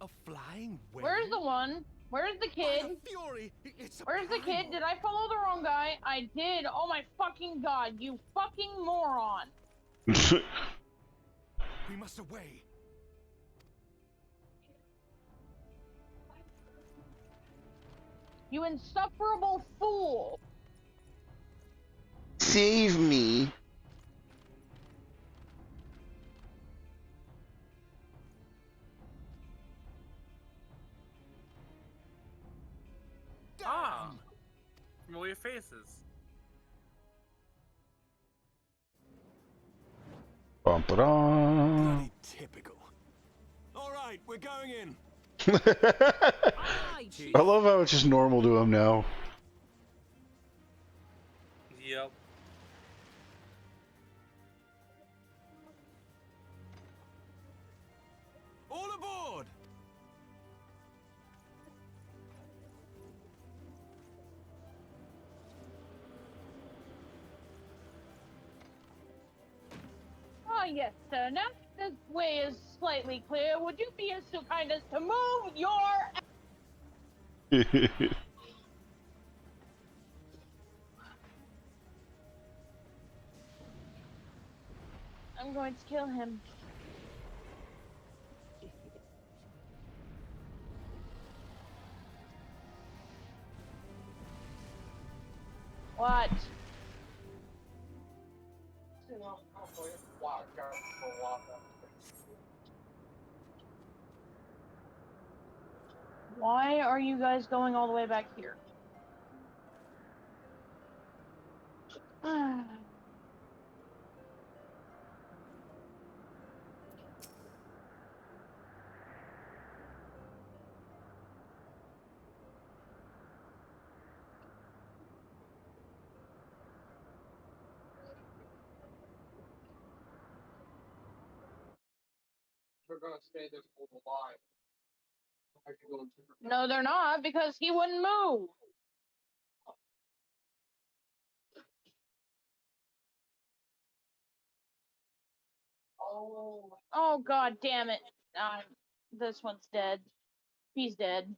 A flying werewolf? Where's the one? Where's the By kid? the fury, it's a Where's the kid? primal. Did I follow the wrong guy? I did. Oh my fucking god, you fucking moron. We must away. You insufferable fool. Save me. Ah. Damn! Familiar faces. Bum, ba-dum. Bloody typical. All right, we're going in. Aye, chief. I love how it's just normal to him now. Yep. All aboard. Ah, yes, sir. Now this way is slightly clear. Would you be so kind as to move your... I'm going to kill him. What? Why are you guys going all the way back here? We're gonna stay this whole line. I can go into No, they're not, because he wouldn't move. Oh, god damn it. This one's dead. He's dead.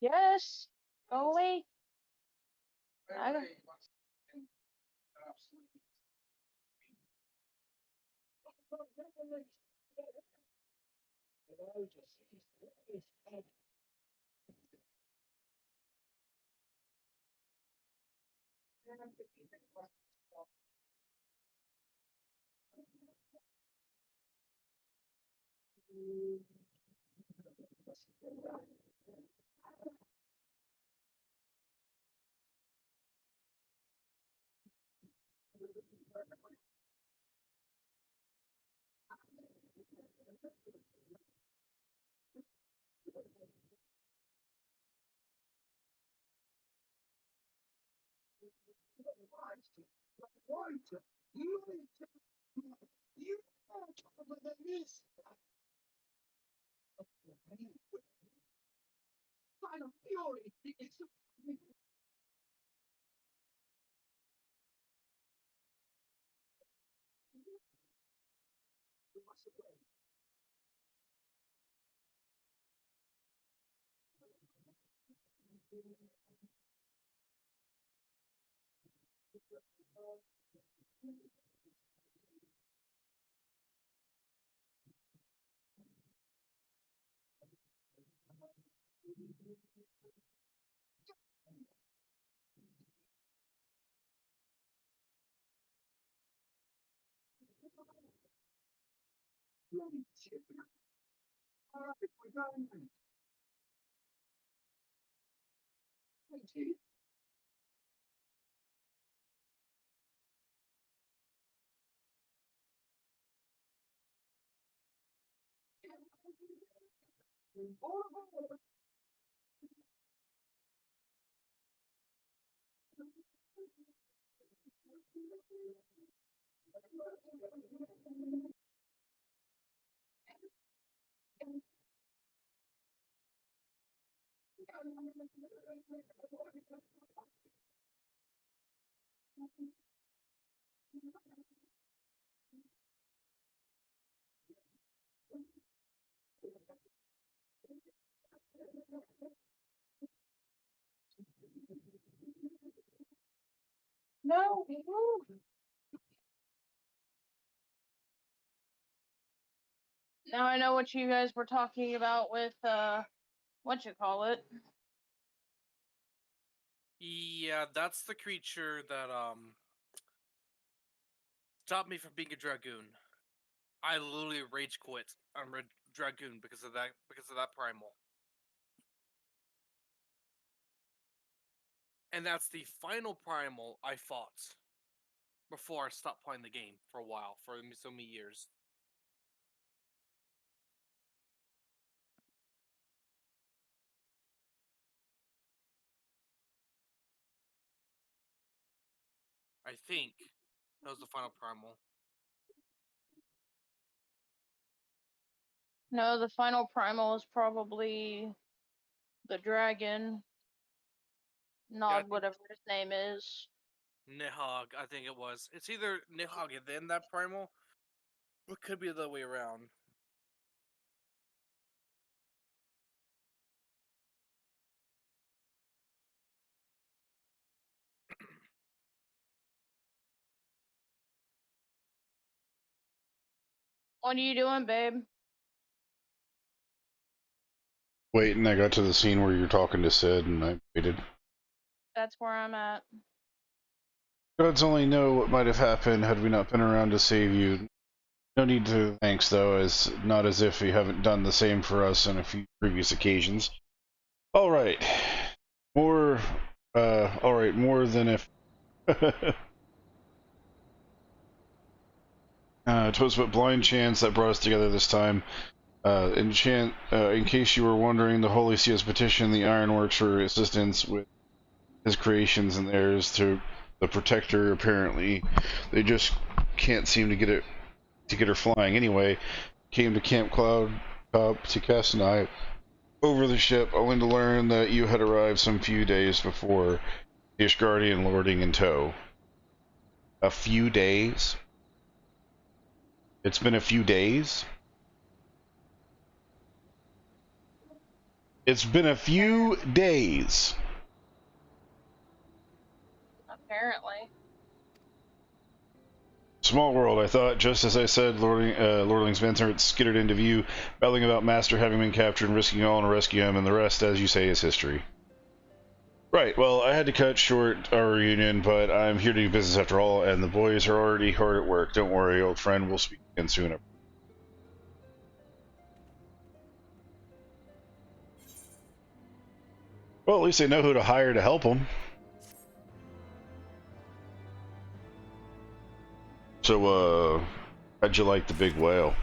Yes. Go away. I don't. No. Now I know what you guys were talking about with what you call it. Yeah, that's the creature that stopped me from being a dragoon. I literally rage quit on Red Dragoon because of that primal. And that's the final primal I fought before I stopped playing the game for a while, for so many years. I think that was the final primal. No, the final primal is probably the dragon. Nod, whatever his name is. Nihog, I think it was. It's either Nihog and then that primal, or it could be the other way around. What are you doing, babe? Waiting, I got to the scene where you're talking to Sid, and I waited. That's where I'm at. Gods only know what might have happened had we not been around to save you. No need to thanks, though, as not as if you haven't done the same for us on a few previous occasions. Alright. More than if... 'twas but blind chance that brought us together this time. In case you were wondering, the Holy See has petitioned the Ironworks for assistance with his creations and theirs to the Protector. Apparently, they just can't seem to get her flying. Anyway, came to Camp Cloud Top to cast an eye over the ship, only to learn that you had arrived some few days before, the Ishgardian lording in tow. A few days? It's been a few days? It's been a few days. Apparently. Small world, I thought. Just as I said, Lordling Spencer skittered into view, babbling about Master having been captured and risking all to rescue him, and the rest, as you say, is history. Right, well, I had to cut short our reunion, but I'm here to do business after all, and the boys are already hard at work. Don't worry, old friend, we'll speak again soon. Well, at least they know who to hire to help them. So, how'd you like the big whale?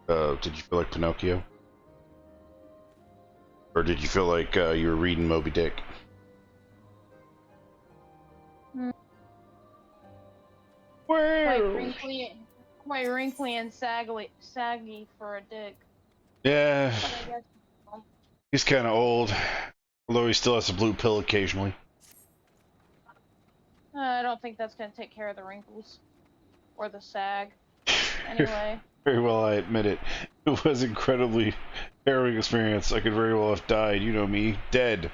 Did you feel like Pinocchio? Or did you feel like you were reading Moby Dick? Quite wrinkly and saggy for a dick. Yeah, he's kind of old, although he still has a blue pill occasionally. I don't think that's gonna take care of the wrinkles or the sag. Anyway. Very well, I admit it. It was an incredibly harrowing experience. I could very well have died. You know me, dead.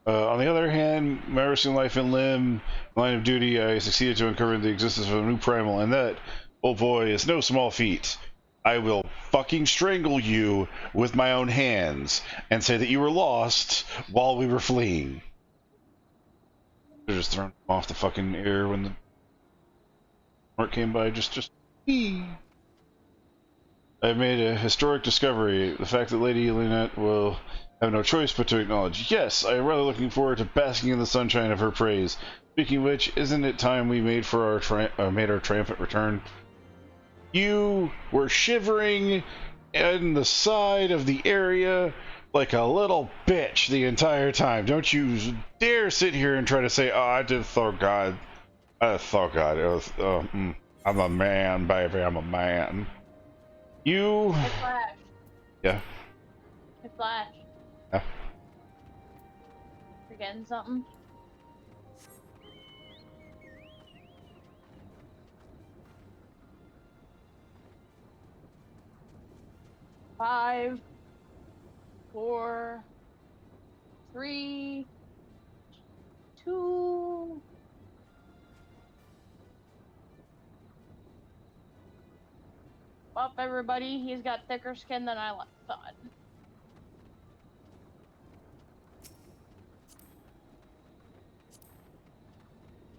On the other hand, my risking life and limb, line of duty, I succeeded to uncover the existence of a new primal, and that, oh boy, is no small feat. I will fucking strangle you with my own hands and say that you were lost while we were fleeing. Should have just thrown him off the fucking air when the mark came by. Just. I've made a historic discovery. The fact that Lady Lynette will have no choice but to acknowledge. Yes, I am rather looking forward to basking in the sunshine of her praise. Speaking of which, isn't it time we made for our made our triumphant return? You were shivering in the side of the area like a little bitch the entire time. Don't you dare sit here and try to say, "Oh, I did thought God. I thought God. It was. I'm a man, baby. I'm a man." You. Hey, Flash. Yeah. Hey, Flash. Yeah. Forgetting something? Five, 4, 3, 2. Up, everybody. He's got thicker skin than I thought.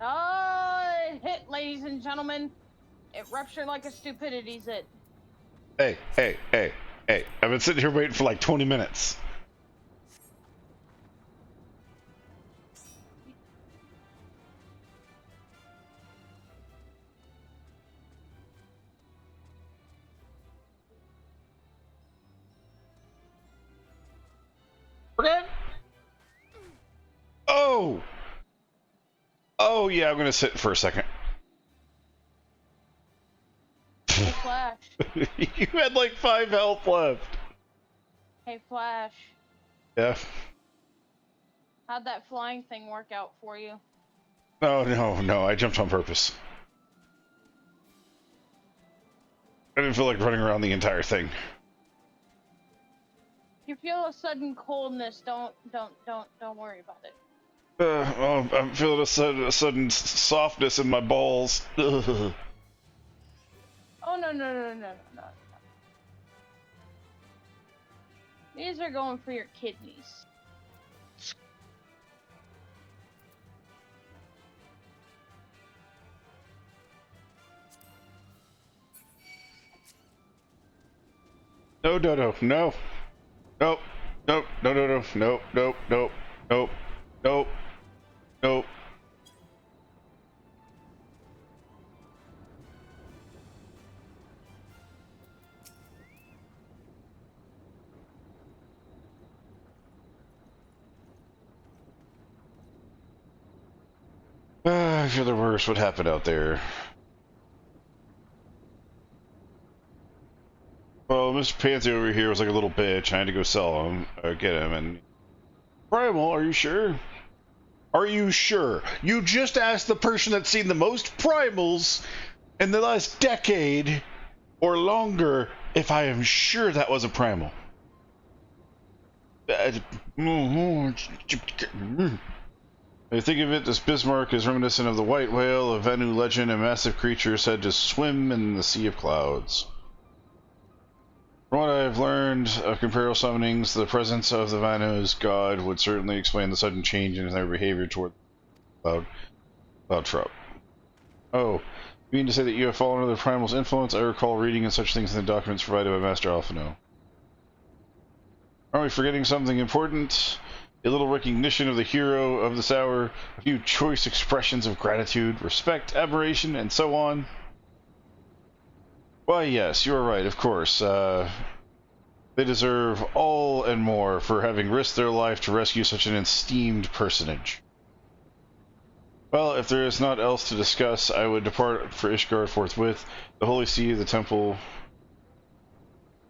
Oh, it hit, ladies and gentlemen. It ruptured like a stupidity zit. Hey. I've been sitting here waiting for like 20 minutes. Oh! Oh, yeah, I'm gonna sit for a second. Hey, Flash. You had like 5 health left. Hey, Flash. Yeah. How'd that flying thing work out for you? Oh, no, I jumped on purpose. I didn't feel like running around the entire thing. If you feel a sudden coldness, don't worry about it. Oh, I'm feeling a sudden softness in my balls. Ugh. Oh, no. These are going for your kidneys. No. I feel the worst. What happened out there? Well, Mr. Pansy over here was like a little bitch. I had to go sell him, get him, and... Primal, are you sure? Are you sure? You just asked the person that's seen the most primals in the last decade or longer if I am sure that was a primal. I think of it, this Bismarck is reminiscent of the white whale, a Venu legend, a massive creature said to swim in the sea of clouds. From what I've learned of Imperial summonings, the presence of the Vanu's god would certainly explain the sudden change in their behavior toward the cloud trop. Oh, you mean to say that you have fallen under the primal's influence? I recall reading of such things in the documents provided by Master Alphino. Are we forgetting something important? A little recognition of the hero of this hour, a few choice expressions of gratitude, respect, admiration, and so on. Why, yes, you are right, of course. They deserve all and more for having risked their life to rescue such an esteemed personage. Well, if there is naught else to discuss, I would depart for Ishgard forthwith, the holy see, the temple.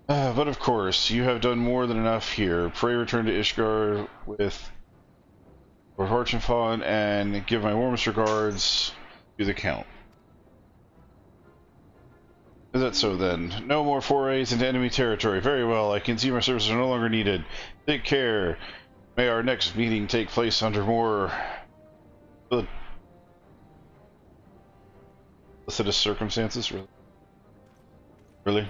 But of course, you have done more than enough here. Pray return to Ishgard with Lord Harchenfon and give my warmest regards to the Count. Is that so then? No more forays into enemy territory. Very well, I can see my services are no longer needed. Take care. May our next meeting take place under more felicitous circumstances. Really?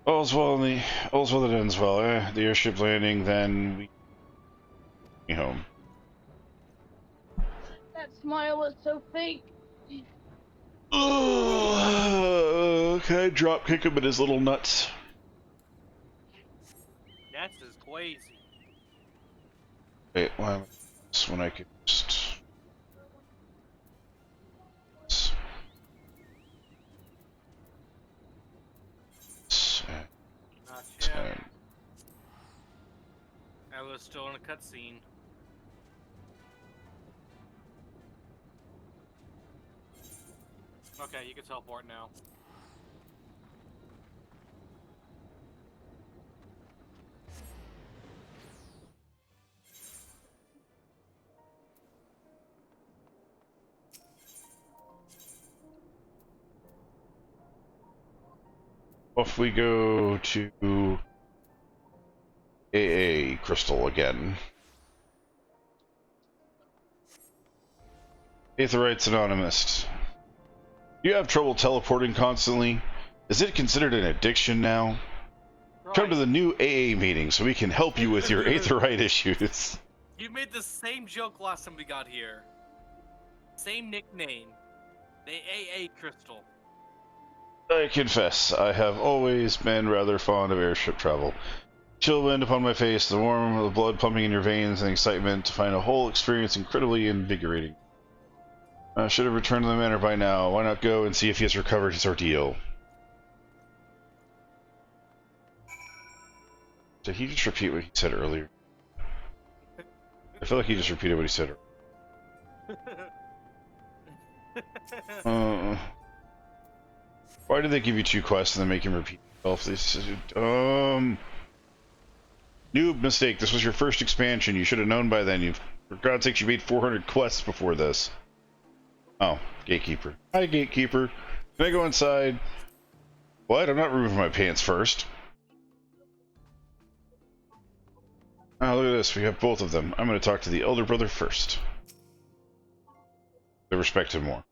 All's well that ends well. The airship landing, then we home. That smile is so fake. Can I drop kick him in his little nuts? That's just crazy. Wait, why am I this when I could just... I was still in a cutscene. Okay, you can teleport now. Off we go to AA Crystal again. Aetherites Anonymous. You have trouble teleporting constantly? Is it considered an addiction now? Come to the new AA meeting so we can help you with your Aetherite issues. You made the same joke last time we got here. Same nickname. The AA Crystal. I confess, I have always been rather fond of airship travel. Chill wind upon my face, the warmth of the blood pumping in your veins, and excitement to find a whole experience incredibly invigorating. I should have returned to the manor by now. Why not go and see if he has recovered his ordeal? Did he just repeat what he said earlier? I feel like he just repeated what he said earlier. Why did they give you 2 quests and then make him repeat himself? This noob mistake. This was your first expansion. You should have known by then. For God's sake, you made 400 quests before this. Oh, gatekeeper. Hi, gatekeeper. Can I go inside? What? I'm not removing my pants first. Oh, look at this. We have both of them. I'm going to talk to the elder brother first. I respect him more.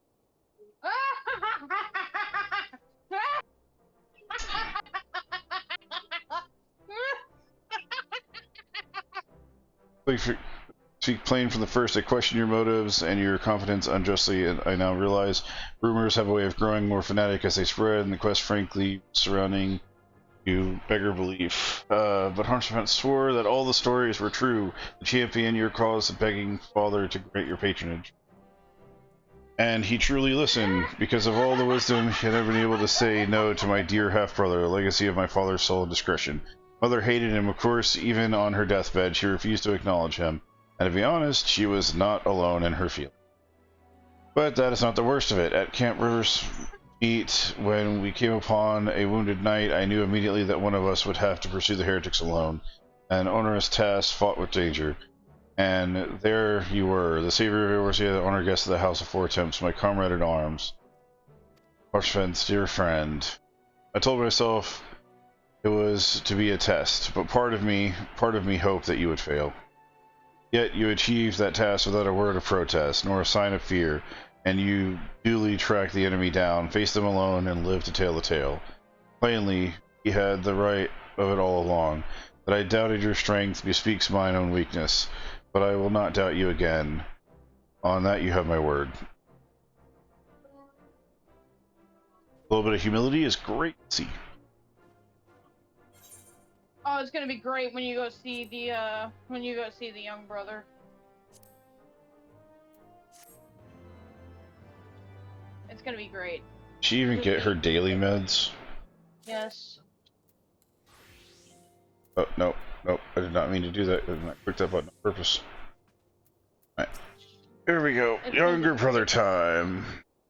Speak plain from the first. I question your motives and your confidence unjustly, and I now realize rumors have a way of growing more fanatic as they spread, and the quest, frankly, surrounding you beggar belief. But Harshavan swore that all the stories were true. The champion your cause, the begging father to grant your patronage. And he truly listened, because of all the wisdom he had never been able to say no to my dear half-brother, a legacy of my father's soul and discretion. Mother hated him, of course. Even on her deathbed, she refused to acknowledge him. And to be honest, she was not alone in her feelings. But that is not the worst of it. At Camp River's meet, when we came upon a wounded knight, I knew immediately that one of us would have to pursue the heretics alone. An onerous task fought with danger. And there you were, the savior of Eorzea, the honored guest of the House of Four Attempts, my comrade in arms. Harshavan's dear friend. I told myself it was to be a test, but part of me hoped that you would fail. Yet you achieved that task without a word of protest, nor a sign of fear, and you duly tracked the enemy down, faced them alone, and lived to tell the tale. Plainly, he had the right of it all along. That I doubted your strength bespeaks mine own weakness, but I will not doubt you again. On that you have my word. A little bit of humility is great to see. Oh, it's gonna be great when you go see the young brother. It's gonna be great. Did she even get her daily meds? Yes. Oh, no, I did not mean to do that. I did not click that button on purpose. Alright. Here we go. Younger brother time.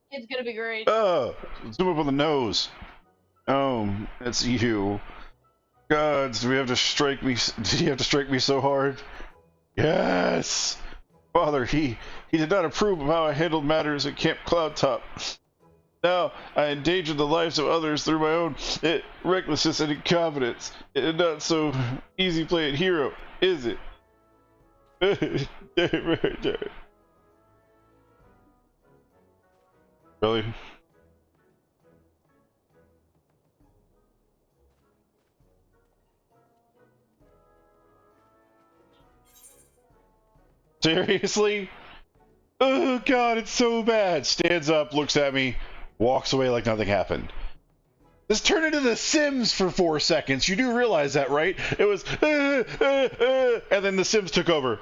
It's gonna be great. Oh! Zoom up on the nose. Oh, it's you. Gods, do we have to strike me? Did he have to strike me so hard? Yes! Father, he did not approve of how I handled matters at Camp Cloudtop. Now, I endangered the lives of others through my own recklessness and incompetence. It's not so easy playing hero, is it? Really? Seriously? Oh god, it's so bad. Stands up, looks at me, walks away like nothing happened. This turned into The Sims for 4 seconds. You do realize that, right? It was, and then The Sims took over.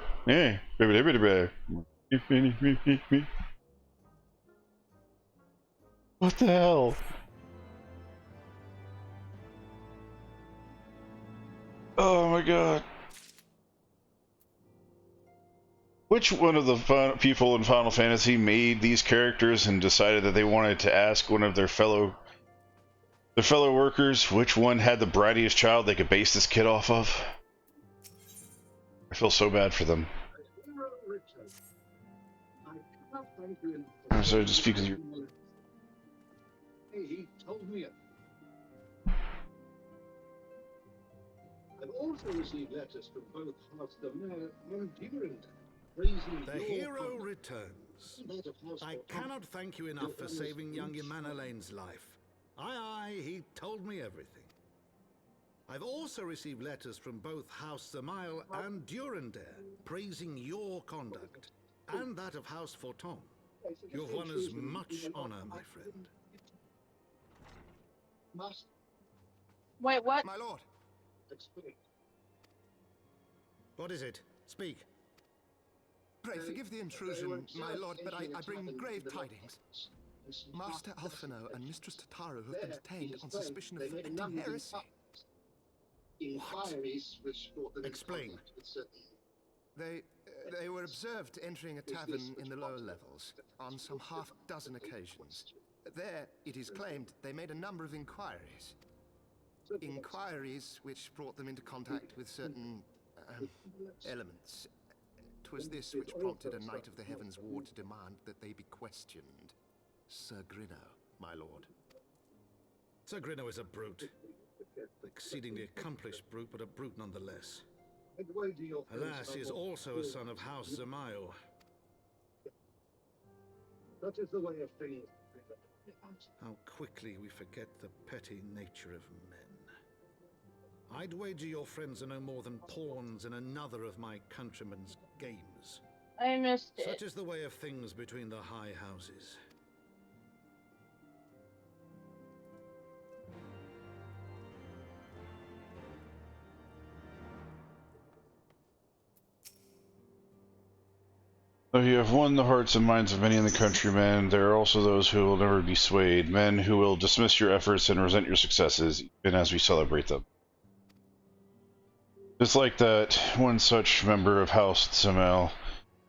What the hell? Oh my god. Which one of the people in Final Fantasy made these characters and decided that they wanted to ask one of their fellow workers which one had the brattiest child they could base this kid off of? I feel so bad for them. I'm sorry to speak with you. He told me it. I've also received letters from both House the Mayor and Durand praising The your hero conduct returns. and that of House I Fortuna. cannot thank you enough for saving young Emanalane's life. Aye, he told me everything. I've also received letters from both House Samael and Durandare praising your conduct and that of House Forton. You have won us much honor, my friend. Must Wait, what? My lord, explain. What is it? Speak. pray forgive the intrusion, my lord, but I bring grave tidings. Master Alphino and Mistress Tataru have been detained on suspicion of forbidden heresy. Inquiries which brought them in Explain. contact with certain They were observed entering a tavern in the lower levels on some half-dozen occasions. There, it is claimed, they made a number of inquiries. Inquiries which brought them into contact with certain elements. 'Twas this which prompted a knight of the Heavensward to demand that they be questioned. Sir Grinno, my lord. Sir Grinno is a brute. Exceedingly accomplished brute, but a brute nonetheless. Alas, he is also a son of House Zamael. That is the way of things. How quickly we forget the petty nature of men. I'd wager your friends are no more than pawns in another of my countrymen's games. I missed it. Such is the way of things between the high houses. Though you have won the hearts and minds of many in the countrymen, there are also those who will never be swayed, men who will dismiss your efforts and resent your successes, even as we celebrate them. Just like that, one such member of House Samael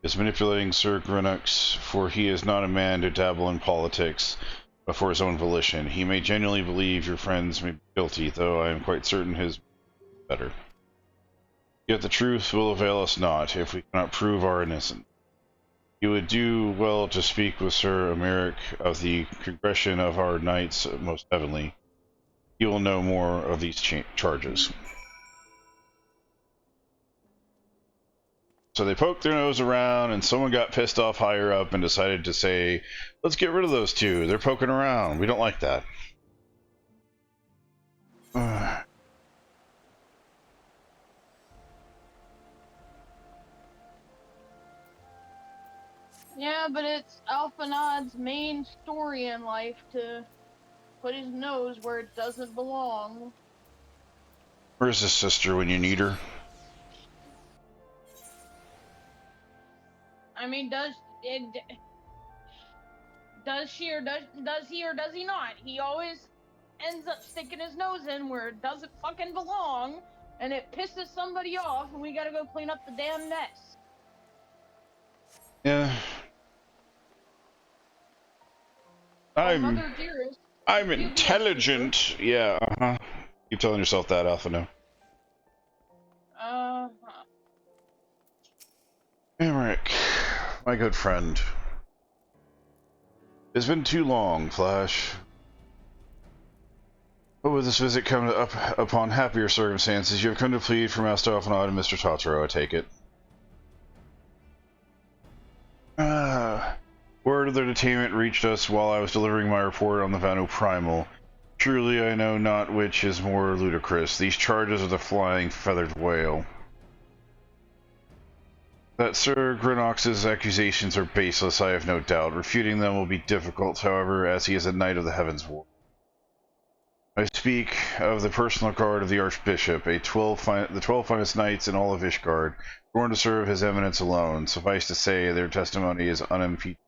is manipulating Sir Grinux, for he is not a man to dabble in politics, but for his own volition. He may genuinely believe your friends may be guilty, though I am quite certain his is better. Yet the truth will avail us not, if we cannot prove our innocence. You would do well to speak with Sir Emeric of the Congregation of our Knights Most Heavenly. He will know more of these charges. So they poked their nose around, and someone got pissed off higher up and decided to say, let's get rid of those two. They're poking around. We don't like that. Yeah, but it's Alphanod's main story in life to put his nose where it doesn't belong. Where's his sister when you need her? I mean, does she or does he or does he not? He always ends up sticking his nose in where it doesn't fucking belong, and it pisses somebody off, and we gotta go clean up the damn mess. Yeah. Mother dearest, I'm intelligent. Yeah, Keep telling yourself that, Alpha, no. Emeric, my good friend. It's been too long, Flash. But with this visit come up upon happier circumstances, you have come to plead for Master Alphanod and Mr. Totoro, I take it. Word of their detainment reached us while I was delivering my report on the Vanu Primal. Truly, I know not which is more ludicrous, these charges or the flying feathered whale. That Sir Grinox's accusations are baseless, I have no doubt. Refuting them will be difficult, however, as he is a knight of the Heavensward. I speak of the personal guard of the Archbishop, the 12 finest knights in all of Ishgard, born to serve his eminence alone. Suffice to say, their testimony is unimpeached.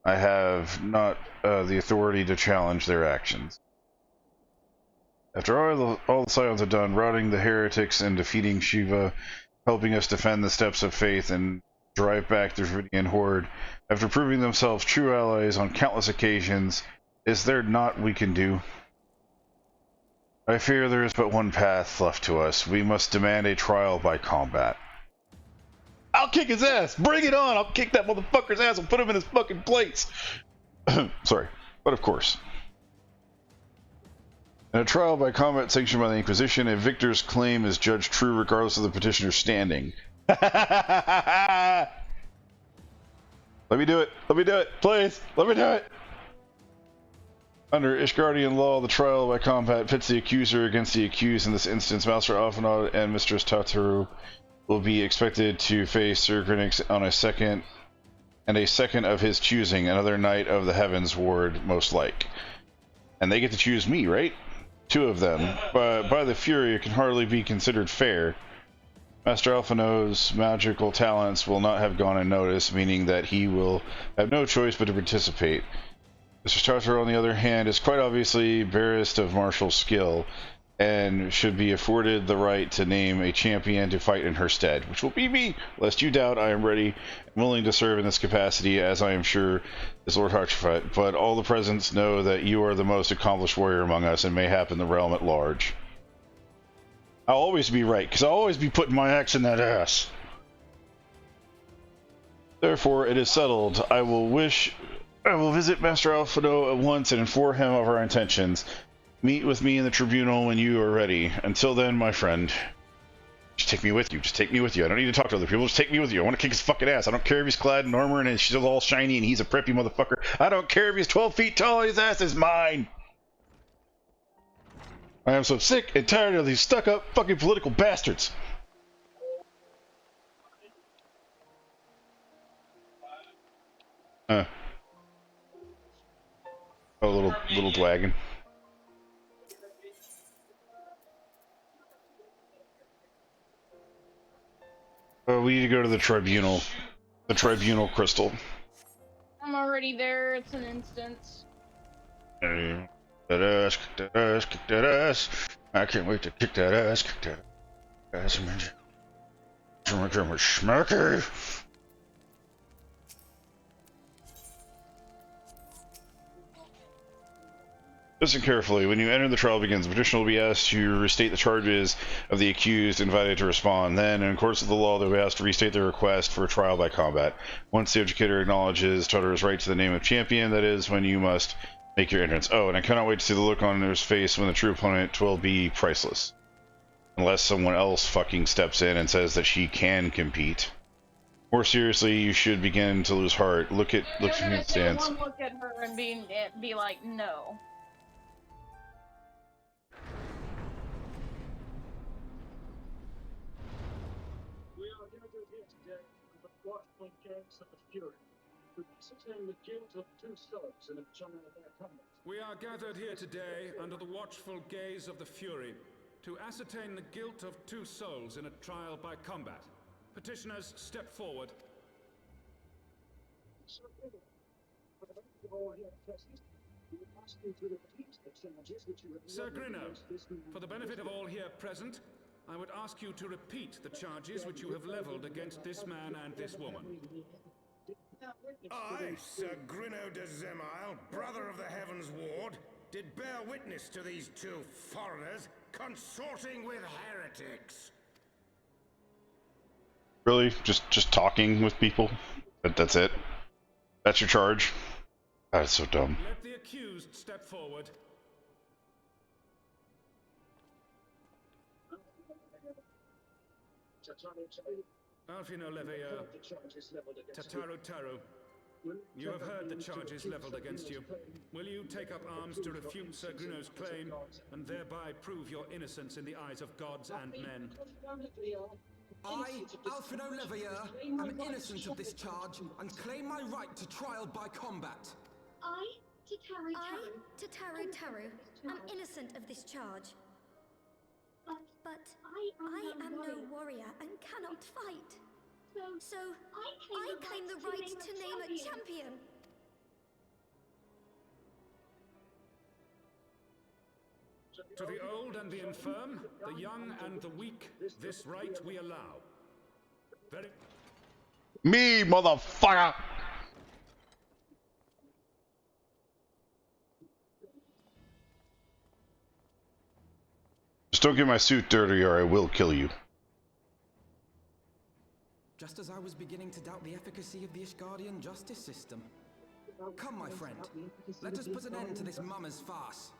I have not the authority to challenge their actions. After all the Scions are done, routing the heretics and defeating Shiva, helping us defend the steps of faith, and drive back the Dravidian horde after proving themselves true allies on countless occasions. Is there naught we can do? I fear there is but one path left to us. We must demand a trial by combat. I'll kick his ass! Bring it on! I'll kick that motherfucker's ass and put him in his fucking place! Sorry. But of course. In a trial by combat sanctioned by the Inquisition, a victor's claim is judged true regardless of the petitioner's standing. Let me do it. Let me do it. Please. Let me do it. Under Ishgardian law, the trial by combat pits the accuser against the accused. In this instance, Master Alphinaud and Mistress Tataru will be expected to face Sir Grinix on a second of his choosing, another knight of the Heavensward, most like. And they get to choose me, right? 2 of them. But by the Fury, it can hardly be considered fair. Master Alphinaud's magical talents will not have gone unnoticed, meaning that he will have no choice but to participate. Mr. Tartar, on the other hand, is quite obviously barest of martial skill, and should be afforded the right to name a champion to fight in her stead, which will be me. Lest you doubt, I am ready and willing to serve in this capacity, as I am sure is Lord Harchfut, but all the presents know that you are the most accomplished warrior among us, and mayhap in the realm at large. I'll always be right, because I'll always be putting my axe in that ass. Therefore, it is settled. I will visit Master Alphinaud at once and inform him of our intentions. Meet with me in the tribunal when you are ready. Until then, my friend, just take me with you. Just take me with you. I don't need to talk to other people. Just take me with you. I want to kick his fucking ass. I don't care if he's clad in armor and it's still all shiny and he's a preppy motherfucker. I don't care if he's 12 feet tall. His ass is mine. I am so sick and tired of these stuck-up fucking political bastards. Oh, little dragon. We need to go to the tribunal. The tribunal crystal. I'm already there. It's an instance. That ass, kick that ass, kick that ass. I can't wait to kick that ass, kick that ass. Schmacker. Listen carefully. When you enter, the trial begins. The petitioner will be asked to restate the charges of the accused, invited to respond. Then, in accordance with the law, they'll be asked to restate their request for a trial by combat. Once the educator acknowledges Tartar's right to the name of champion, that is when you must make your entrance. Oh, and I cannot wait to see the look on his face when the true opponent will be priceless. Unless someone else fucking steps in and says that she can compete. More seriously, you should begin to lose heart. Look from the stands. One look at her and be like, no. We are gathered here today under the watchful gaze of the Fury to ascertain the guilt of 2 souls in a trial by combat. Petitioners, step forward. Sir Grino, for the benefit of all here present, I would ask you to repeat the charges which you have leveled against this man and this woman. I, Sir Grino de Zemile, brother of the Heavensward, did bear witness to these 2 foreigners consorting with heretics. Really? Just talking with people? That's it? That's your charge? That's so dumb. Let the accused step forward. Alphinaud Leveilleur, Tataru, you have heard the charges leveled against you. Will you take up arms to refute Sir Grino's claim, and thereby prove your innocence in the eyes of gods and men? I, Alphinaud Leveilleur, am innocent of this charge, and claim my right to trial by combat. I, Tataru, am innocent of this charge. But I am no warrior and cannot fight. So I claim the right to name a champion. To the old and the infirm, the young and the weak, this right we allow. Me, motherfucker! Just don't get my suit dirty or I will kill you. Just as I was beginning to doubt the efficacy of the Ishgardian justice system. Come, my friend. Let us put an end to this mummer's farce.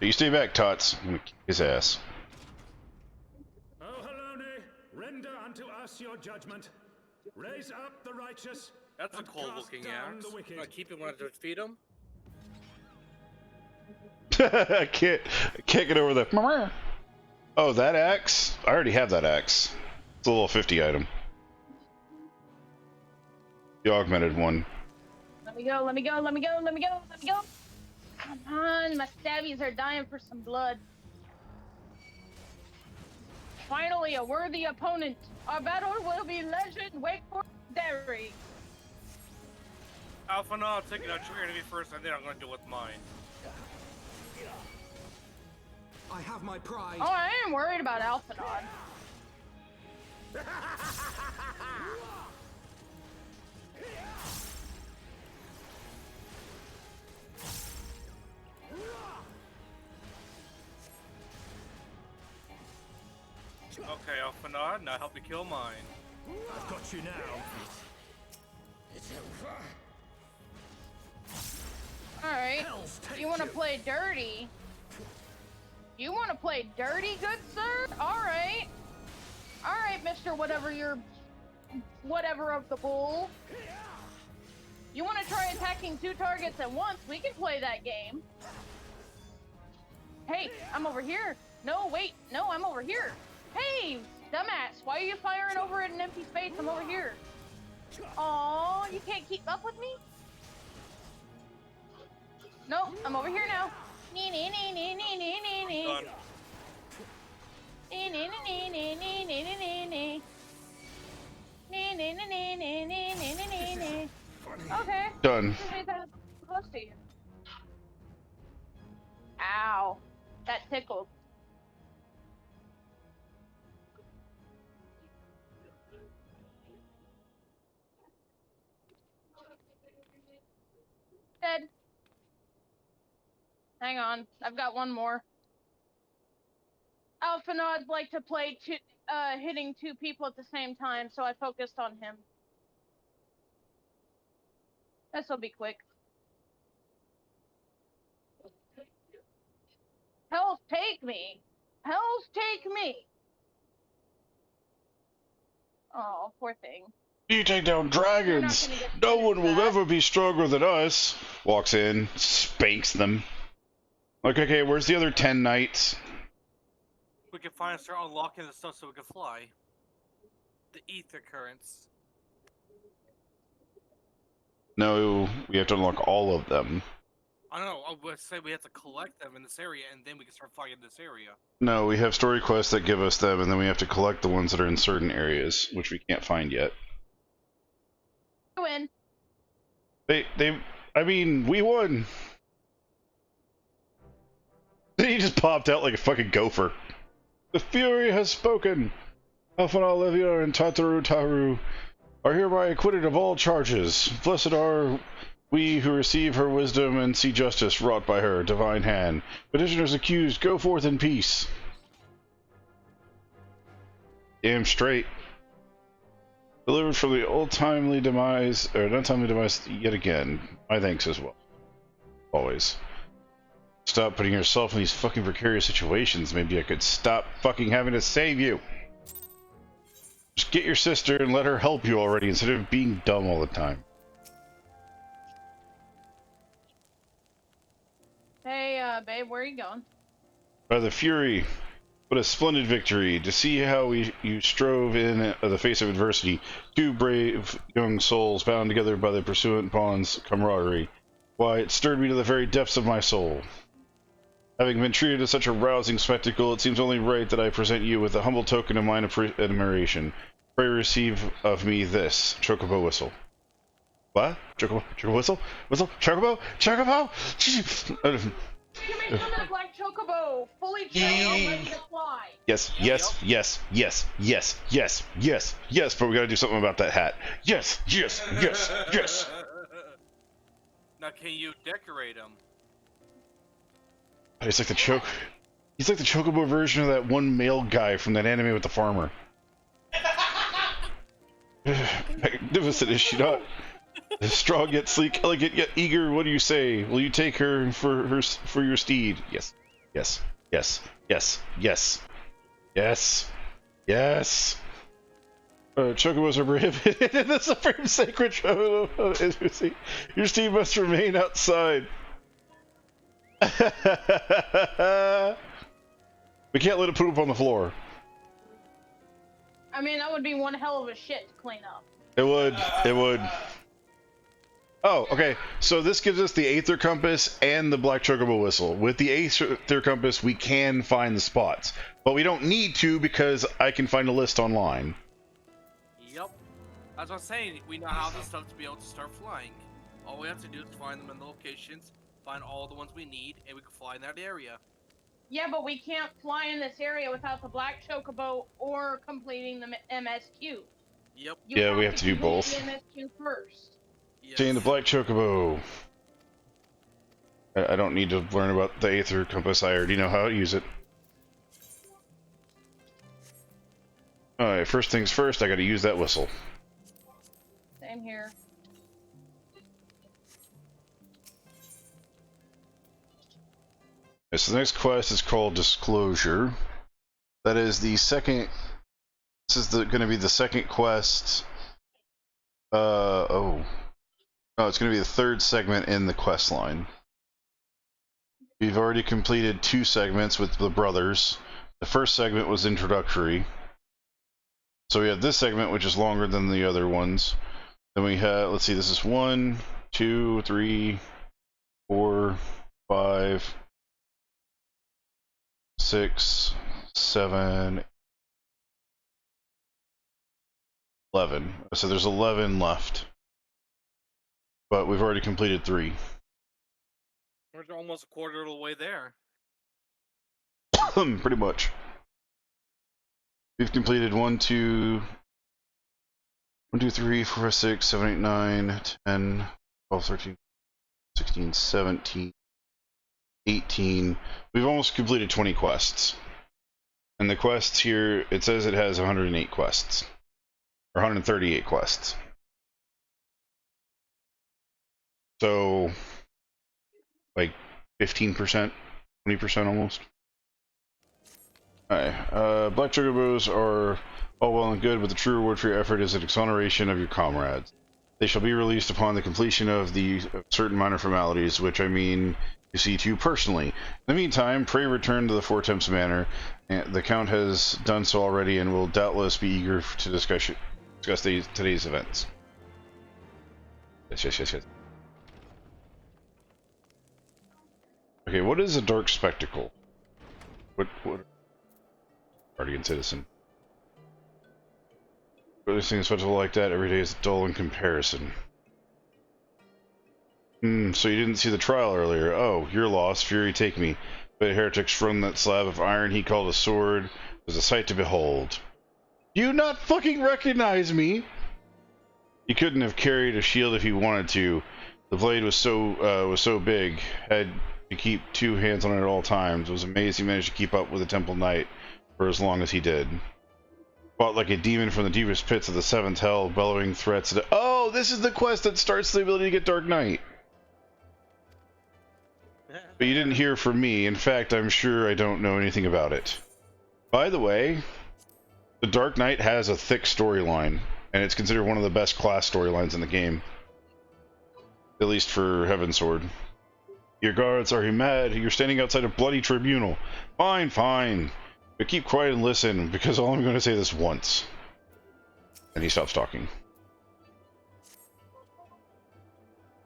You stay back, Tots. I'm gonna kick his ass. Oh, Halone, render unto us your judgment. Raise up the righteous. That's a and cool cast looking down axe. the wicked. Can I keep it when I defeat him? I can't get over the. Oh, that axe? I already have that axe. It's a level 50 item. The augmented one. Let me go, let me go, let me go, let me go, let me go. Come on, my stabbies are dying for some blood. Finally, a worthy opponent. Our battle will be legend. Wait for Derry. Alpha, no, I'm taking out your enemy first, and then I'm gonna deal with mine. I have my pride. Oh, I am worried about Alphanod. Okay, Alphanod, now help me kill mine. I've got you now. Alright. You want to play dirty? You want to play dirty, good sir? Alright. Alright, Mr. Whatever of the bull. You want to try attacking 2 targets at once? We can play that game. Hey, I'm over here. No, wait. No, I'm over here. Hey, dumbass. Why are you firing over at an empty space? I'm over here. Aw, you can't keep up with me? Nope, I'm over here now. Done. Okay. Done. Close to you. Ow. That tickled. Dead. Hang on. I've got one more. Alphanods like to play hitting 2 people at the same time, so I focused on him. This'll be quick. Hells take me! Hells take me! Oh, poor thing. You take down dragons. No one will ever be stronger than us. Walks in, spanks them. Like, okay, where's the other 10 knights? We can finally start unlocking the stuff so we can fly. The ether currents. No, we have to unlock all of them. I don't know, I would say we have to collect them in this area, and then we can start flying in this area. No, we have story quests that give us them, and then we have to collect the ones that are in certain areas, which we can't find yet. You win. I mean, we won. He just popped out like a fucking gopher. The Fury has spoken. Alphanal Leviar and Tataru Taru are hereby acquitted of all charges. Blessed are we who receive her wisdom and see justice wrought by her divine hand. Petitioners accused, go forth in peace. Damn straight. Delivered from the untimely demise yet again. My thanks as well. Always. Stop putting yourself in these fucking precarious situations. Maybe I could stop fucking having to save you. Just get your sister and let her help you already instead of being dumb all the time. Hey, babe, where are you going? By the Fury, What a splendid victory! To see how you strove in the face of adversity, two brave young souls bound together by the pursuant bond's camaraderie. Why, it stirred me to the very depths of my soul. Having been treated to such a rousing spectacle, it seems only right that I present you with a humble token of mine admiration. Pray receive of me this chocobo whistle. What? Chocobo whistle? Whistle? Chocobo? Chocobo? You may summon a black chocobo, fully trained, ready to fly. Yes, yes, yes, yes, yes, yes, yes, yes, but we gotta do something about that hat. Yes, yes, yes, yes. Now, can you decorate him? He's like the chocobo version of that one male guy from that anime with the farmer. Magnificent, is she not? Strong yet sleek, elegant yet eager. What do you say? Will you take her for your steed? Yes, yes, yes, yes, yes, yes, yes. Chocobos are prohibited in the supreme sacred intimacy. Your steed must remain outside. We can't let it poop on the floor. I mean, that would be one hell of a shit to clean up. It would. It would. Oh, okay. So this gives us the Aether Compass and the Black Chocobo Whistle. With the Aether Compass, we can find the spots. But we don't need to because I can find a list online. Yep. As I was saying, we know how this stuff to be able to start flying. All we have to do is find them in the locations, find all the ones we need, and we can fly in that area. Yeah, but we can't fly in this area without the Black Chocobo or completing the MSQ. Yep. Yeah, we have to do both. The MSQ first. Seeing the Black Chocobo. I don't need to learn about the Aether Compass. I already know how to use it. Alright, first things first, I gotta use that whistle. Same here. Okay, so the next quest is called Disclosure. That is the second... This is going to be the second quest... Oh, it's going to be the third segment in the quest line. We've already completed 2 segments with the brothers. The first segment was introductory. So we have this segment, which is longer than the other ones. Then we have, let's see, this is 1, 2, 3, 4, 5, 6, 7, 11. So there's 11 left. But we've already completed 3. We're almost a quarter of the way there. Pretty much. We've completed 1, 2, 3, 4, 6, 7, 8, 9, 10, 12, 13, 16, 17, 18. We've almost completed 20 quests. And the quests here, it says it has 108 quests. Or 138 quests. So, like 15%, 20% almost. Alright, Black Chocobos are all well and good, but the true reward for your effort is an exoneration of your comrades. They shall be released upon the completion of certain minor formalities, which I mean you see to personally. In the meantime, pray return to the Four Temps Manor. The Count has done so already and will doubtless be eager to discuss today's events. Yes. Okay, what is a dark spectacle? What Guardian citizen. Releasing a spectacle like that every day is dull in comparison. So you didn't see the trial earlier. Oh, you're lost. Fury, take me. But heretics from that slab of iron he called a sword was a sight to behold. Do you not fucking recognize me? He couldn't have carried a shield if he wanted to. The blade was so big, had to keep 2 hands on it at all times. It was amazing he managed to keep up with the Temple Knight for as long as he did. Fought like a demon from the deepest pits of the 7th Hell, bellowing threats. Oh, this is the quest that starts the ability to get Dark Knight. But you didn't hear from me. In fact, I'm sure I don't know anything about it. By the way, the Dark Knight has a thick storyline, and it's considered one of the best class storylines in the game. At least for Heavensward. Your guards, are you mad? You're standing outside a bloody tribunal. Fine. But keep quiet and listen, because all I'm going to say this once. And he stops talking.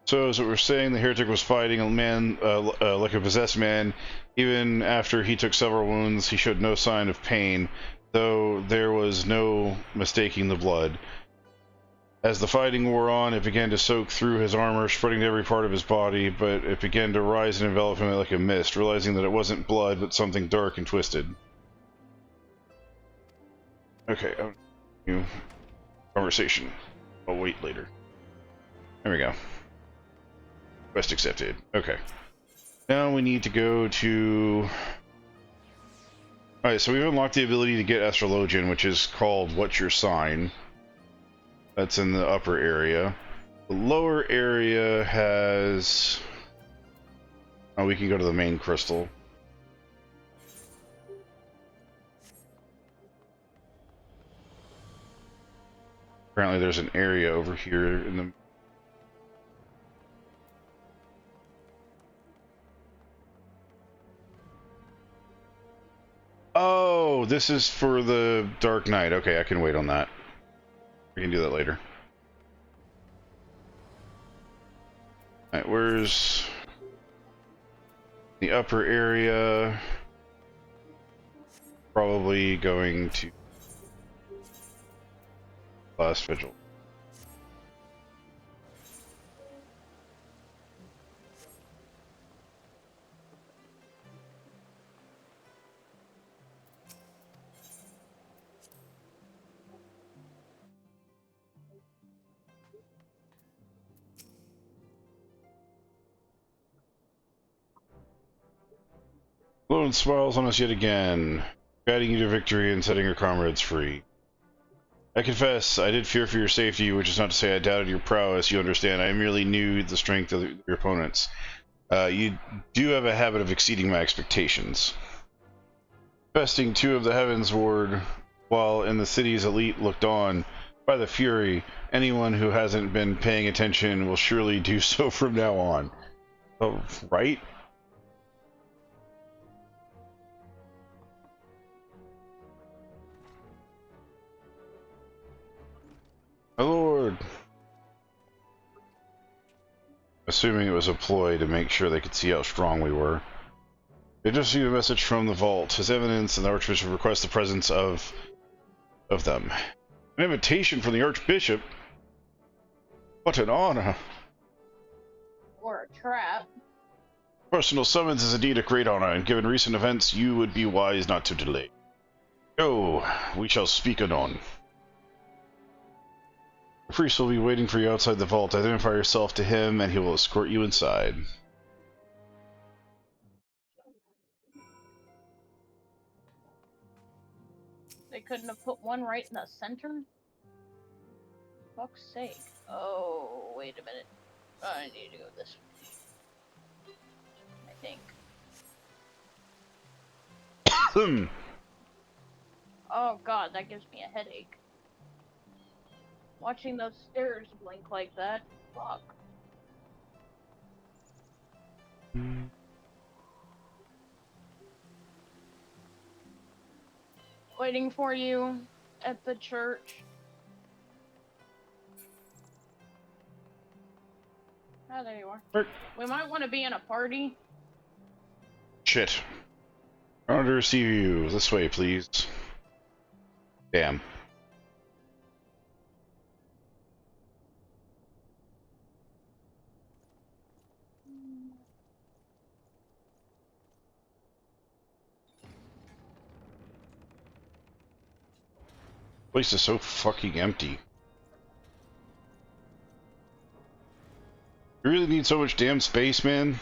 So, as we were saying, the heretic was fighting a man, like a possessed man. Even after he took several wounds, he showed no sign of pain, though there was no mistaking the blood. As the fighting wore on, it began to soak through his armor, spreading to every part of his body, but it began to rise and envelop him like a mist, realizing that it wasn't blood, but something dark and twisted. Okay, new conversation. I'll wait later. There we go. Quest accepted. Okay. Now we need to go to... Alright, so we've unlocked the ability to get Astrologian, which is called What's Your Sign? That's in the upper area. The lower area has... Oh, we can go to the main crystal. Apparently there's an area over here in the... Oh, this is for the Dark Knight. Okay, I can wait on that. We can do that later. Alright, where's the upper area? Probably going to Last Vigil. Lone smiles on us yet again, guiding you to victory and setting your comrades free. I confess, I did fear for your safety, which is not to say I doubted your prowess. You understand, I merely knew the strength of your opponents. You do have a habit of exceeding my expectations. Besting 2 of the Heavensward, while in the city's elite looked on, by the Fury, anyone who hasn't been paying attention will surely do so from now on. Oh, right? My lord! Assuming it was a ploy to make sure they could see how strong we were. They just received a message from the vault. His Eminence and the Archbishop request the presence of them. An invitation from the Archbishop? What an honor! Or a trap. Personal summons is indeed a great honor, and given recent events, you would be wise not to delay. Go, we shall speak anon. The priest will be waiting for you outside the vault. Identify yourself to him, and he will escort you inside. They couldn't have put one right in the center? Fuck's sake. Oh, wait a minute. I need to go this way. I think. Oh god, that gives me a headache. Watching those stairs blink like that. Fuck. Waiting for you at the church. Ah, there you are. We might want to be in a party. Shit. I want to receive you. This way, please. Damn. The place is so fucking empty. You really need so much damn space, man?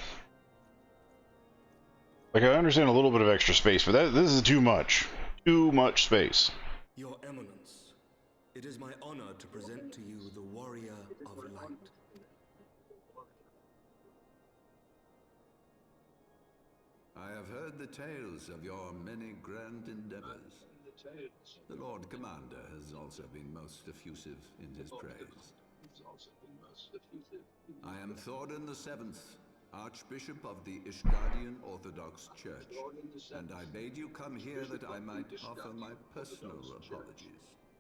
Like, I understand a little bit of extra space, but this is too much. Too much space. Your Eminence, it is my honor to present to you the Warrior of Light. I have heard the tales of your many grand endeavors. The Lord Commander has also been most effusive in his praise. I am Thorin the Seventh, Archbishop of the Ishgardian Orthodox Church, and I bade you come here that I might offer my personal apologies.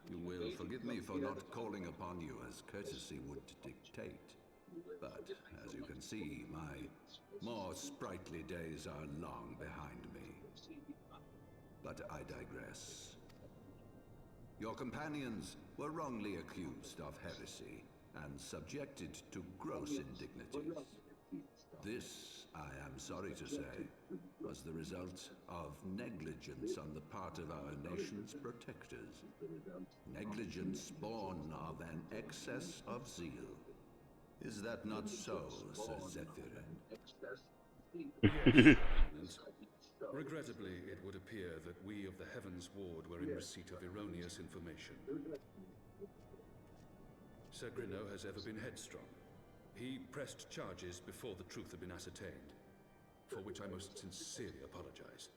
You will forgive me for not calling upon you as courtesy would dictate. But, as you can see, my more sprightly days are long behind me. But I digress. Your companions were wrongly accused of heresy and subjected to gross indignities. This, I am sorry to say, was the result of negligence on the part of our nation's protectors. Negligence born of an excess of zeal. Is that not so, Sir Zephyr? Yes, Eminence. Regrettably, it would appear that we of the Heavensward were in receipt of erroneous information. Sir Grinno has ever been headstrong. He pressed charges before the truth had been ascertained, for which I most sincerely apologize.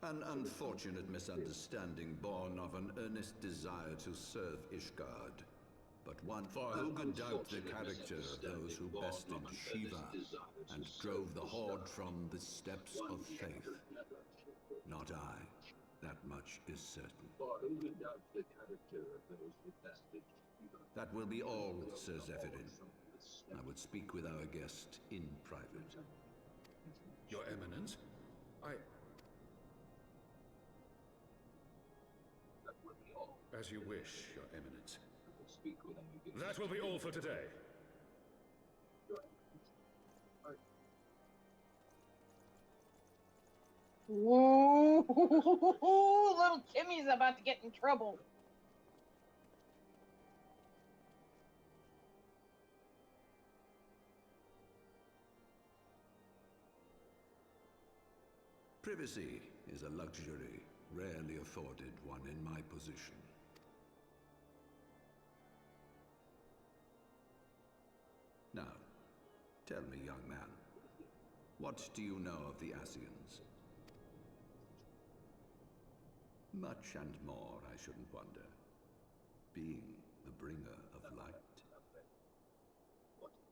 An unfortunate misunderstanding born of an earnest desire to serve Ishgard, but one for who could doubt the character of those who bested Shiva and drove the Horde from the steps of faith. Not I. That much is certain. That will be all, Sir Zephyrin. I would speak with our guest in private. Your Eminence, As you wish, Your Eminence. That will be all for today. Whoa! Little Timmy's about to get in trouble. Privacy is a luxury rarely afforded one in my position. Now, tell me, young man, what do you know of the Asians? Much and more, I shouldn't wonder, being the bringer of light.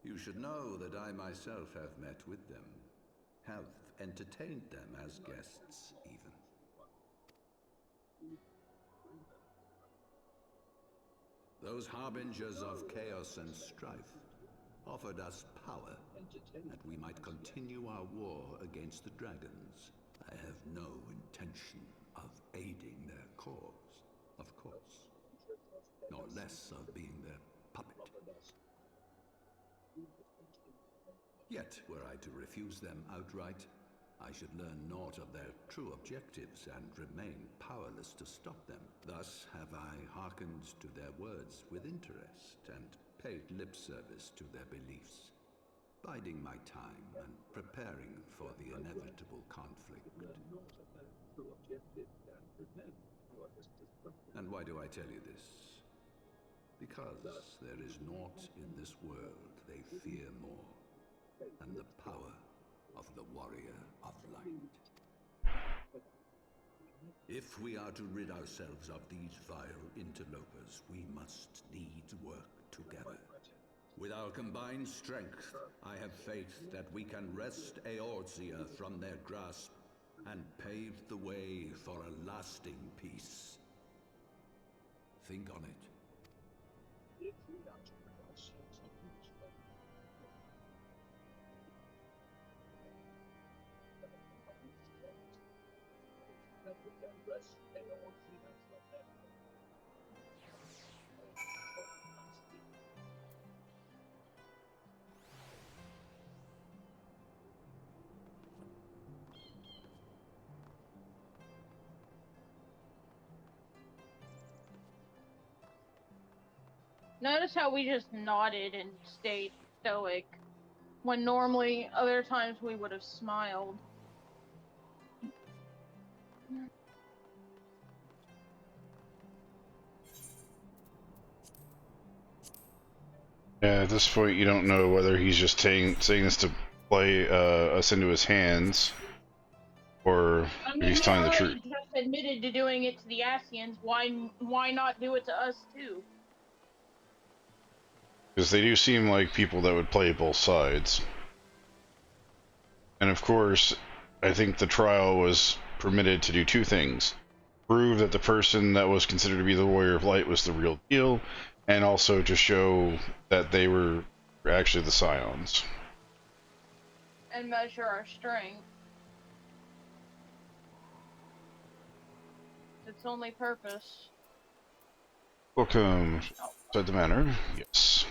You should know that I myself have met with them, have entertained them as guests, even. Those harbingers of chaos and strife offered us power, that we might continue our war against the dragons. I have no intention of aiding their cause, of course, nor less of being their puppet. Yet, were I to refuse them outright, I should learn naught of their true objectives and remain powerless to stop them. Thus have I hearkened to their words with interest and paid lip service to their beliefs, biding my time and preparing for the inevitable conflict. And why do I tell you this? Because there is naught in this world they fear more than the power of the warrior of light. If we are to rid ourselves of these vile interlopers, we must needs work together. With our combined strength, I have faith that we can wrest Eorzea from their grasp and pave the way for a lasting peace. Think on it. Notice how we just nodded and stayed stoic, when normally other times we would have smiled. Yeah, at this point you don't know whether he's just saying this to play us into his hands, or I mean, if he's telling the they truth. already just admitted to doing it to the Asians. Why not do it to us too? Because they do seem like people that would play both sides. And of course, I think the trial was permitted to do two things. Prove that the person that was considered to be the Warrior of Light was the real deal, and also to show that they were actually the Scions. And measure our strength. Its only purpose. Welcome inside the manor. Yes.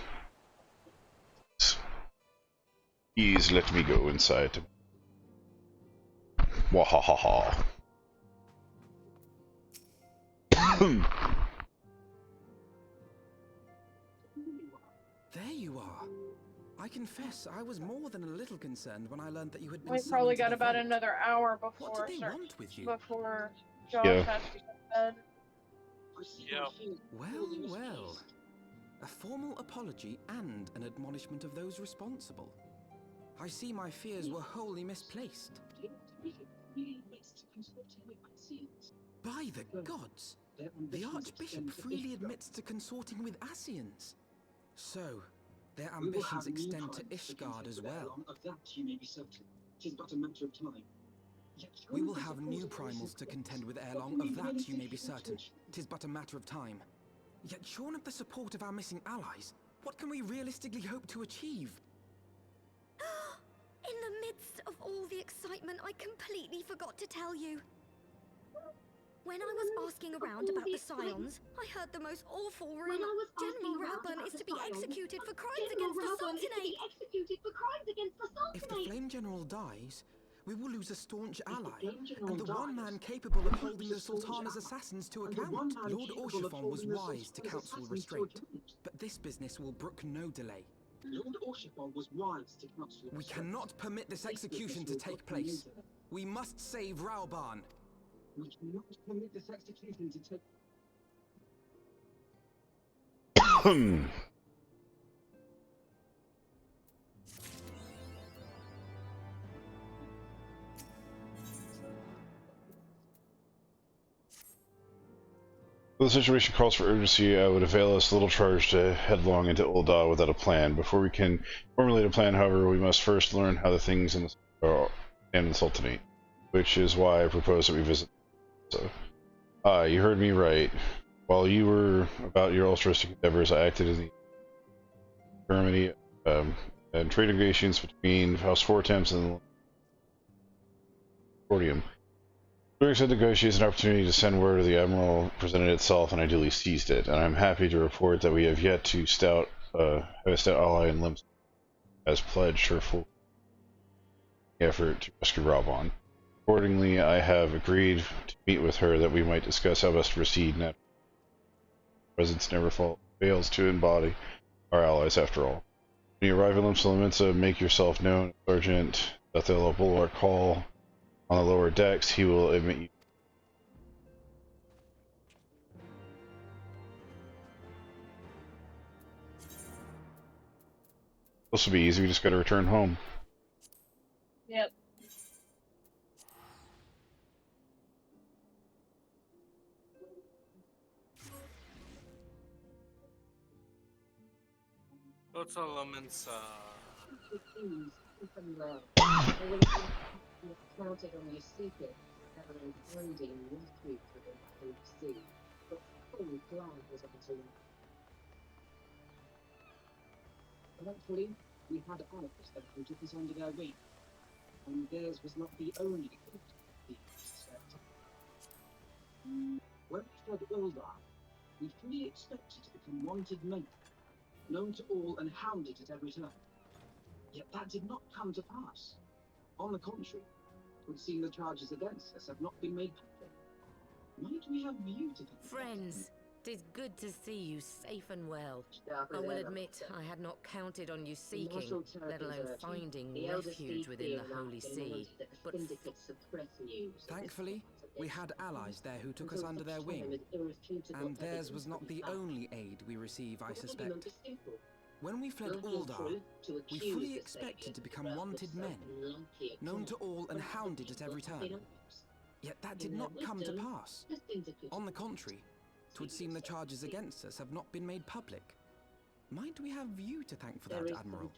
Please let me go inside. Wahahaha. There you are. I confess, I was more than a little concerned when I learned that you had been We summoned probably to got the about vault. another hour before What did they want with you? before Josh Yeah. has to go to bed. Yeah. Well. A formal apology and an admonishment of those responsible. I see my fears were wholly misplaced. By the gods! The Archbishop freely admits to consorting with Ascians. So, their ambitions extend to Ishgard as well. We will have new primals to contend with ere long, of that you may be certain. 'Tis but a matter of time. Yet shorn of the support of our missing allies, what can we realistically hope to achieve? In the midst of all the excitement, I completely forgot to tell you. When I was asking around about the Scions, I heard the most awful rumor. General Rauburn is to be executed for crimes against the Sultanate. If the Flame General dies, we will lose a staunch ally, and the one man capable of holding the Sultana's assassins to account. Lord Orchiffon was wise to counsel restraint, but this business will brook no delay. We cannot permit this execution to take place. We must save Rauburn. We cannot permit this execution to take. The situation calls for urgency. I would avail us little charge to headlong into Ul'dah without a plan. Before we can formulate a plan, however, we must first learn how the things in the stand in the Sultanate, which is why I propose that we visit. So, you heard me right. While you were about your altruistic endeavors, I acted in the Germany and trade negotiations between House Fortemps and the Consortium. During said negotiations, an opportunity to send word to the Admiral presented itself, and I duly seized it. And I'm happy to report that we have yet to have a stout ally in Limps has pledged her full effort to rescue Rauburn. Accordingly, I have agreed to meet with her that we might discuss how best to proceed. And presence never fails to embody our allies after all. When you arrive at Limsa, make yourself known, Sergeant Othello Bulwark Hall. On the lower decks, he will admit you. This will be easy, we just gotta return home. Yep. What's all lemons? Counted on your secret, and finding refuge within the Holy See, but full glad was unto him. Eventually, we had others that who took us under their wing, and theirs was not the only good we suspect. When we fled Ul'dah, we fully expected to become wanted men, known to all and hounded at every turn. Yet that did not come to pass. On the contrary, it would seem the charges against us have not been made public. Might we have you to confess? Friends, 'tis good to see you safe and well. I will admit I had not counted on you seeking, let alone finding refuge within the Holy See. But thankfully, we had allies there who took us under their wing, and theirs was not the only aid we receive, I suspect. When we fled Ul'dah, we fully expected to become wanted men, known to all and hounded at every turn. Yet that did not come to pass. On the contrary, 'twould seem the charges against us have not been made public. Might we have you to thank for that, Admiral?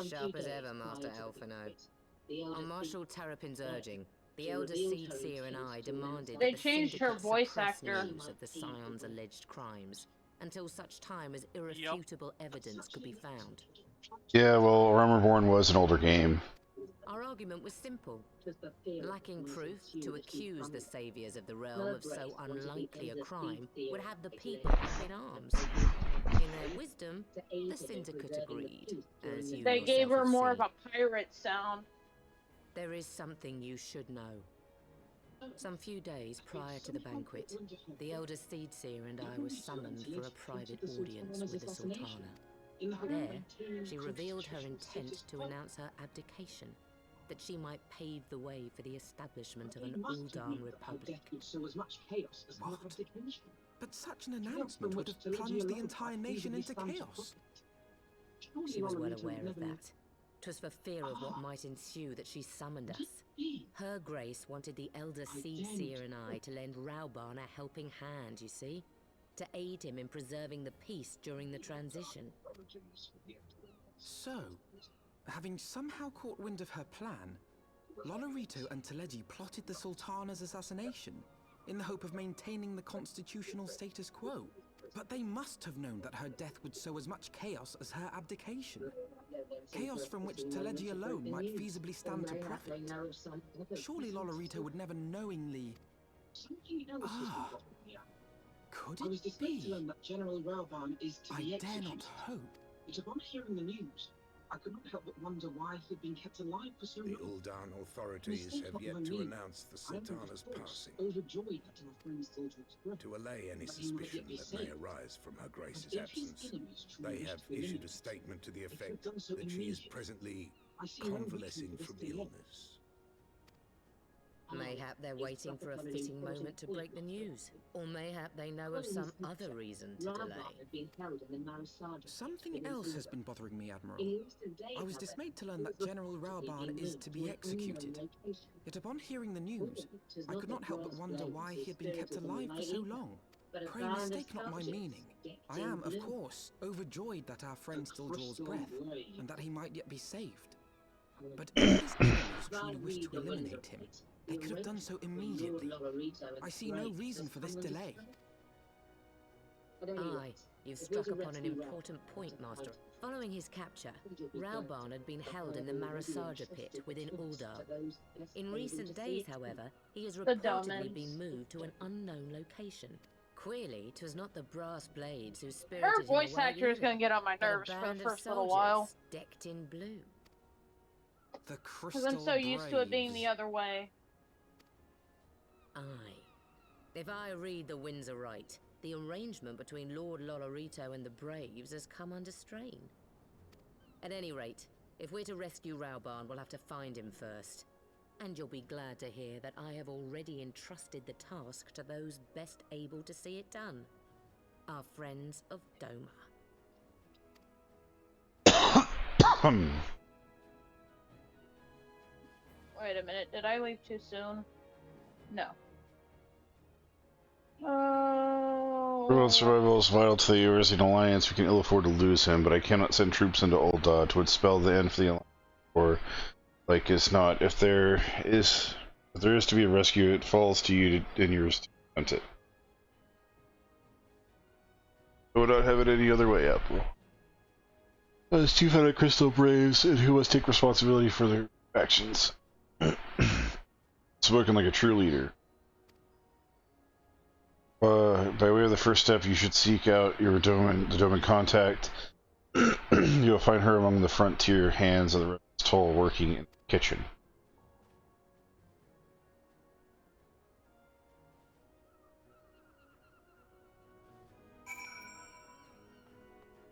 Sharp as ever, Master Elfino. On Marshal Terrapin's urging, the Elder Seed Seer and I demanded They that the changed her Syndicate voice suppress actor. news of the Scion's alleged crimes until such time as irrefutable evidence could be found. Yeah, well, Armorborn was an older game. Our argument was simple. Lacking proof, to accuse the saviors of the realm of so unlikely a crime would have the people up in arms. In their wisdom, the Syndicate agreed, as you They gave her yourself more have of a pirate sound. There is something you should know. Some few days prior to the banquet, the Elder Seed Seer and I were summoned for a private audience with the Sultana. There, she revealed her intent to announce her abdication, that she might pave the way for the establishment of an Uldan Republic. What? But such an announcement would have plunged the entire nation into chaos. She was well aware of that. 'Twas for fear of what might ensue that she summoned us. Her Grace wanted the Elder Seed Seer and I to lend Rauban a helping hand, you see? To aid him in preserving the peace during the transition. So, having somehow caught wind of her plan, Lolorito and Teleji plotted the Sultana's assassination in the hope of maintaining the constitutional status quo. But they must have known that her death would sow as much chaos as her abdication. Chaos from which Teleji alone might feasibly stand to profit. Surely Lolorito would never knowingly... Ah, could it be? I dare not hope. But upon hearing the news, I could not help but wonder why he had been kept alive for so long. The Uldan authorities have yet to announce the Sultana's passing. Overjoyed that our friend's daughter was present. To allay any suspicion that may arise from Her Grace's absence, they have issued a statement to the effect that she is presently convalescing from illness. Mayhap they're waiting for a fitting moment to break the news. Or mayhap they know of some other reason to delay. Something else has been bothering me, Admiral. I was dismayed to learn that General Rauban is to be executed. Yet upon hearing the news, I could not help but wonder why he had been kept alive for so long. Pray mistake not my meaning. I am, of course, overjoyed that our friend still draws breath, and that he might yet be saved. But if his enemies truly wish to eliminate him, they could have done so immediately. I see no reason for this delay. Aye, you've struck upon an important point, Master. Following his capture, Rauban had been held in the Marasaja pit within Uldar. In recent days, however, he has reportedly been moved to an unknown location. Queerly, 'twas not the brass blades who spirited Her voice him away actor is either, going to get on my but a nerves for band the of first little while. soldiers decked in blue. The Because I'm so used to it being the other way. Aye. If I read the winds aright, the arrangement between Lord Lolorito and the Braves has come under strain. At any rate, if we're to rescue Rauban, we'll have to find him first. And you'll be glad to hear that I have already entrusted the task to those best able to see it done. Our friends of Doma. Wait a minute, did I leave too soon? No. Oh. World survival is vital to the Eurasian Alliance. We can ill afford to lose him, but I cannot send troops into Ulda. It would spell the end for the Alliance. Or, like, it's not. If there is to be a rescue, it falls to you and yours to attempt it. I would not have it any other way, Apple. As Chief Head of Crystal Braves, and who must take responsibility for their actions. Spoken like a true leader. By way of the first step, you should seek out the Doman contact. You'll find her among the frontier hands of the toll working in the kitchen.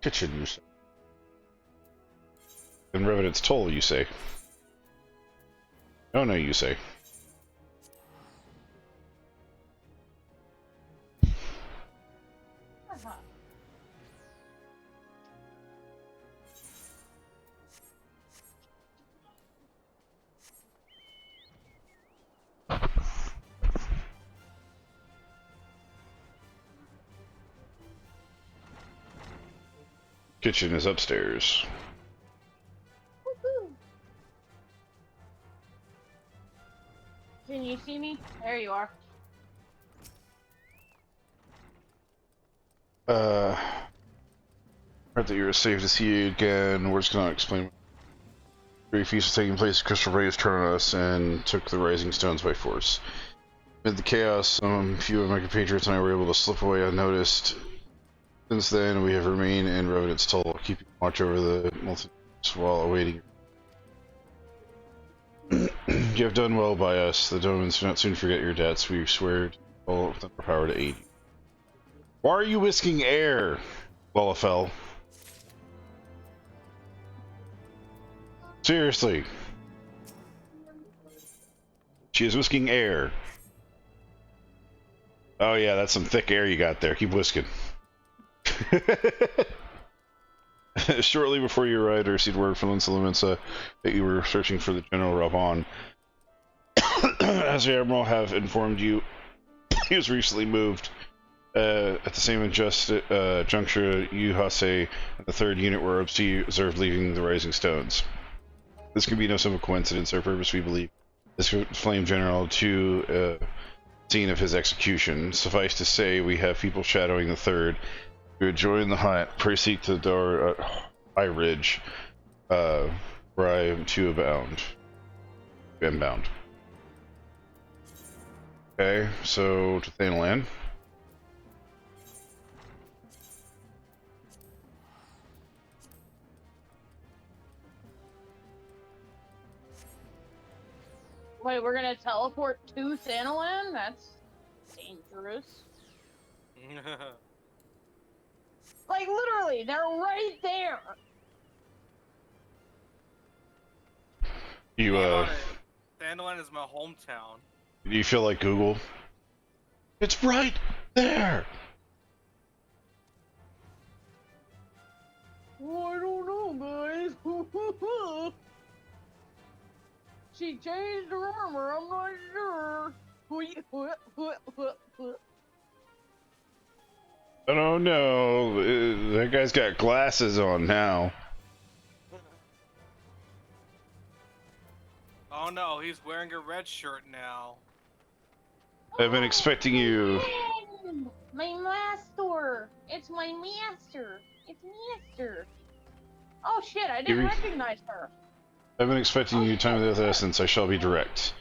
Kitchen, you say. In Revenant's toll, you say. Oh no, you say. Kitchen is upstairs. Woohoo. Can you see me? There you are. Heard that you were safe to see you again. We're just gonna explain. Great feast was taking place. Crystal rays turned on us and took the rising stones by force. Amid the chaos, some few of my compatriots and I were able to slip away unnoticed. Since then, we have remained in Revenant's Toll, keeping watch over the multitudes while awaiting. You have done well by us. The Domans do not soon forget your debts. We swear to all of our power to aid you. Why are you whisking air, Wallafell? Seriously. She is whisking air. Oh yeah, that's some thick air you got there. Keep whisking. Shortly before you arrived, I received word from Linsa that you were searching for the General Rabon. As the Admiral have informed you, he was recently moved. At the same juncture, you, Hase, and the 3rd unit were observed leaving the Rising Stones. This can be no simple coincidence. Our purpose, we believe, is to flame General to scene of his execution. Suffice to say, we have people shadowing the 3rd. We would join the hunt. Proceed to the door at High Ridge, where I am too bound. Okay, so to Thanalan. Wait, we're gonna teleport to Thanalan? That's dangerous. Like, literally, they're right there! You, Thanalan is my hometown. Do you feel like Google? It's right there! Oh, I don't know, guys. She changed her armor, I'm not sure. I don't know. That guy's got glasses on now. Oh no, he's wearing a red shirt now. I've been expecting you. My master! It's my master! It's master! Oh shit, I didn't recognize her. I've been expecting you time of the essence. I shall be direct.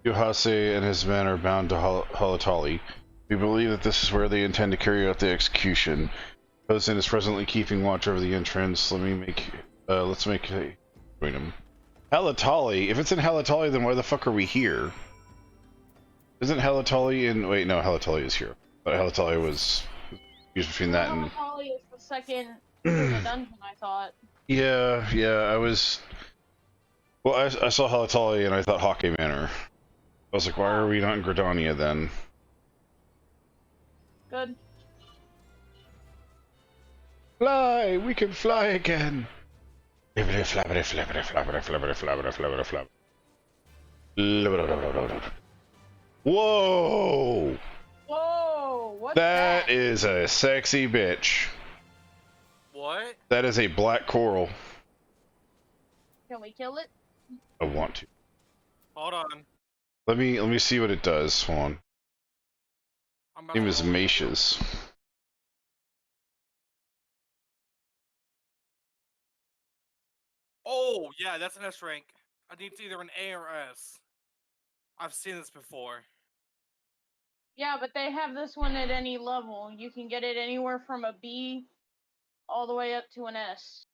Yuhase and his men are bound to Halatali. We believe that this is where they intend to carry out the execution. Posen is presently keeping watch over the entrance. Let's make a join him. Halatali? If it's in Halatali, then why the fuck are we here? Isn't Halatali in... Wait, no, Halatali is here. But Halatali was used between that and... Halatali is the second dungeon, I thought. Yeah, I was... Well, I saw Halatali and I thought Hake Manor. I was like, why are we not in Gridania then? Good. Fly! We can fly again! Whoa! Whoa! What's That is a sexy bitch. What? That is a black coral. Can we kill it? I want to. Hold on. Let me see what it does. Hold on. Name is Macius. Oh, yeah, that's an S rank. I think it's either an A or S. I've seen this before. Yeah, but they have this one at any level. You can get it anywhere from a B all the way up to an S.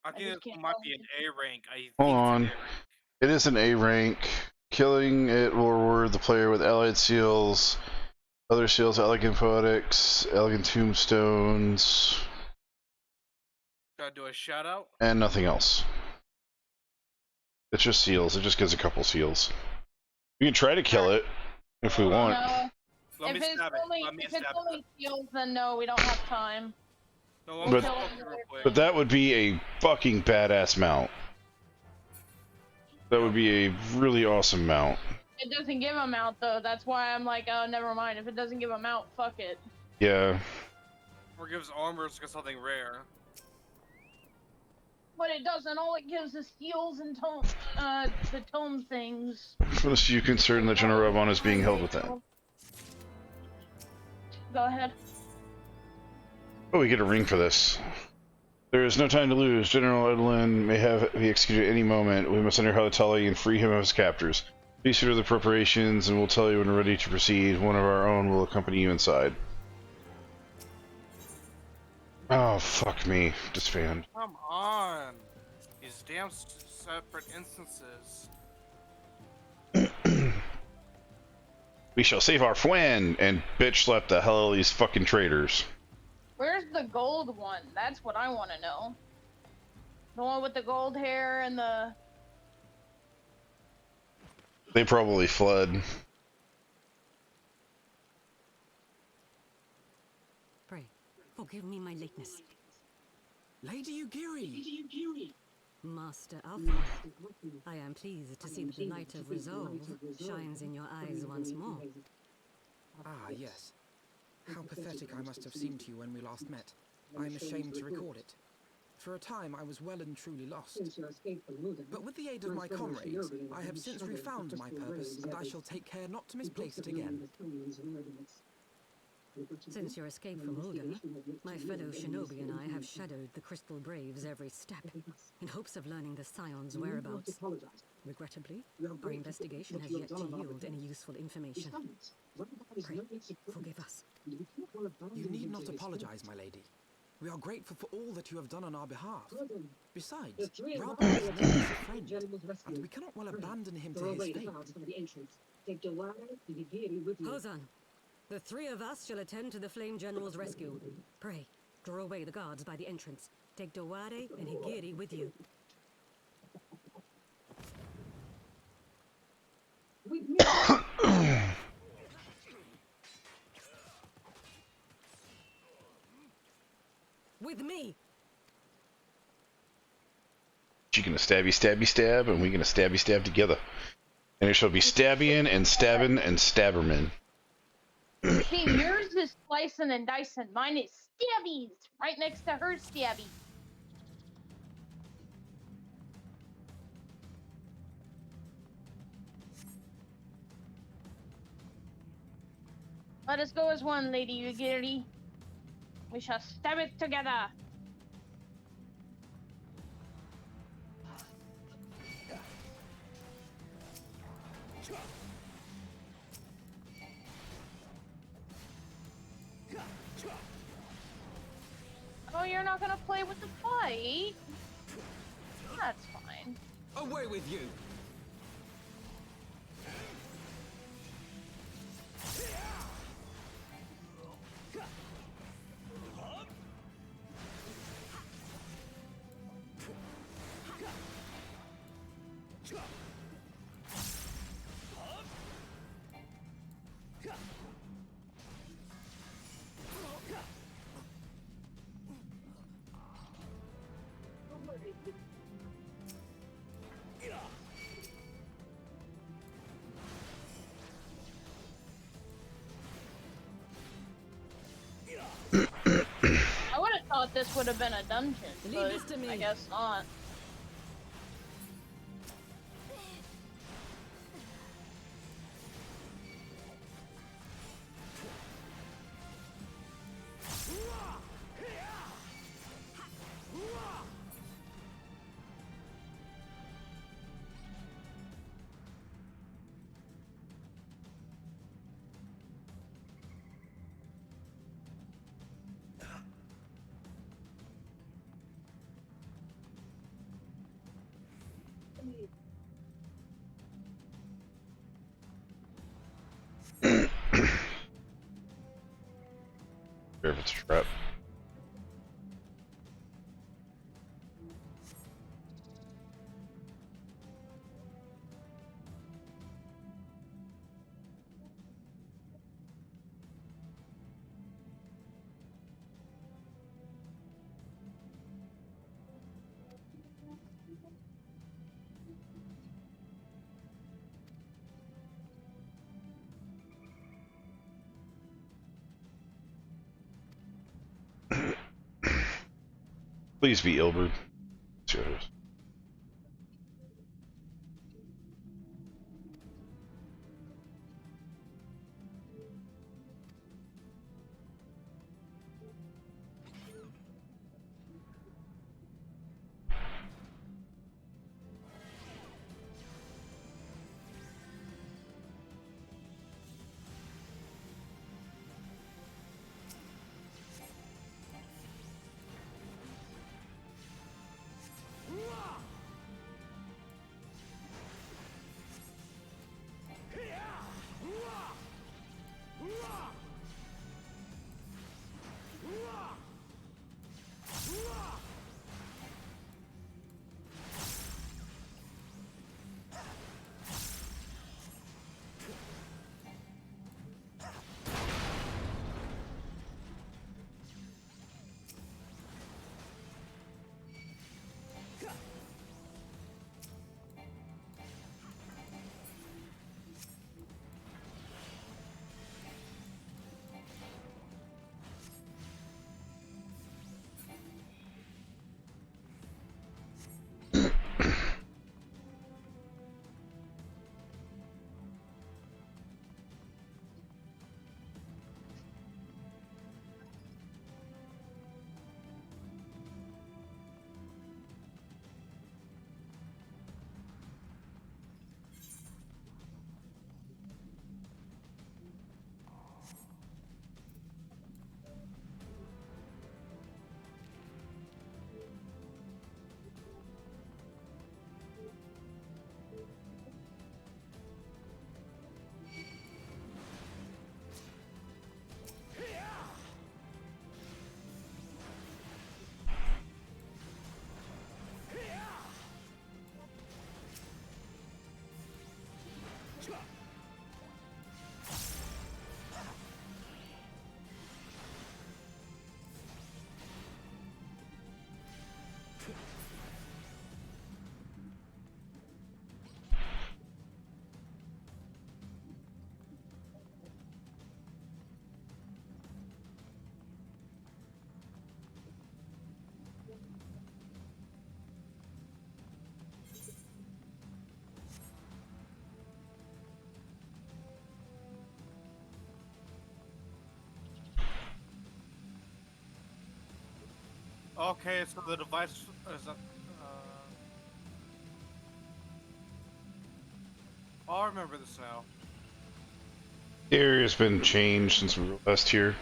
I think this might be an A rank. Hold on. It is an A rank. Killing it will reward the player with allied seals, other seals, elegant poetics, elegant tombstones. Gotta do a shout out? And nothing else. It's just seals. It just gives a couple seals. We can try to kill it if we want. No. If it's only seals, then no, we don't have time. No, but that would be a fucking badass mount. That would be a really awesome mount. It doesn't give a mount though. That's why I'm like, oh, never mind. If it doesn't give a mount, fuck it. Yeah. Or gives armor to something rare. But it doesn't. All it gives is heals and the tome things. Unless you concern that General Rabon is being held within. Go ahead. Oh, we get a ring for this. There is no time to lose. General Edlin may be executed at any moment. We must enter Halatali and free him of his captors. Please order the preparations, and we'll tell you when we're ready to proceed. One of our own will accompany you inside. Oh, fuck me. Disband. Come on. These damn separate instances. We shall save our friend and bitch slap the hell out of these fucking traitors. Where's the gold one? That's what I want to know. The one with the gold hair and the... They probably fled. Pray, forgive me my lateness. Lady Ugiri! Master Alpha, I am pleased to see that the light of resolve shines in your eyes once more. Ah, yes. How pathetic I must have seemed to you when we last met. I am ashamed to record it. For a time I was well and truly lost. But with the aid of my comrades, I have since refound my purpose, and I shall take care not to misplace it again. Since your escape from Ulga, my fellow shinobi and I have shadowed the Crystal Braves every step, in hopes of learning the Scion's whereabouts. Regrettably, our investigation has yet to yield any useful information. Pray, forgive us. You need not apologize, my lady. We are grateful for all that you have done on our behalf. Besides, Ralph is a friend, and we cannot well abandon him to his fate. Hozan, the three of us shall attend to the Flame General's rescue. Pray, draw away the guards by the entrance. Take Doware and Higiri with you. With me! She gonna stabby stab, and we gonna stabby stab together. And it shall be stabbing and stabbing and stabberman. See, yours is slicing and dicing. Mine is stabbies, right next to her stabby. Let us go as one, Lady Ugiri. We shall stab it together. Oh, you're not gonna play with the fight? That's fine. Away with you! I would have thought this would have been a dungeon, but I guess not. If it's a trap. Please be Ilberd. Okay, so the device is I remember this now. The area's been changed since we were last here.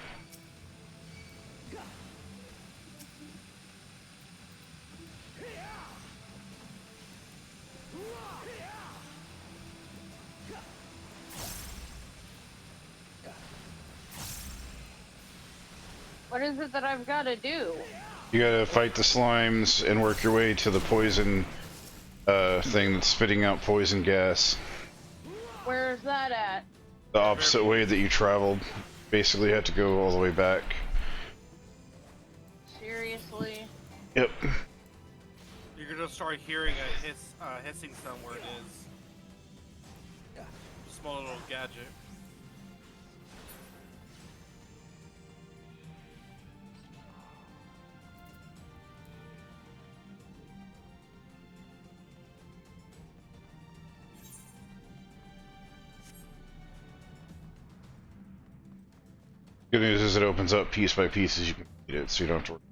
What is it that I've got to do? You gotta fight the slimes and work your way to the poison thing that's spitting out poison gas. Where's that at? The opposite way that you traveled. Basically, you had to go all the way back. Seriously? Yep. You're gonna start hearing a hissing sound where it is. A small little gadget. Good news is it opens up piece by piece as you complete it, so you don't have to worry.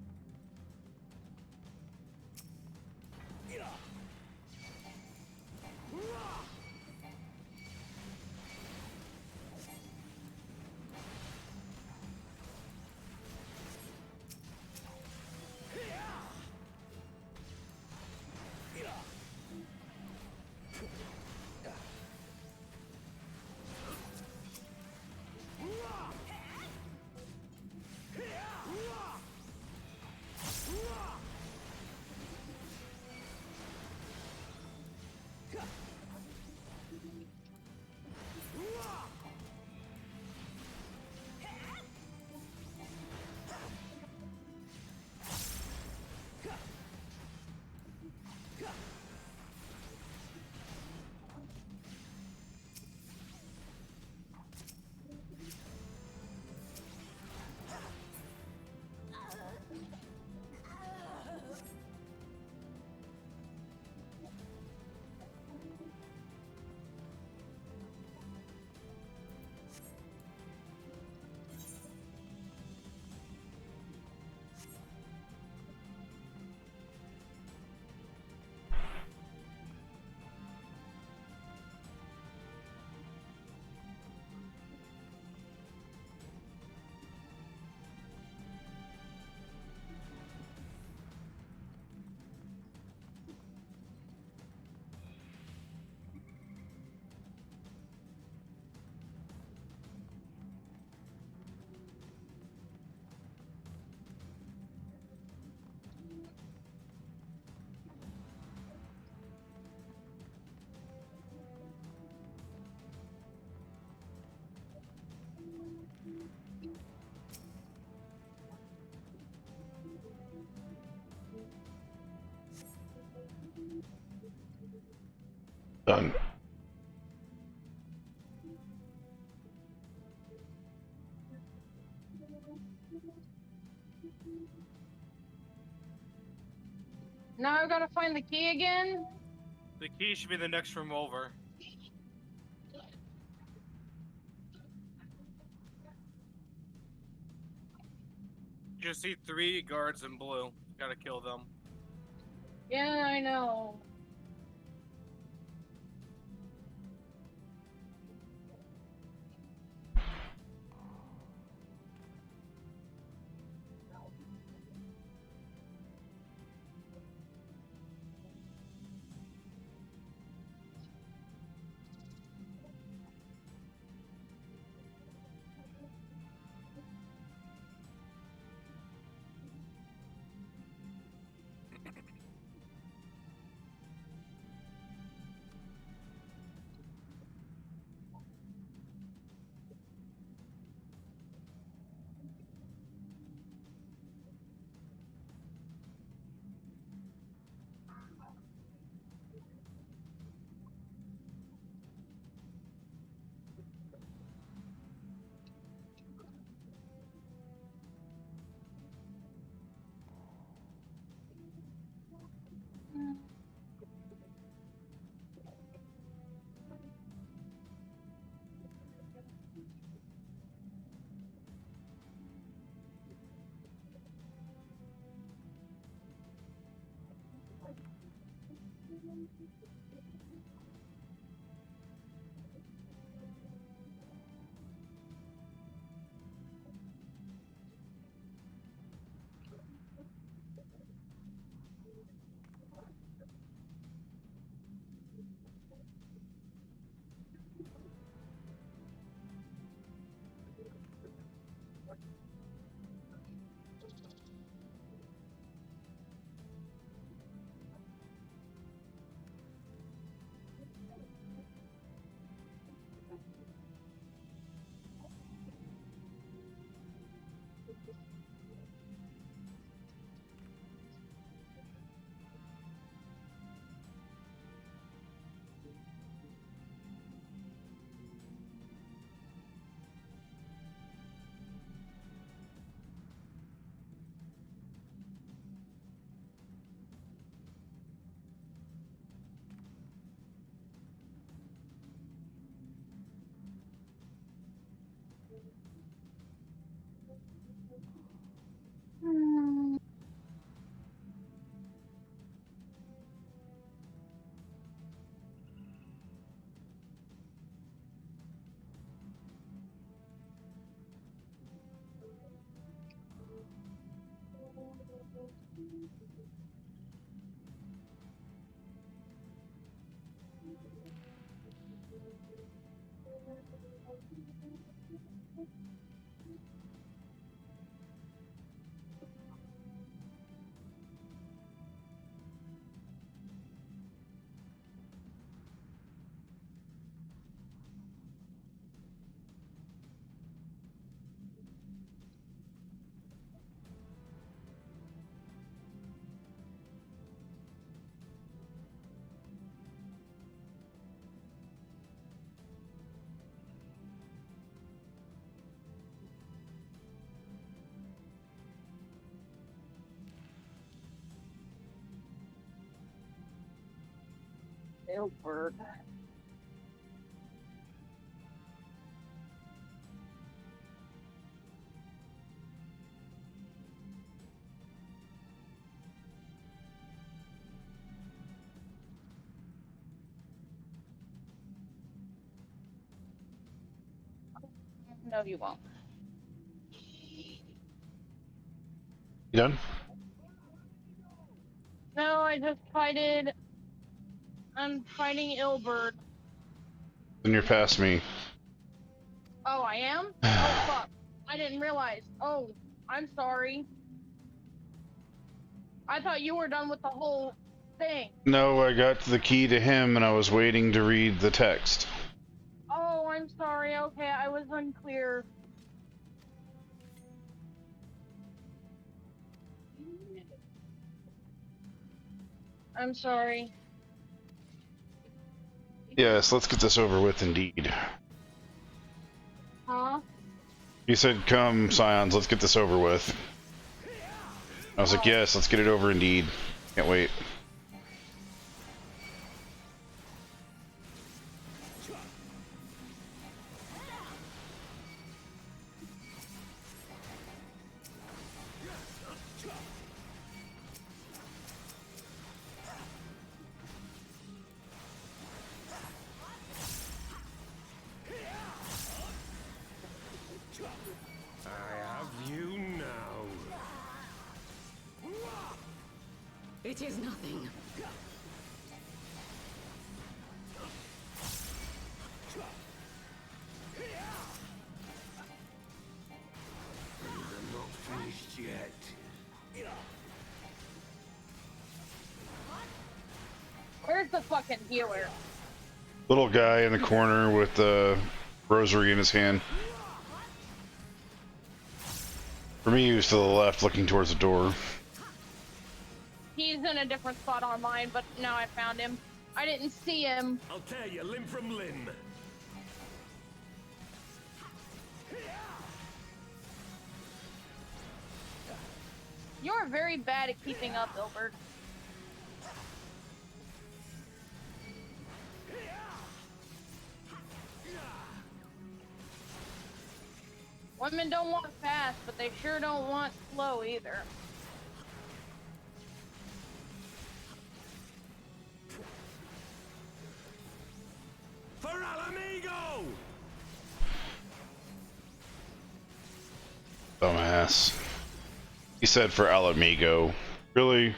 Done. Now I've got to find the key again. The key should be the next room over. You see 3 guards in blue. Gotta kill them. Yeah, I know. Ilford. No, you won't. You done? No, I just fighted. I'm fighting Ilbert. Then you're past me. Oh, I am? Oh, fuck. I didn't realize. Oh, I'm sorry. I thought you were done with the whole thing. No, I got the key to him and I was waiting to read the text. Oh, I'm sorry. Okay, I was unclear. I'm sorry. Yes, let's get this over with, indeed. Huh? You said, come, Scions, let's get this over with. I was like, yes, let's get it over, indeed. Can't wait. It is nothing. I'm not finished yet. Where's the fucking healer? Little guy in the corner with the rosary in his hand. For me, he was to the left, looking towards the door. He's in a different spot on mine, but now I found him. I didn't see him. I'll tear you limb from limb. You're very bad at keeping up, Ilbert. Women don't want fast, but they sure don't want slow either. For Alamigo! Dumbass. He said for Alamigo. Really?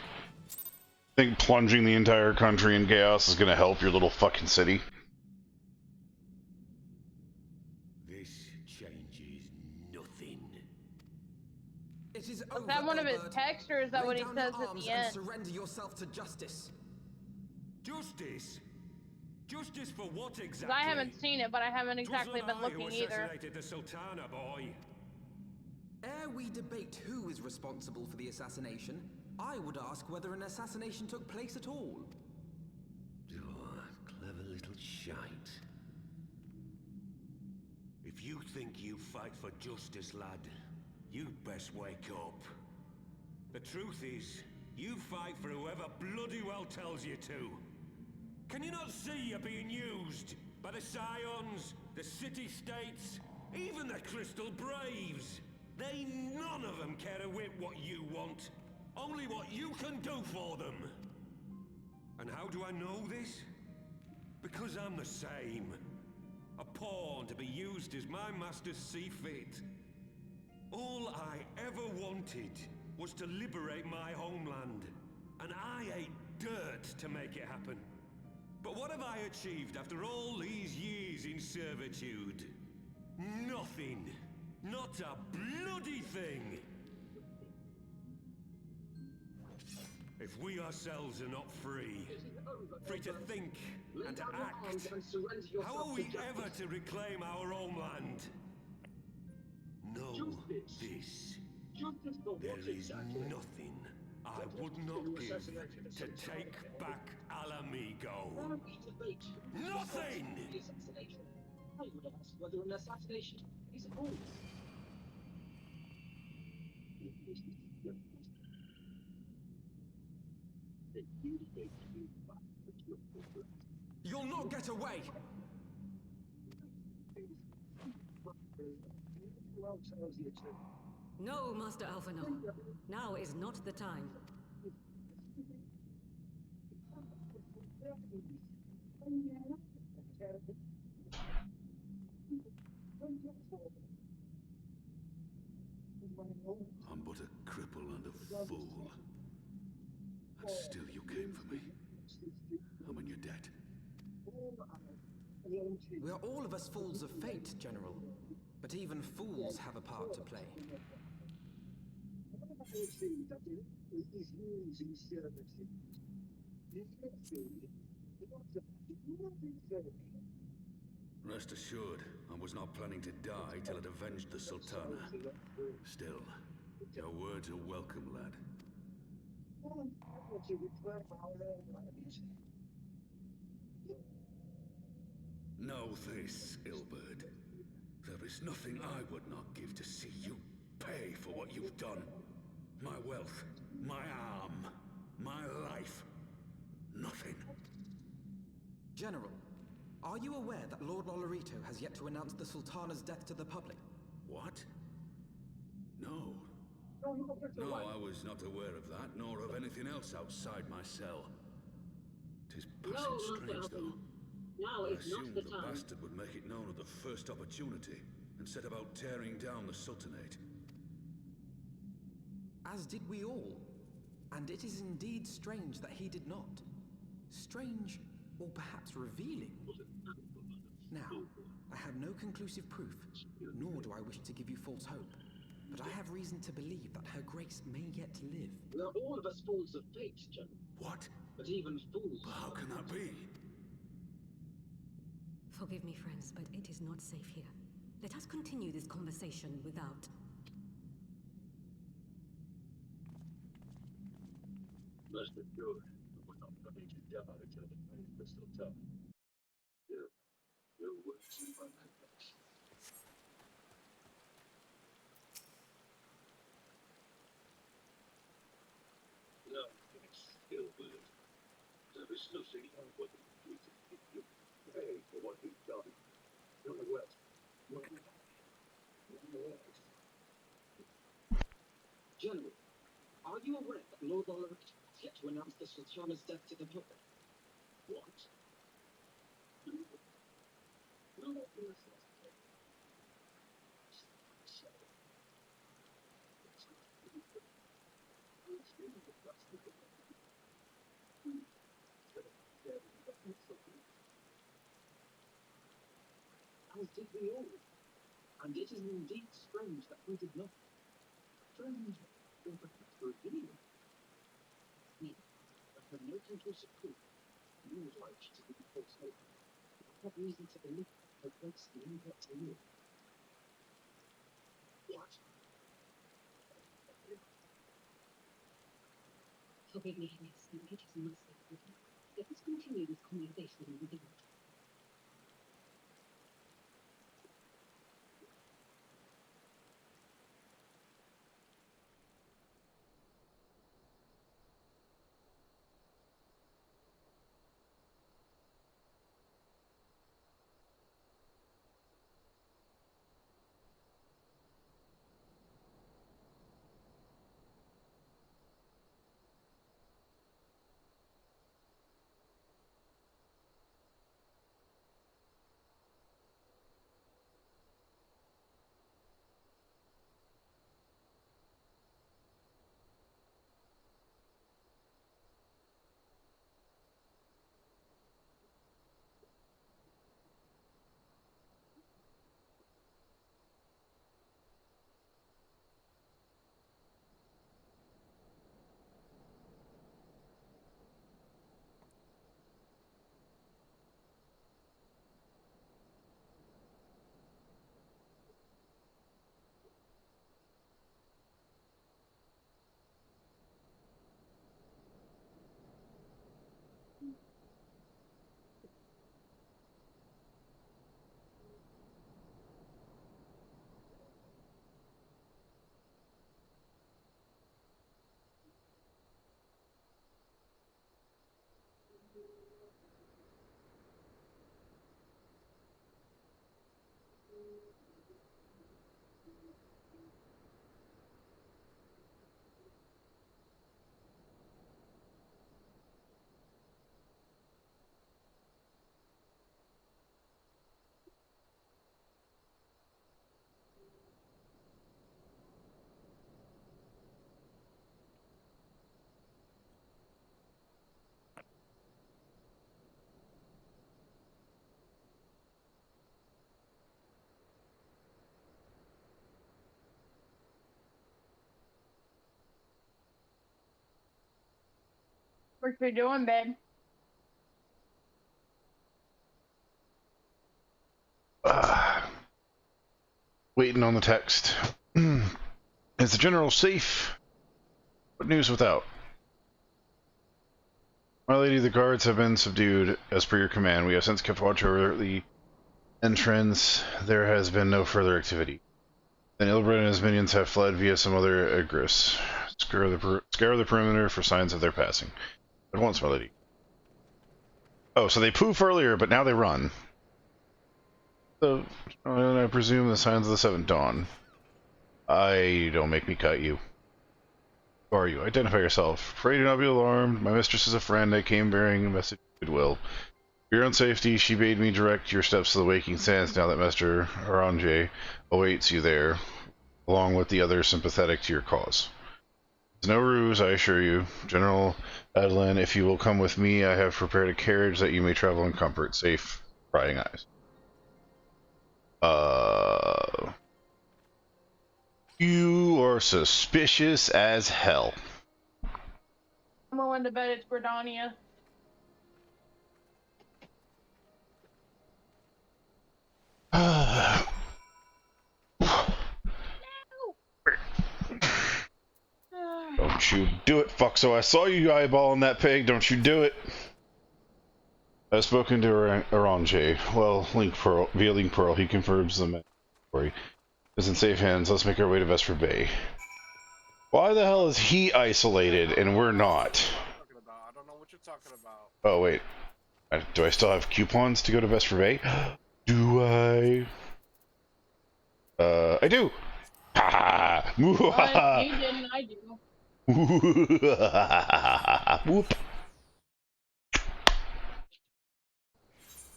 Think plunging the entire country in chaos is gonna help your little fucking city? This changes nothing. It is Is over, that one of his Albert. texts, or is that Lay what he down says your at arms the and end? surrender yourself to justice. Justice? Justice for what Because exactly? I haven't seen it, but I haven't exactly been I looking who either. assassinated the Sultana, boy. Ere we debate who is responsible for the assassination, I would ask whether an assassination took place at all. Oh, clever little shite. If you think you fight for justice, lad, you'd best wake up. The truth is, you fight for whoever bloody well tells you to. Can you not see you're being used by the Scions, the city-states, even the Crystal Braves? They none of them care a whit what you want, only what you can do for them. And how do I know this? Because I'm the same. A pawn to be used as my masters see fit. All I ever wanted was to liberate my homeland, and I ate dirt to make it happen. But what have I achieved after all these years in servitude? Nothing. Not a bloody thing. If we ourselves are not free to think and to act, how are we ever to reclaim our homeland? Know this. There is nothing I would not give to take back Alamigo. Nothing! I would ask whether an assassination is at all. You'll not get away! No, Master Alphino. Now is not the time. I'm but a cripple and a fool. And still you came for me. And when you're dead. We are all of us fools of fate, General. But even fools have a part to play. Rest assured, I was not planning to die till I'd avenged the Sultana. Still, your words are welcome, lad. Know this, Ilberd. There is nothing I would not give to see you pay for what you've done. My wealth, my arm, my life. Nothing. General, are you aware that Lord Lolorito has yet to announce the Sultana's death to the public? What? No. No, I was not aware of that, nor of anything else outside my cell. 'Tis passing strange, though. I assumed the bastard would make it known at the first opportunity, and set about tearing down the Sultanate. As did we all. And it is indeed strange that he did not. Strange, or perhaps revealing. Now, I have no conclusive proof, nor do I wish to give you false hope. But I have reason to believe that her grace may yet live. We are all of us fools of fate, General. What? But even fools... But how can that be? Forgive me, friends, but it is not safe here. Let us continue this conversation without... Rest assured, we're not going to die until the time is crystal tough. Your words in my hands. No, it's still good. There is nothing I wouldn't do to keep you pay for what you've done. You're wet. General, are you aware that Lord Lolorito has yet to announce the Sultana's death to the public? What? No, as did we all. And it is indeed strange that we did not. Strange, or perhaps revealing. We have no conclusive proof, nor do I wish to give you false hope. I have reason to believe her grace may yet live. What? Forgive me, Highness, but it is not safe. Let us continue this conversation without... What you doing, babe? Waiting on the text. Is the general safe? What news without? My lady, the guards have been subdued as per your command. We have since kept watch over the entrance, there has been no further activity. Then Ilbred and his minions have fled via some other egress. Scour the perimeter for signs of their passing. At once, my lady. Oh, so they poof earlier, but now they run. So, I presume the signs of the Seventh Dawn. Don't make me cut you. Who are you? Identify yourself. Pray do not be alarmed. My mistress is a friend. I came bearing a message of goodwill. For your own safety, she bade me direct your steps to the Waking Sands now that Master Aranje awaits you there, along with the others sympathetic to your cause. There's no ruse, I assure you. General Adeline, if you will come with me, I have prepared a carriage that you may travel in comfort. Safe, prying eyes. You are suspicious as hell. I'm going to bet it's Gridania. Don't you do it, Fuxo. I saw you eyeballing that pig. Don't you do it. I've spoken to Aranje. Well, via Link Pearl, he confirms the story is in safe hands. Let's make our way to Vesper Bay. Why the hell is he isolated and we're not? I don't know what you're talking about. Oh, wait. Do I still have coupons to go to Vesper Bay? Do I? I do! Ha! You didn't, I do. Whoop.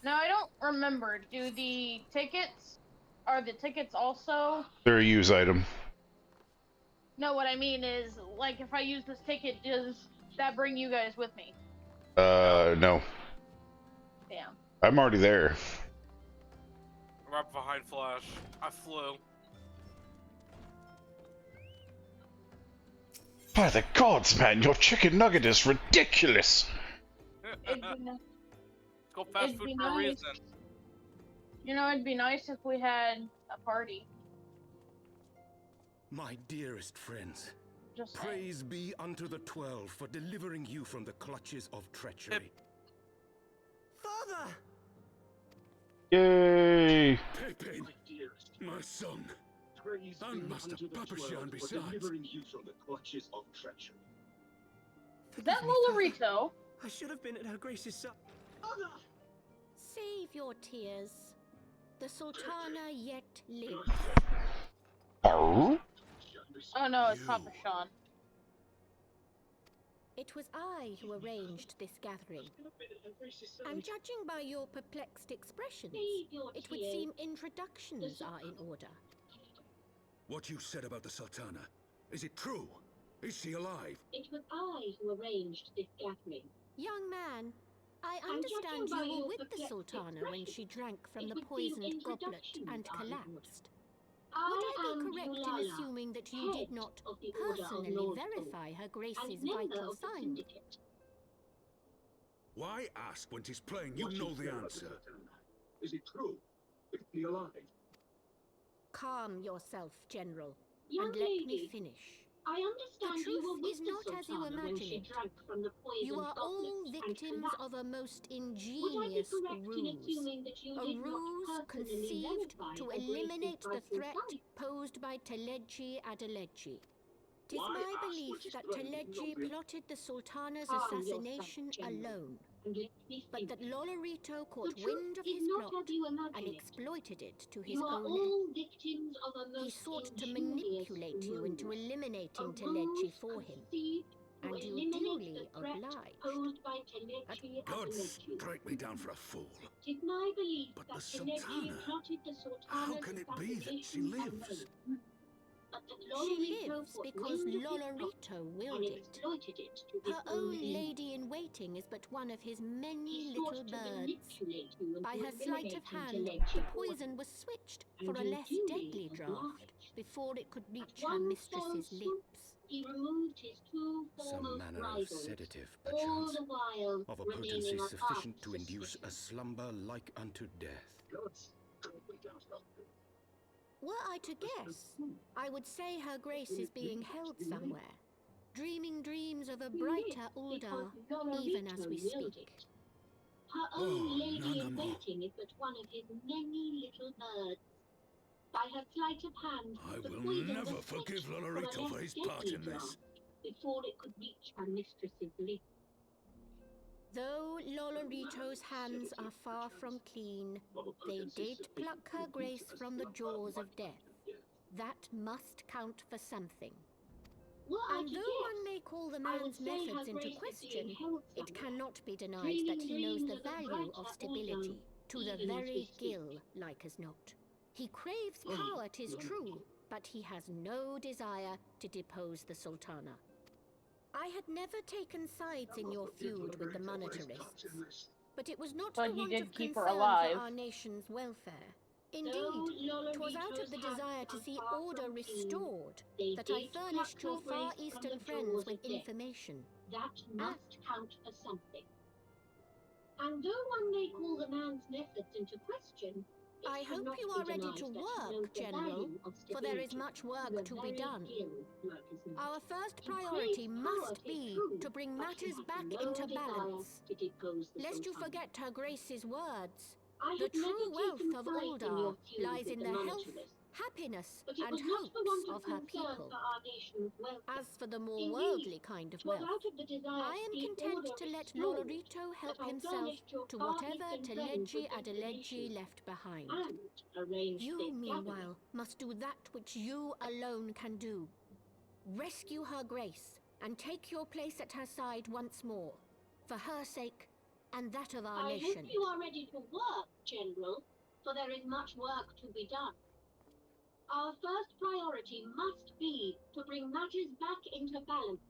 Now, I don't remember. Are the tickets also? They're a use item. No, what I mean is, like, if I use this ticket, does that bring you guys with me? No. Damn. I'm already there. Right behind Flash. I flew. By the gods, man, your chicken nugget is ridiculous! Go fast food for a reason. You know, it'd be nice if we had a party. My dearest friends, praise be unto the 12 for delivering you from the clutches of treachery. Father! Yay! Pepin, my son. And Master Papashan besides. Delivering you from the clutches of treachery. Is that Lolorito? I should have been at Her Grace's side. Save your tears. The Sultana yet lives. Oh? Oh no, it's Papa Sean. It was I who arranged this gathering. And judging by your perplexed expressions, it would seem introductions are in order. What you said about the Sultana, is it true? Is she alive? It was I who arranged this gathering. Young man, I understand you were with the Sultana when she drank from the poisoned goblet and collapsed. Would I be correct in assuming that you did not personally verify Her Grace's vital signs? Why ask when 'tis plain you know the answer? Is it true? Is she alive? Calm yourself, General, Young and let me lady, finish. I understand The you were truth with is the not as you Sultana when imagine she it. drank from the poisoned You are all goblet and victims of a collapsed. most Would I be ingenious correct in ruse. assuming that you A did not ruse personally conceived verify to Her Grace's eliminate the vital threat signs? posed by Teleji Adeleji. Tis Why my ask belief what is that plain? Teleji plotted the Sultana's Calm assassination yourself, General, alone, and let me but that finish. Lolorito caught The wind truth of is his not plot as you and imagine it. exploited it to his You are own all victims of a He most sought to ingenious manipulate you into ruse. eliminating A Teleji ruse for him, conceived to and you eliminate duly the threat obliged. posed by Teleji God Adeleji. strike me down for a fool. It is my belief But that the Teleji Sultana, plotted the how Sultana's can it be that she assassination lives? alone. But that She Lolorito lives caught because wind of his plot Lolorito willed and it. exploited it to his Her own own end. lady-in-waiting is but one of his many He little sought to birds. manipulate you By into her sleight of eliminating hand, Teleji the for poison him. was switched And for a you less duly deadly draught obliged. before it could reach At her one mistress's fell swoop, lips. he removed his two Some foremost manner of rivals, sedative, all perchance, the while of a remaining potency apart sufficient to induce suspicion. a slumber like unto death. Were I to guess, I would say Her Grace is being held somewhere, dreaming dreams of a brighter Uldar, even as we speak. Her own lady-in-waiting is but one of his many little birds. By her sleight of hand, the poison never was forgive fetched Lolorito from a for less his part deadly in this. draught before it could reach her mistress's lips. Though Lolorito's hands are far from clean, they did pluck her grace from the jaws of death. That must count for something. And though one may call the man's methods into question, it cannot be denied that he knows the value of stability, to the very gill, like as not. He craves power, 'tis true, but he has no desire to depose the Sultana. I had never taken sides in your feud with the monetarists, but it was not But the he want did of keep her concern alive. for our nation's welfare. Indeed, 'twas out of the desire to see order restored that I furnished your Far Eastern friends with information. That must count for something. And though one may call the man's methods into question, I hope you are ready to work, General, for there is much work to be done. Our first priority must be to bring matters back into balance. Lest you forget Her Grace's words, the true wealth of Uldar lies in the health, happiness, and hopes of her people. As for the more worldly kind of wealth, I am content to let Lolorito help himself to whatever Teleji Adeleji left behind. You, meanwhile, must do that which you alone can do. Rescue Her Grace, and take your place at her side once more, for her sake and that of our nation. I hope you are ready to work, General, for there is much work to be done. Our first priority must be to bring matters back into balance.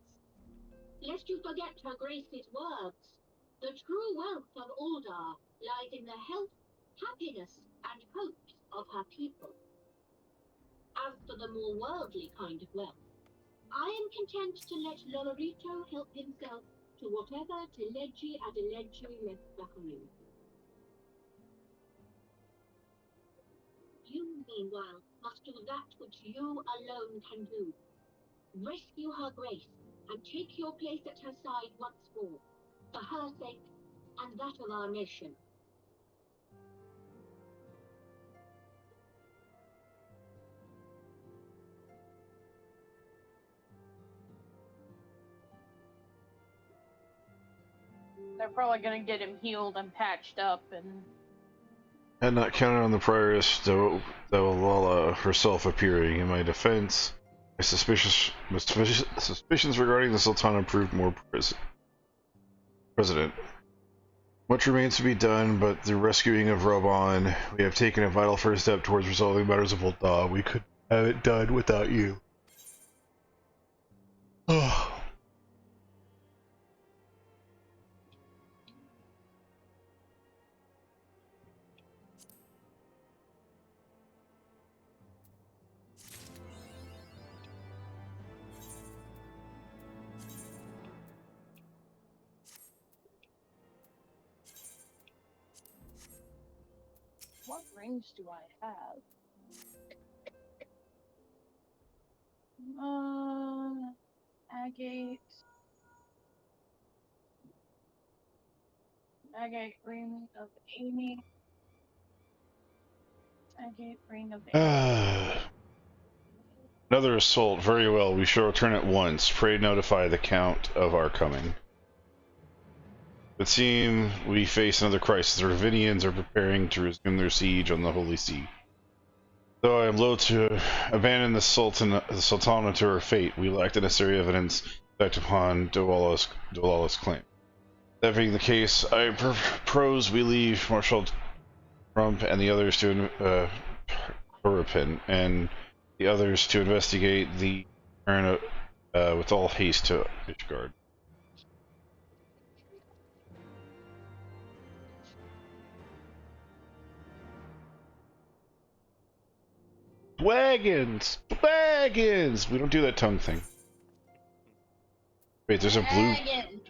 Lest you forget Her Grace's words, the true wealth of Uldar lies in the health, happiness, and hopes of her people. As for the more worldly kind of wealth, I am content to let Lolorito help himself to whatever Teleji Adeleji left behind. You, meanwhile, must do that which you alone can do. Rescue Her Grace, and take your place at her side once more, for her sake and that of our nation. They're probably gonna get him healed and patched up and... Had not counted on the prioress Dawala herself appearing in my defense. My suspicions regarding the Sultana proved more present. Much remains to be done, but the rescuing of Raban, we have taken a vital first step towards resolving matters of Ul'dah. We could have it done without you. What rings do I have? Agate. Agate ring of Amy. Agate ring of Amy. Another assault. Very well. We shall return at once. Pray notify the Count of our coming. It would seem we face another crisis. The Ravinians are preparing to resume their siege on the Holy See. Though I am loath to abandon the Sultana to her fate, we lack the necessary evidence backed upon Dawala's claim. That being the case, I propose we leave Marshal Trump and the others to investigate the return with all haste to Ishgard. Wagons! Wagons! We don't do that tongue thing. Wait, there's a blue...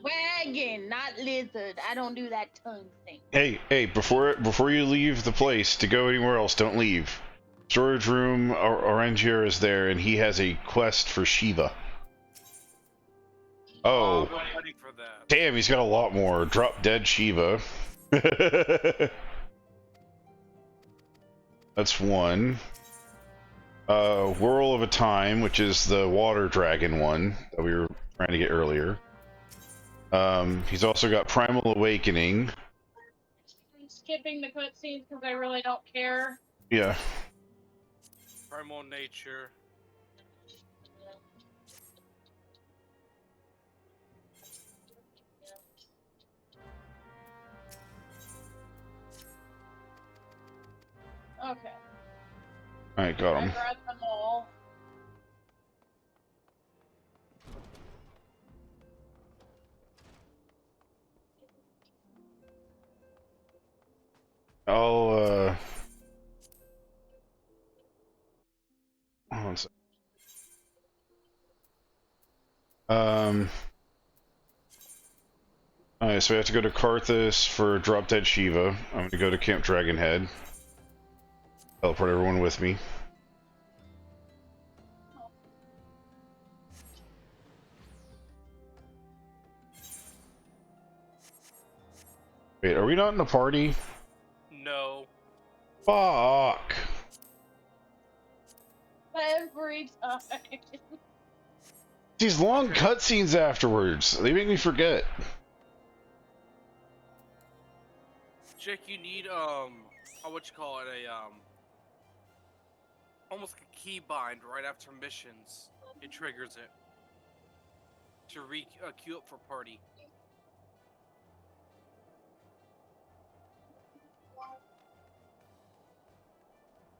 Wagon, not lizard. I don't do that tongue thing. Hey, before you leave the place to go anywhere else, don't leave. Storage room, Orangier is there, and he has a quest for Shiva. Oh. I'm waiting for that. Damn, he's got a lot more. Drop Dead Shiva. That's one. Whirl of a Time, which is the water dragon one that we were trying to get earlier. He's also got Primal Awakening. I'm skipping the cutscenes because I really don't care. Yeah. Primal Nature. Okay. Alright, got him. I grabbed them all. I'll, hold on a second. Alright, so we have to go to Karthus for Drop Dead Shiva. I'm gonna go to Camp Dragonhead. Teleport everyone with me. Wait, are we not in the party? No. Fuck! Every time. These long cutscenes afterwards, they make me forget. Jake, you need what you call it, almost a key bind right after missions. It triggers it to queue up for party.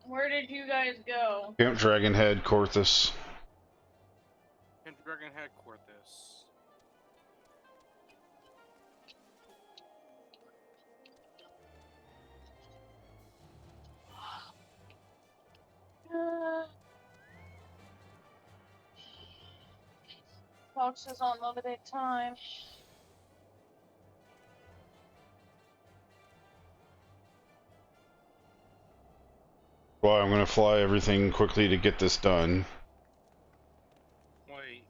Where did you guys go? Camp Dragonhead, Karthus. Camp Dragonhead, Karthus. Fox is on limited time. Well, I'm gonna fly everything quickly to get this done. Wait.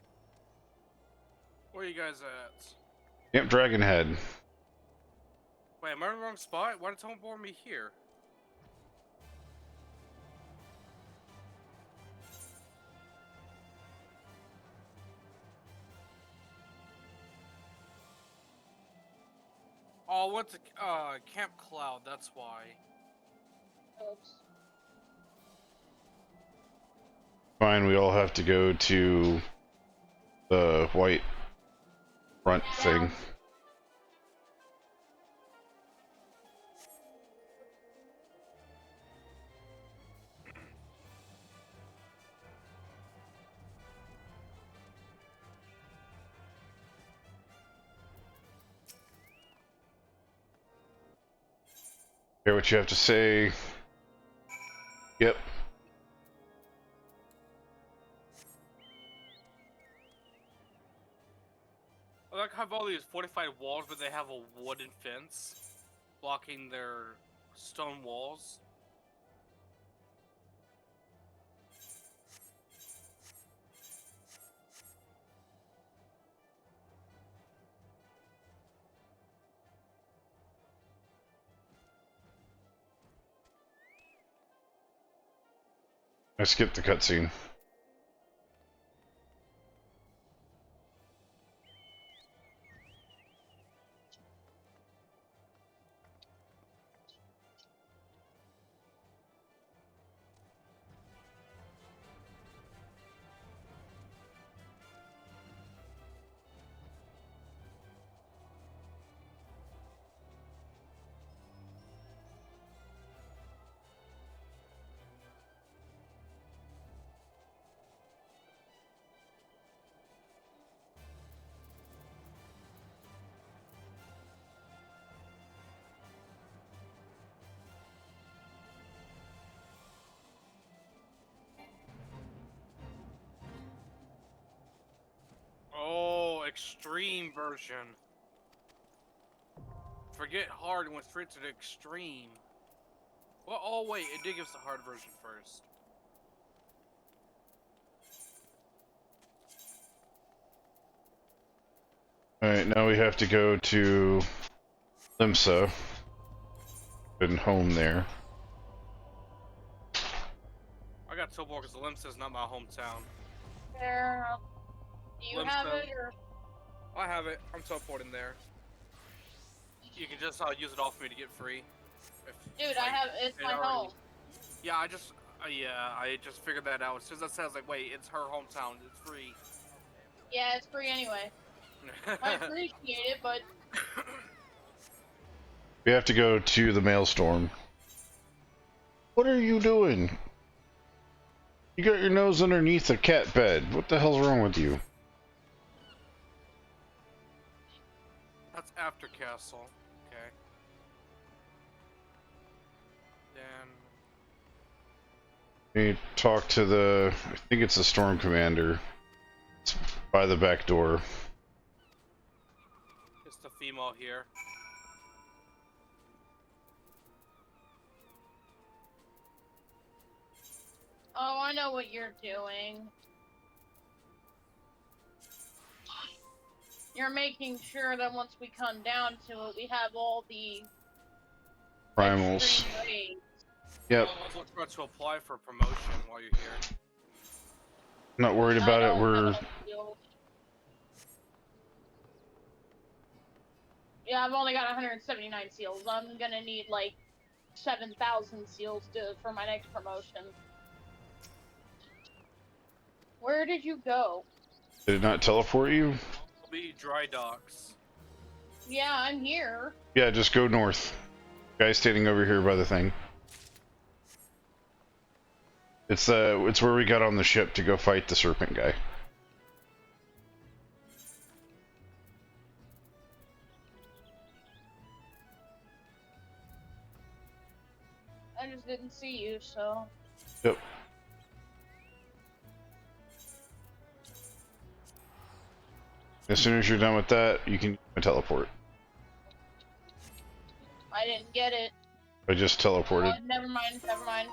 Where are you guys at? Camp Dragonhead. Wait, am I in the wrong spot? Why did someone born me here? Oh, I went to Camp Cloud, that's why. Oops. Fine, we all have to go to the white front thing. Hear what you have to say. Yep. I like how all these fortified walls, but they have a wooden fence blocking their stone walls. I skipped the cutscene. Oh, extreme version. Forget hard and went straight to the extreme. Well, oh wait, it did give us the hard version first. Alright, now we have to go to Limsa. been home there. I got Tilburg because Limsted's not my hometown. There. Do you have it or? I have it. I'm teleporting there. You can just use it off me to get free. Dude, I have. It's my home. Yeah, I just figured that out. As soon as that says like, wait, it's her hometown. It's free. Yeah, it's free anyway. I appreciate it, but We have to go to the Maelstrom. What are you doing? You got your nose underneath a cat bed. What the hell's wrong with you? That's after Castle. Okay. Then We talk to the, I think it's the Storm Commander. It's by the back door. it's the female here. oh, I know what you're doing. You're making sure that once we come down to it, we have all the Primals. extreme raids. Yep. Look for to apply for promotion while you're here. Not worried about it. We're Yeah, I've only got 179 seals. I'm gonna need like 7,000 seals for my next promotion. Where did you go? Did it not teleport you? It'll be dry docks. Yeah, I'm here. Yeah, just go north. Guy standing over here by the thing. It's where we got on the ship to go fight the serpent guy. I just didn't see you, so. Yep. As soon as you're done with that, you can teleport. I didn't get it. I just teleported. Oh, never mind, never mind.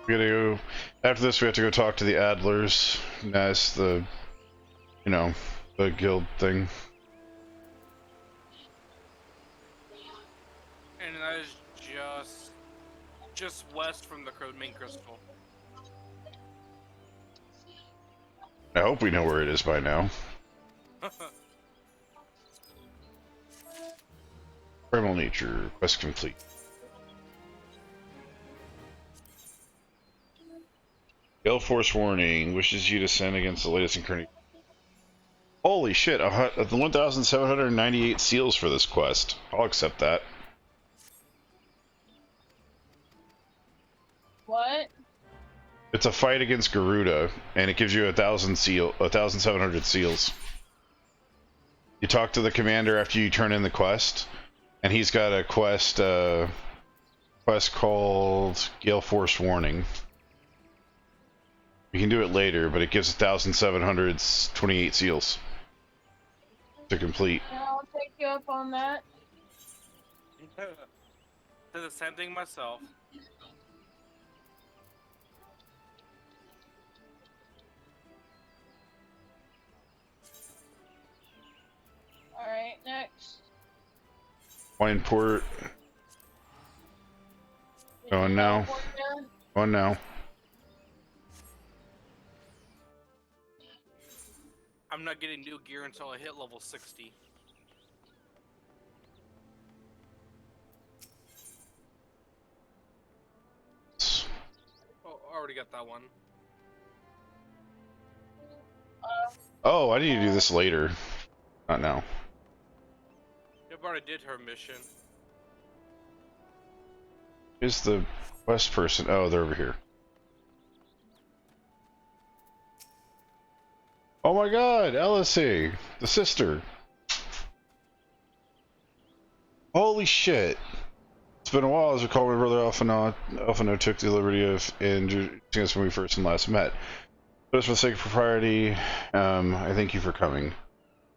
We gotta go. After this, we have to go talk to the Adlers. That's the, you know, the guild thing. And that is just west from the main crystal. I hope we know where it is by now. Primal Nature, quest complete. Gale Force Warning wishes you to send against the latest incarnation. Holy shit, the 1,798 seals for this quest. I'll accept that. What? It's a fight against Garuda, and it gives you 1,700 seals. You talk to the commander after you turn in the quest, and he's got a quest called Gale Force Warning. You can do it later, but it gives 1,728 seals to complete. Yeah, I'll take you up on that. Did the same thing myself. Alright, next. Wineport. Going now. Going now. I'm not getting new gear until I hit level 60. Oh, I already got that one. Oh, I need to do this later. Not now. Yep, already did her mission. Is the quest person? Oh, they're over here. Oh my god, Elise, the sister. Holy shit. It's been a while as I call my brother Alphino took the liberty of introducing us when we first and last met. But for the sake of propriety, I thank you for coming.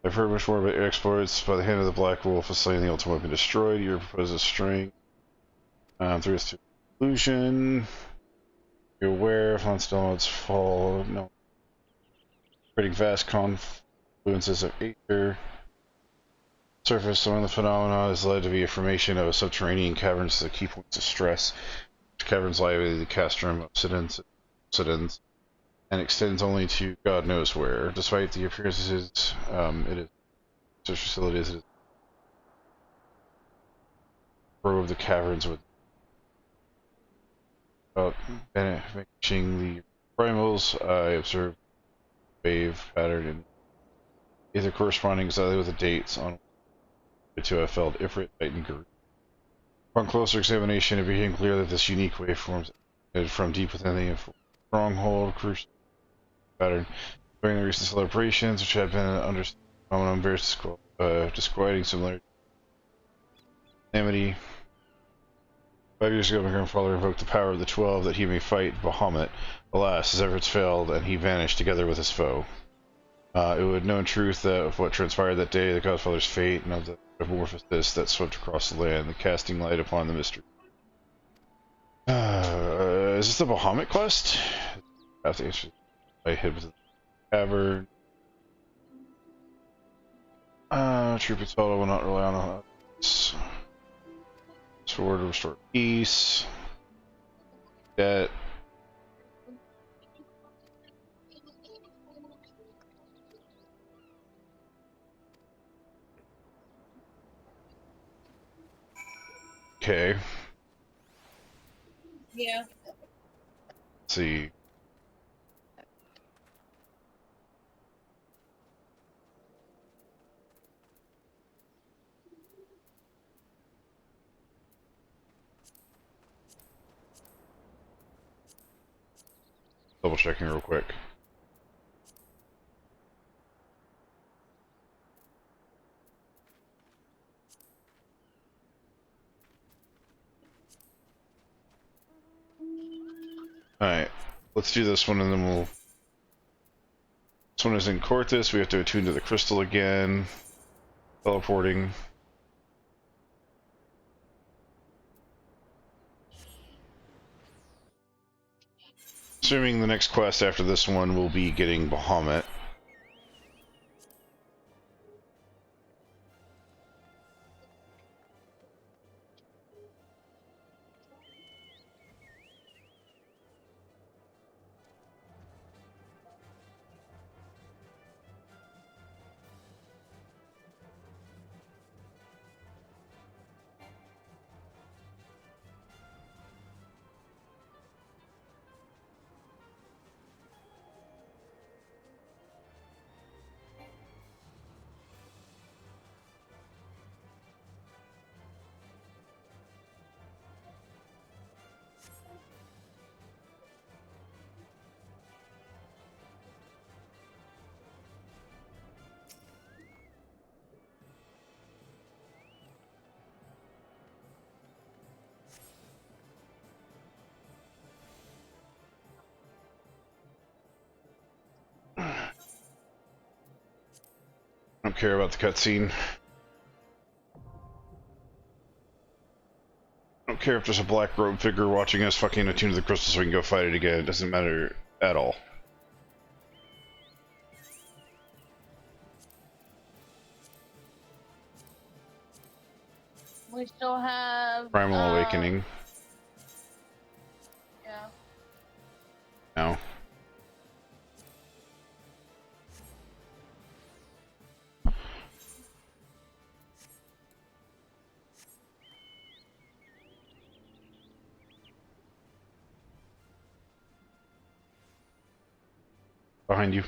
I've heard much more about your exploits. By the hand of the Black Wolf has slain the ultimate weapon destroyed. Your proposed strength through its illusion. You're aware if on Stelnode's fall, no. Creating vast confluences of aether. Surface, some of the phenomena has led to the formation of a subterranean caverns, the key points of stress. The caverns lie within the castrum of Sidons, and extends only to God knows where. Despite the appearances, it is such facilities. It is of the caverns with finishing the primals. I observed wave pattern and either corresponding exactly with the dates on to have felt Ifrit, Titan, Guru. Upon closer examination, it became clear that this unique waveform emanated from deep within the stronghold crucial pattern. During the recent celebrations, which had been an understanding phenomenon, bears disquieting similarity. Calamity. 5 years ago, my grandfather invoked the power of the 12 that he may fight Bahamut. Alas, his efforts failed, and he vanished together with his foe. It would know in truth that of what transpired that day, the Godfather's fate, and of the metamorphosis that swept across the land, the casting light upon the mystery. Is this the Bahamut quest? I have to answer. I hid with the cavern. Troop Isolde will not rely on us. Sword to restore peace. Debt. Okay. Yeah. Let's see. Double checking real quick. Alright, let's do this one and then we'll... This one is in Corthus, we have to attune to the crystal again. Teleporting. Assuming the next quest after this one will be getting Bahamut. I don't care about the cutscene. I don't care if there's a black robe figure watching us fucking attune to the crystal so we can go fight it again. It doesn't matter at all. We still have Primal Awakening. Yeah. No. Behind you.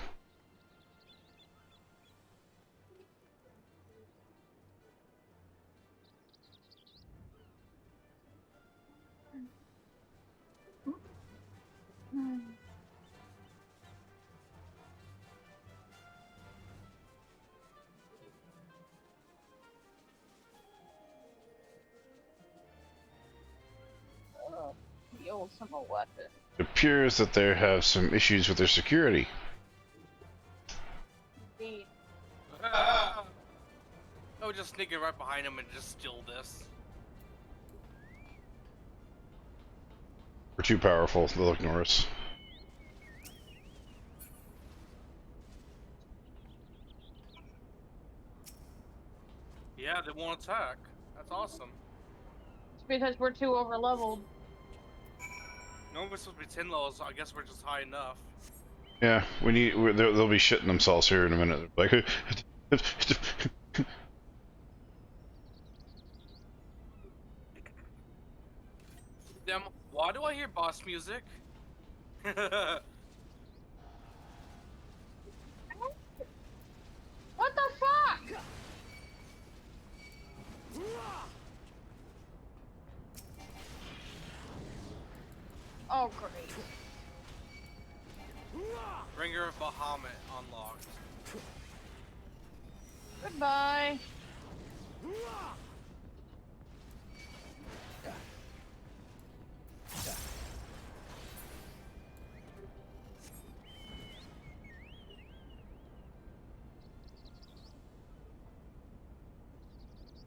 The old summer weapon. It appears that they have some issues with their security. Indeed. I would just sneak in right behind him and just steal this. We're too powerful, they'll ignore us. Yeah, attack. That's awesome. It's because we're too over leveled. Normally supposed to be 10 levels, so I guess we're just high enough. Yeah, they'll be shitting themselves here in a minute. Like, Damn, why do I hear boss music? What the fuck? Oh, great. Bringer of Bahamut unlocked. Goodbye.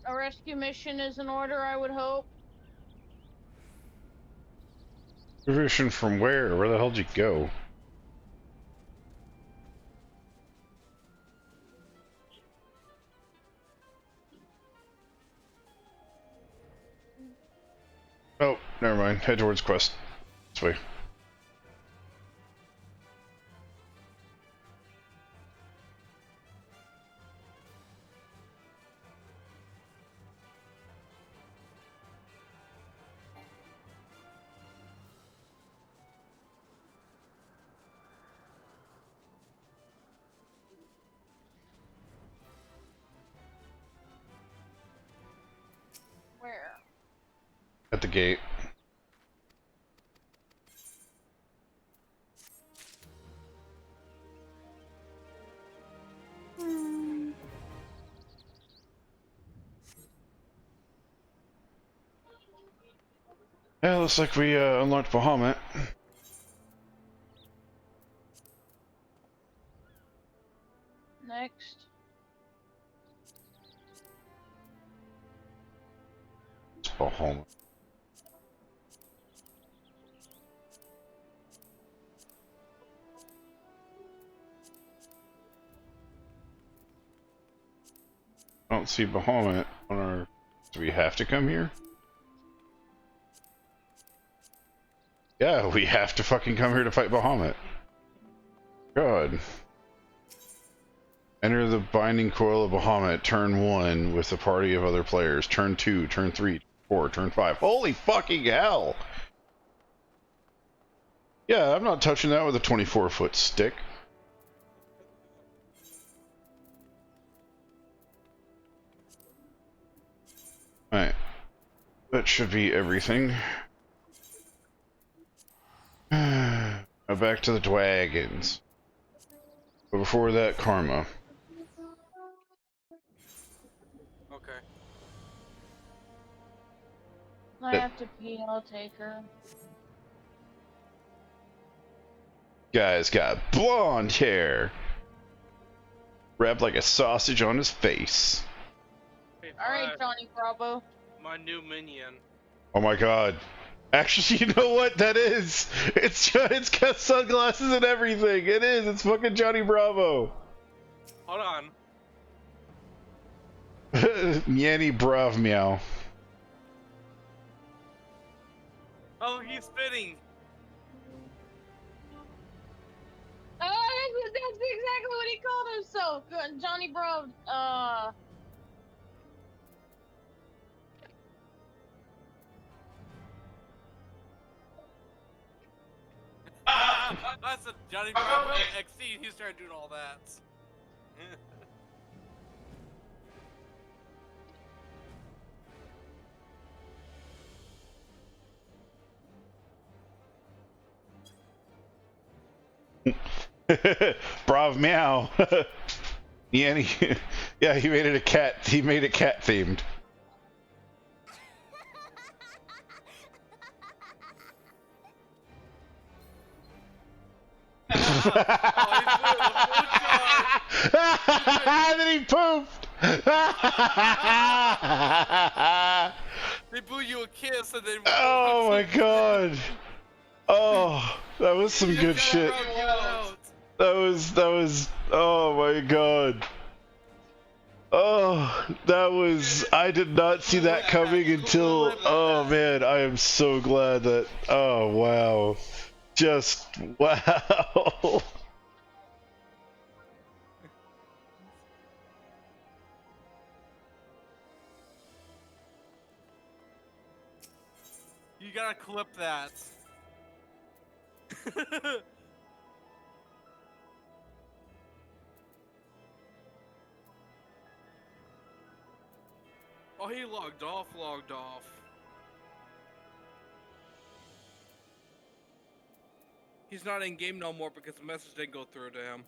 A rescue mission is in order, I would hope. Revision from where? Where the hell did you go? Oh, never mind. Head towards quest. This way. Where? At the gate. Yeah, looks like we unlocked Bahamut. Next. It's Bahamut. I don't see Bahamut on our... Do we have to come here? Yeah, we have to fucking come here to fight Bahamut. God. Enter the binding coil of Bahamut, turn 1 with a party of other players. Turn 2, turn 3, 4, turn 5. Holy fucking hell! Yeah, I'm not touching that with a 24-foot stick. Alright. That should be everything. Now back to the dragons. But before that, Karma. Okay. I have to pee, I'll take her. Guy's got blonde hair. Wrapped like a sausage on his face. Alright, Johnny Bravo. My new minion. Oh my god. Actually, you know what that is? It's got sunglasses and everything. It is. It's fucking Johnny Bravo. Hold on. Yanny Brav meow. Oh, he's spitting. Oh, that's exactly what he called himself. Good, Johnny Bravo. That's a Johnny Bravo XC. He started doing all that. Brav meow. Yanny. Yeah, he made it a cat. He made it cat themed. And then he pooped. They blew you a kiss and then. Oh my god. Oh, that was some good shit. That was. Oh my god. Oh, that was... I did not see that coming until... Oh, man, I am so glad that... Oh, wow. Just... Wow. You gotta clip that. Oh, he logged off. He's not in game no more because the message didn't go through to him.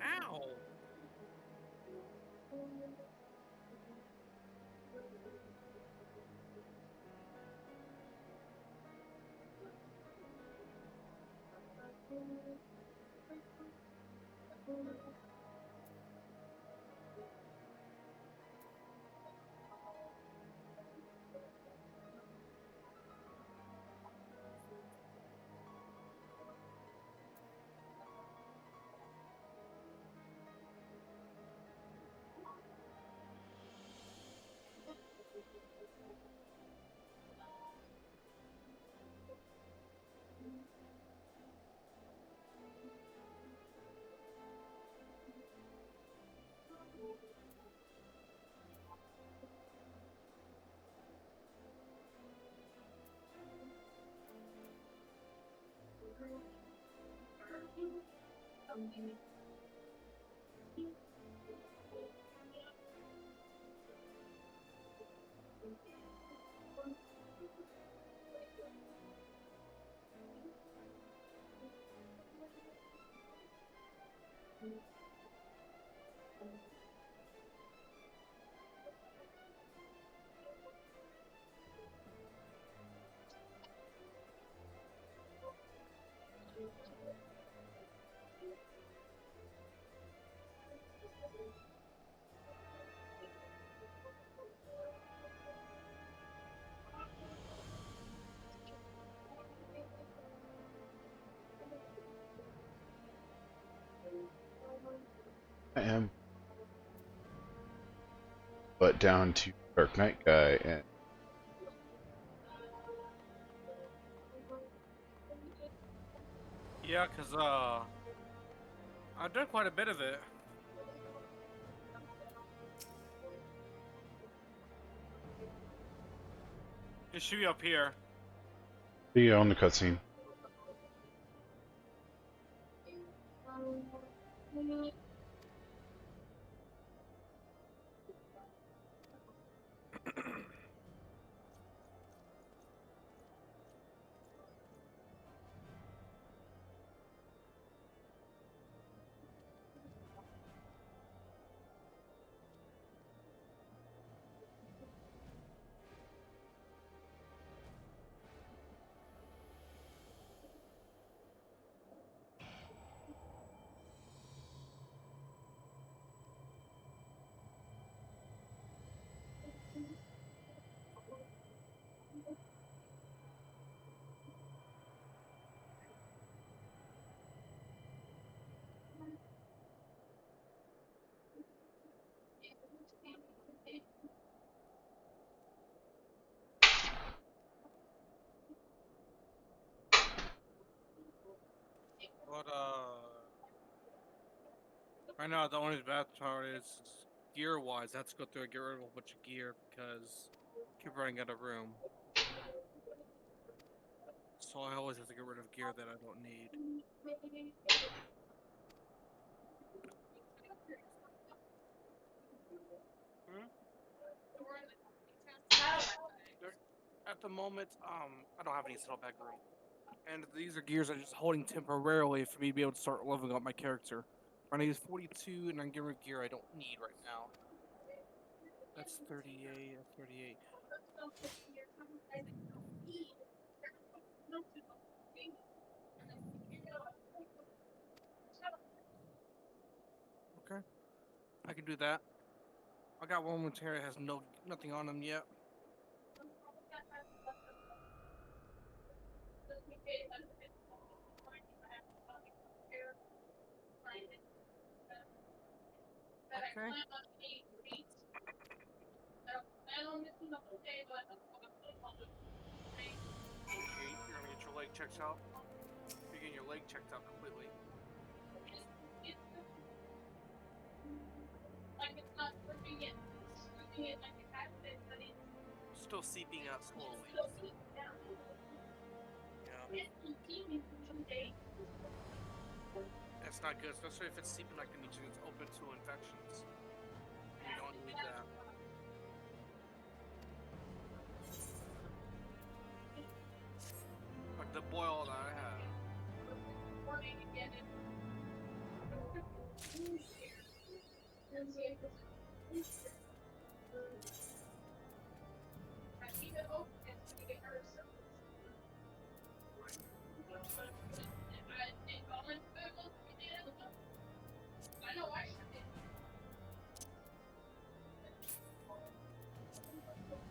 Ow! I am. But down to Dark Knight guy, and Yeah, cause I've done quite a bit of it. It should be up here. yeah, on the cutscene. But right now the only bad part is gear-wise. I have to go through and get rid of a bunch of gear because keep running out of room. So I always have to get rid of gear that I don't need. At the moment, I don't have any saddlebag room. And these are gears I'm just holding temporarily for me to be able to start leveling up my character. Right now he's 42, and I'm getting rid of gear I don't need right now. That's 38, that's 38. Okay, I can do that. I got one material that has nothing on them yet. Okay. Okay, you're gonna get your leg checked out. You're getting your leg checked out completely. Still seeping out slowly. Yeah. That's not good, especially if it's seeping like that means it's open to infections. You don't need that. Like the boil that I had.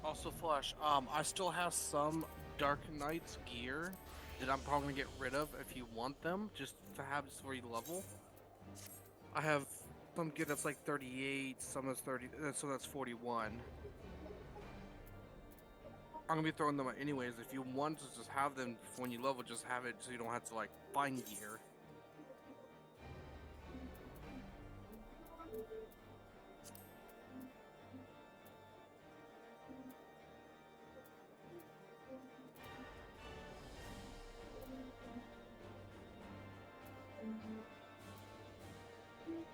Also, Flush, I still have some Dark Knight's gear that I'm probably gonna get rid of if you want them, just to have just for you level. I have some gear that's like 38, some that's 30, so that's 41. I'm gonna be throwing them out anyways. If you want to just have them when you level, just have it so you don't have to like find gear.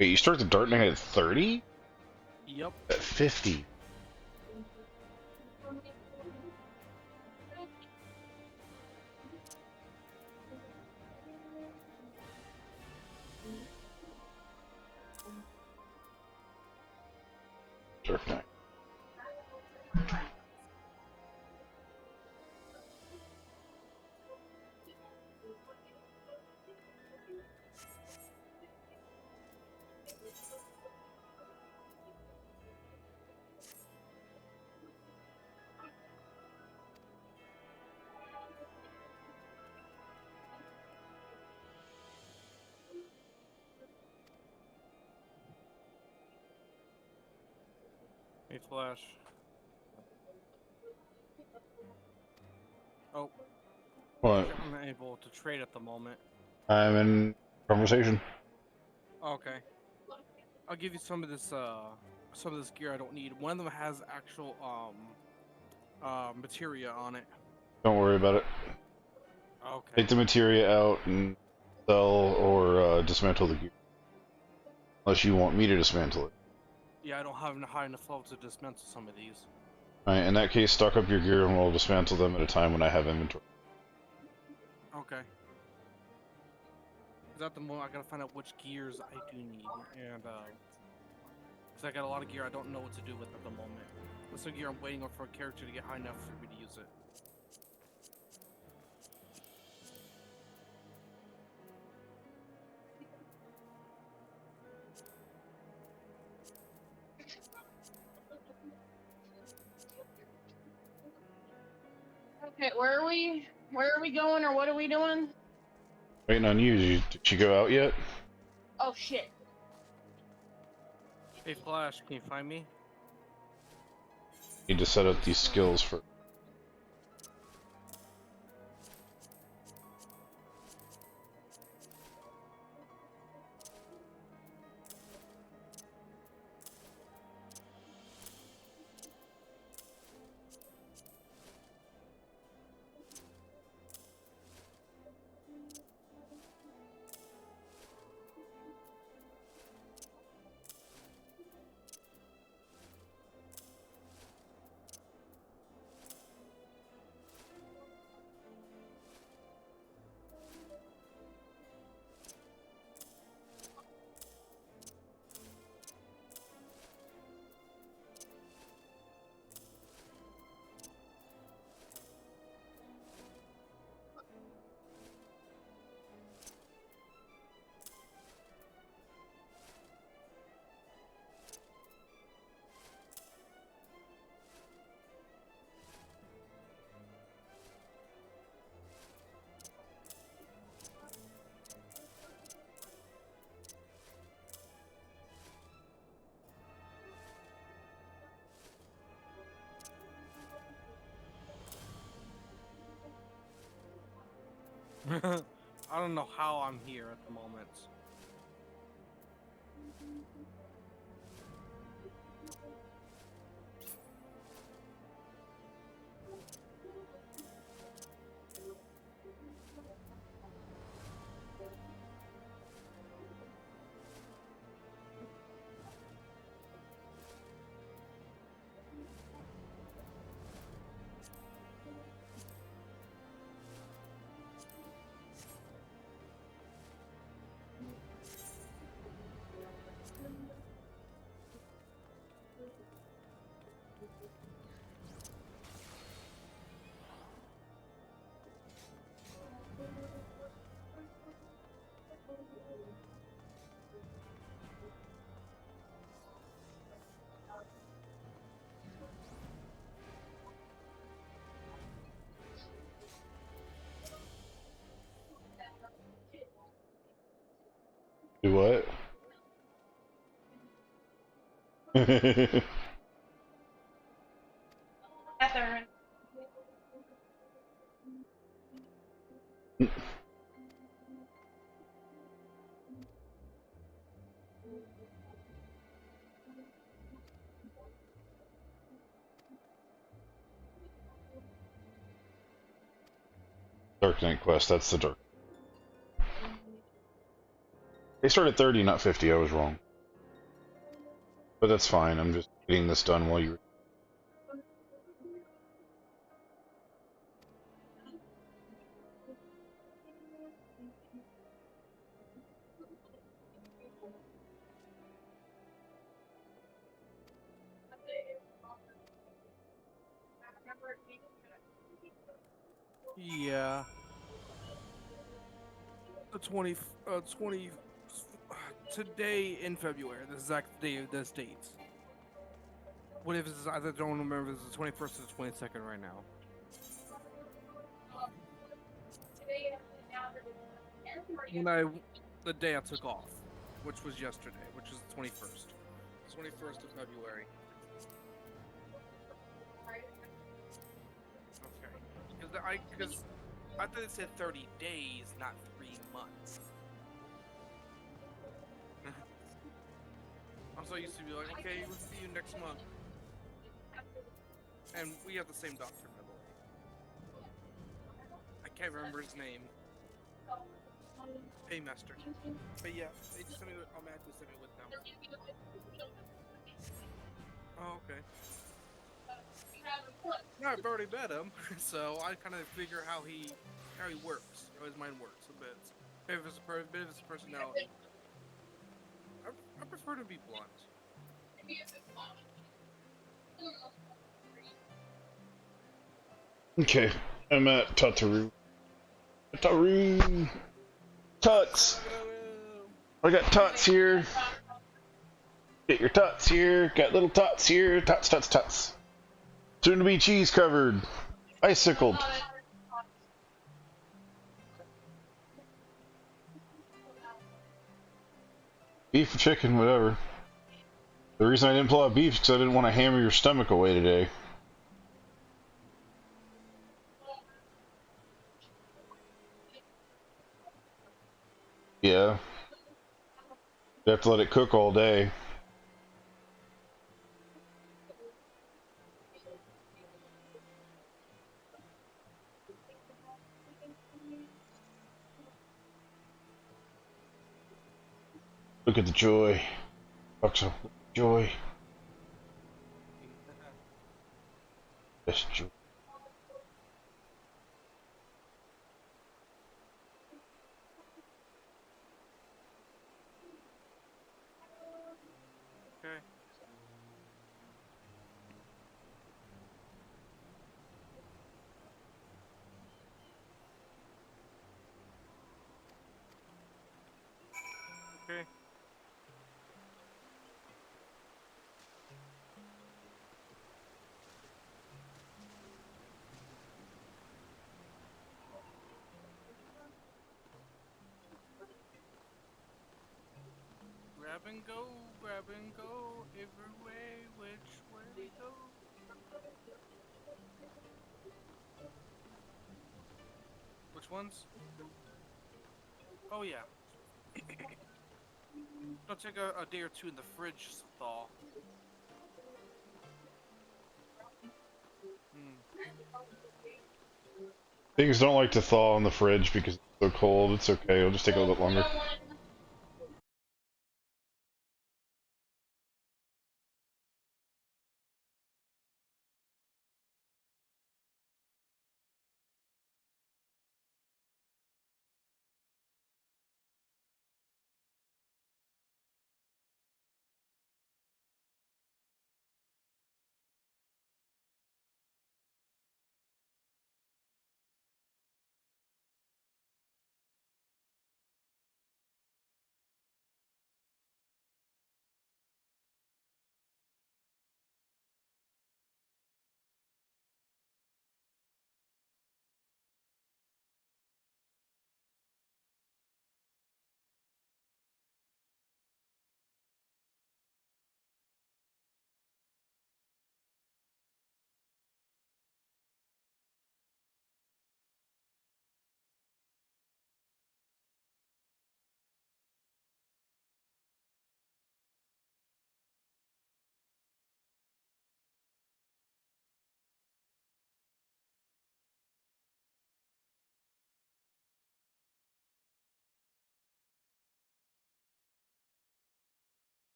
Wait, you start the Dark Knight at 30? Yep. At 50. Dark Knight. Hey, Flash. Oh. What? I'm unable to trade at the moment. I'm in conversation. Okay. I'll give you some of this gear I don't need. One of them has actual materia on it. Don't worry about it. Okay. Take the materia out and sell or dismantle the gear. Unless you want me to dismantle it. Yeah, I don't have enough high enough level to dismantle some of these. Alright, in that case, stock up your gear and we'll dismantle them at a time when I have inventory. Okay. Because at the moment, I gotta find out which gears I do need, and because I got a lot of gear I don't know what to do with at the moment. This is gear I'm waiting for a character to get high enough for me to use it. Okay, where are we? Where are we going, or what are we doing? Waiting on you. Did you go out yet? Oh shit. Hey Flash, can you find me? Need to set up these skills for. I don't know how I'm here at the moment. Do what? Catherine. Dark Knight Quest, that's the dark. They started 30, not 50, I was wrong. But that's fine, I'm just getting this done while you... Yeah. The 20, today in February, the exact day of this date. What if it's, I don't remember if it's the 21st or the 22nd right now. The day I took off, which was yesterday, which is the 21st. 21st of February. Okay. Because I thought it said 30 days, not 3 months. I'm so used to be like, okay, we'll see you next month. And we have the same doctor, by the way. I can't remember his name. Paymaster. But yeah, they just sent me, automatically sent me with them. Oh, okay. No, I've already met him, so I kind of figure how he works, how his mind works a bit. Maybe if it's a bit of his personality. I prefer to be blunt. Okay, I'm at Tataru. Tataru! Tuts! I got tots here. Get your tots here. Got little tots here. Tots, tots, tots. Soon to be cheese covered. Icicled. Beef or chicken, whatever. The reason I didn't pull out beef is because I didn't want to hammer your stomach away today. Yeah. You have to let it cook all day. Look at the joy. Buxo, joy. Yes, joy. Okay. Okay. Grab and go, every way, which way we go. Which ones? Oh yeah. It'll take a day or two in the fridge to thaw. Things don't like to thaw in the fridge because it's so cold. It's okay. It'll just take a little bit longer.